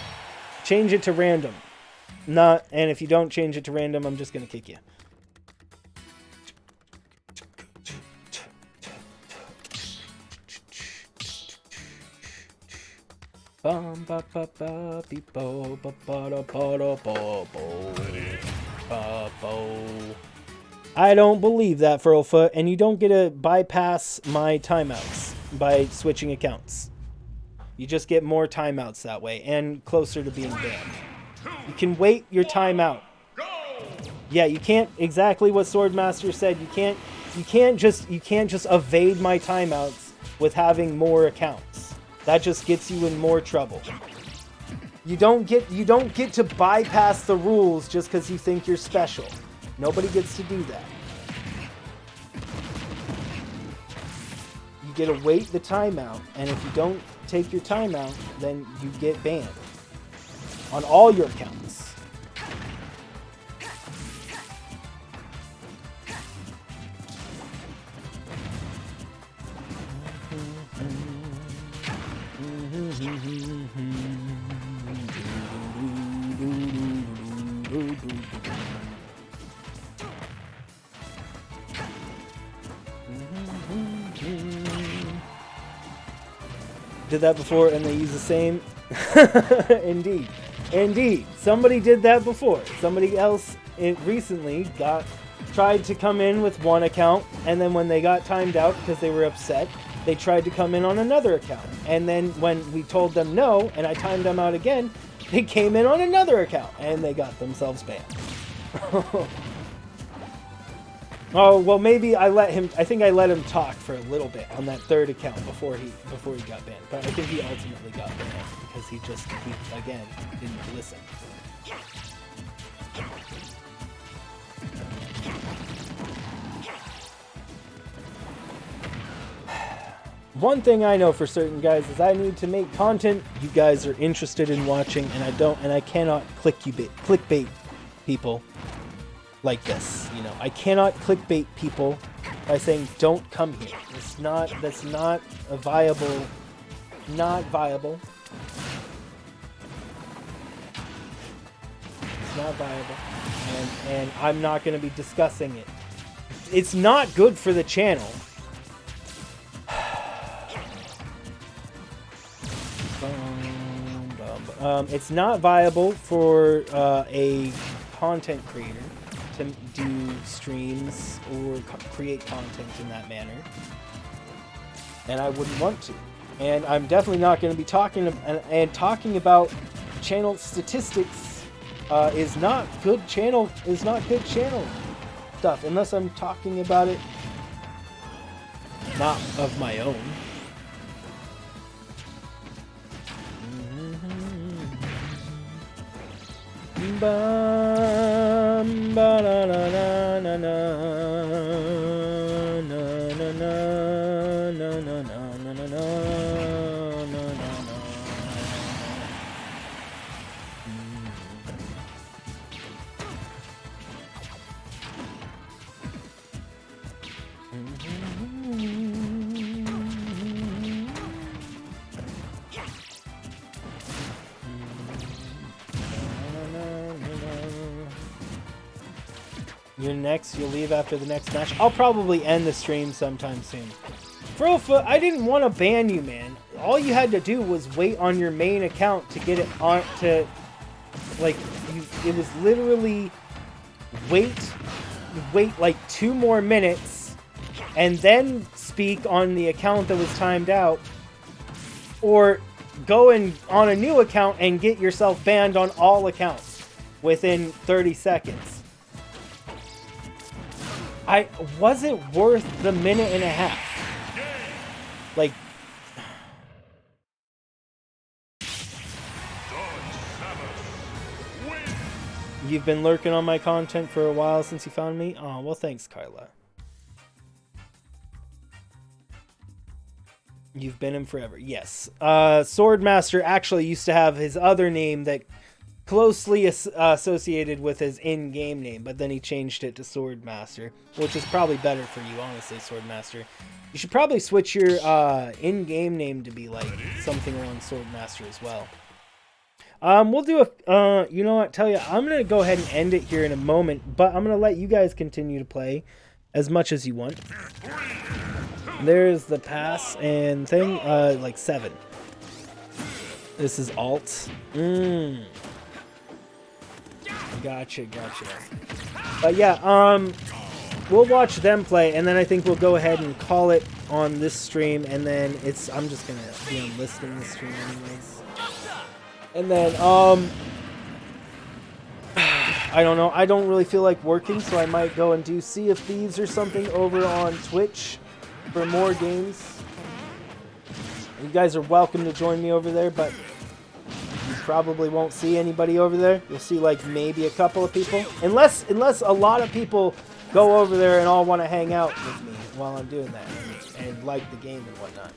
Change it to random. And if you don't change it to random, I'm just gonna kick you. I don't believe that, Furlfoot, and you don't get to bypass my timeouts by switching accounts. You just get more timeouts that way, and closer to being banned. You can wait your timeout. Yeah, you can't, exactly what Swordmaster said, you can't just evade my timeouts with having more accounts. That just gets you in more trouble. You don't get to bypass the rules just because you think you're special. Nobody gets to do that. You get to wait the timeout, and if you don't take your timeout, then you get banned on all your accounts. Did that before and they use the same. Indeed, somebody did that before. Somebody else recently tried to come in with one account, and then when they got timed out because they were upset, they tried to come in on another account, and then when we told them no and I timed them out again, they came in on another account and they got themselves banned. Oh, well, maybe I think I let him talk for a little bit on that third account before he got banned. But I think he ultimately got banned because he again, didn't listen. One thing I know for certain, guys, is I need to make content you guys are interested in watching, and I cannot clickbait people like this. You know, I cannot clickbait people by saying don't come here. That's not a viable. Not viable. It's not viable, and I'm not going to be discussing it. It's not good for the channel. It's not viable for a content creator to do streams or create content in that manner, and I wouldn't want to. And I'm definitely not going to be talking about channel statistics. Is not good channel stuff unless I'm talking about it not of my own. Bum, ba, na, na, na, na, na, na, na, na, na, na, na, na. You're next. You'll leave after the next match. I'll probably end the stream sometime soon. Frofa, I didn't want to ban you, man. All you had to do was wait on your main account to get it on to, like, it was literally wait like 2 more minutes and then speak on the account that was timed out, or go and on a new account and get yourself banned on all accounts within 30 seconds. Was it worth the minute and a half? Like, you've been lurking on my content for a while since you found me? Oh, well, thanks, Carla. You've been him forever. Yes. Swordmaster actually used to have his other name that closely associated with his in-game name, but then he changed it to Swordmaster, which is probably better for you, honestly, Swordmaster. You should probably switch your in-game name to be like something around Swordmaster as well. We'll do a, you know what, tell you, I'm going to go ahead and end it here in a moment, but I'm going to let you guys continue to play as much as you want. There's the pass and thing, like 7. This is alt. Gotcha. But yeah, we'll watch them play, and then I think we'll go ahead and call it on this stream, and then I'm just gonna be on listening this stream anyways. And then, I don't know, I don't really feel like working, so I might go and do Sea of Thieves or something over on Twitch for more games. You guys are welcome to join me over there, but you probably won't see anybody over there. You'll see like maybe a couple of people, unless a lot of people go over there and all want to hang out with me while I'm doing that and like the game and whatnot.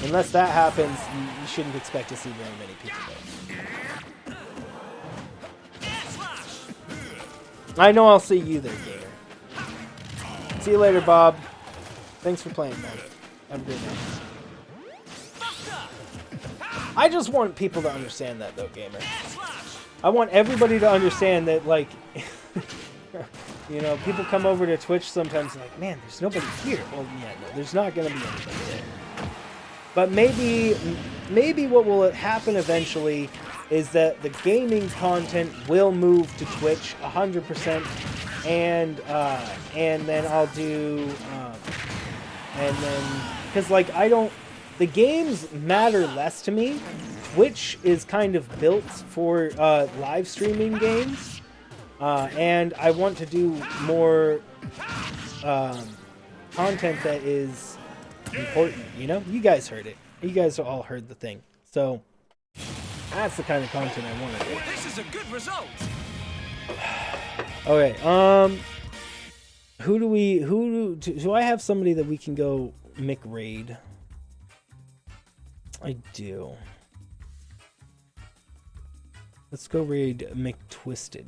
Unless that happens, you shouldn't expect to see very many people there. I know I'll see you there, gamer. See you later, Bob. Thanks for playing, man. Have a good night. I just want people to understand that, though, gamer. I want everybody to understand that, like, you know, people come over to Twitch sometimes and like, man, there's nobody here. Well, yeah, no, there's not going to be anybody there. But maybe what will happen eventually is that the gaming content will move to Twitch 100%, and then I'll do, and then, because like the games matter less to me. Twitch is kind of built for live streaming games, and I want to do more content that is important, you know? You guys heard it. You guys all heard the thing. So that's the kind of content I want to do. This is a good result. Okay, do I have somebody that we can go McRaid? I do. Let's go raid McTwisted.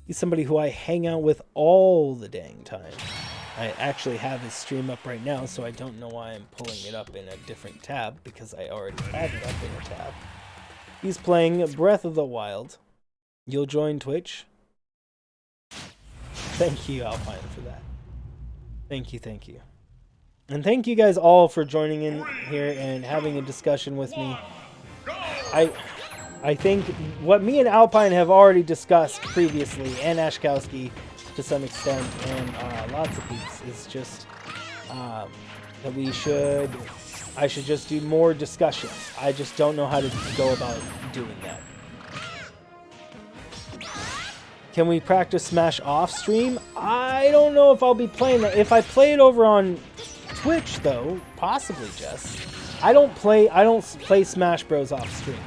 He's somebody who I hang out with all the dang time. I actually have his stream up right now, so I don't know why I'm pulling it up in a different tab, because I already have it up in a tab. He's playing Breath of the Wild. You'll join Twitch? Thank you, Alpine, for that. Thank you. And thank you guys all for joining in here and having a discussion with me. I think what me and Alpine have already discussed previously, and Ashkowski to some extent, and lots of peeps, is just that I should just do more discussions. I just don't know how to go about doing that. Can we practice Smash off stream? I don't know if I'll be playing that. If I play it over on Twitch, though, possibly, Jess. I don't play Smash Bros off stream.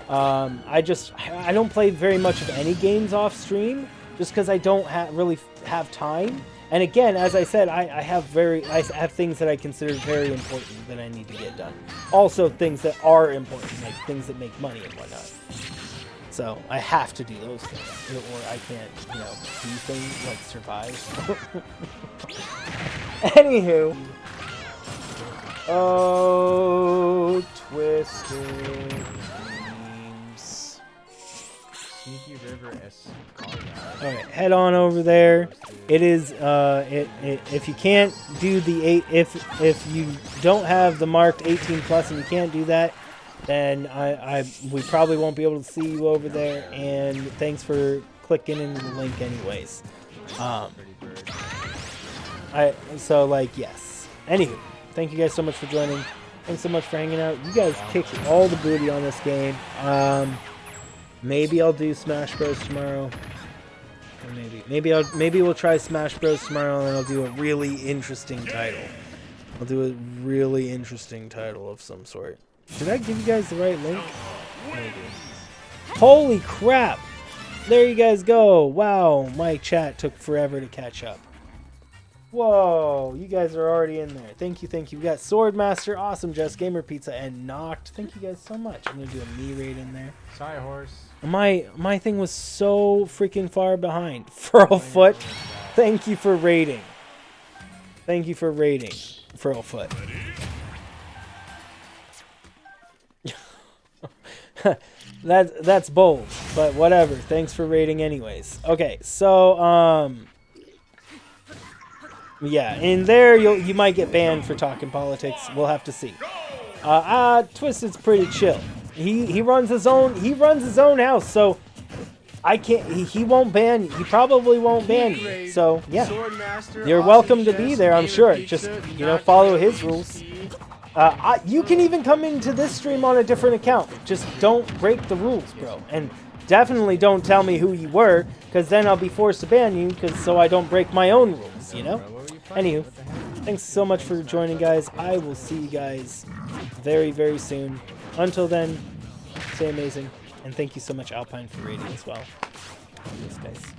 I don't play very much of any games off stream, just because I don't really have time. And again, as I said, I have things that I consider very important that I need to get done. Also, things that are important, like things that make money and whatnot. So I have to do those things, or I can't, you know, do things like survive. Anywho. Oh, Twisted Dreams. Sneaky River favorite car guy. All right, head on over there. It is if you can't do the if you don't have the marked 18 plus and you can't do that, then we probably won't be able to see you over there. And thanks for clicking into the link anyways. Yes. Anywho, thank you guys so much for joining. Thanks so much for hanging out. You guys kicked all the booty on this game. Maybe I'll do Smash Bros tomorrow. Or maybe we'll try Smash Bros tomorrow, and I'll do a really interesting title. I'll do a really interesting title of some sort. Did I give you guys the right link? Maybe. Holy crap! There you guys go. Wow, my chat took forever to catch up. Whoa, you guys are already in there. Thank you, thank you. We got Swordmaster, Awesome Jess, Gamer Pizza, and Knocked. Thank you guys so much. I'm gonna do a me raid in there. Sorry, horse. My thing was so freaking far behind. Furlfoot, thank you for raiding. Thank you for raiding, Furlfoot. That's bold, but whatever. Thanks for raiding anyways. Okay, so yeah, in there you might get banned for talking politics. We'll have to see. Twisted's pretty chill. He runs his own house, so I can't. He won't ban. He probably won't ban you. So yeah, you're welcome to be there. I'm sure. Just follow his rules. You can even come into this stream on a different account. Just don't break the rules, bro. And definitely don't tell me who you were, because then I'll be forced to ban you, so I don't break my own rules, Anywho, thanks so much for joining, guys. I will see you guys very, very soon. Until then, stay amazing. And thank you so much, Alpine, for raiding as well. Thanks, guys.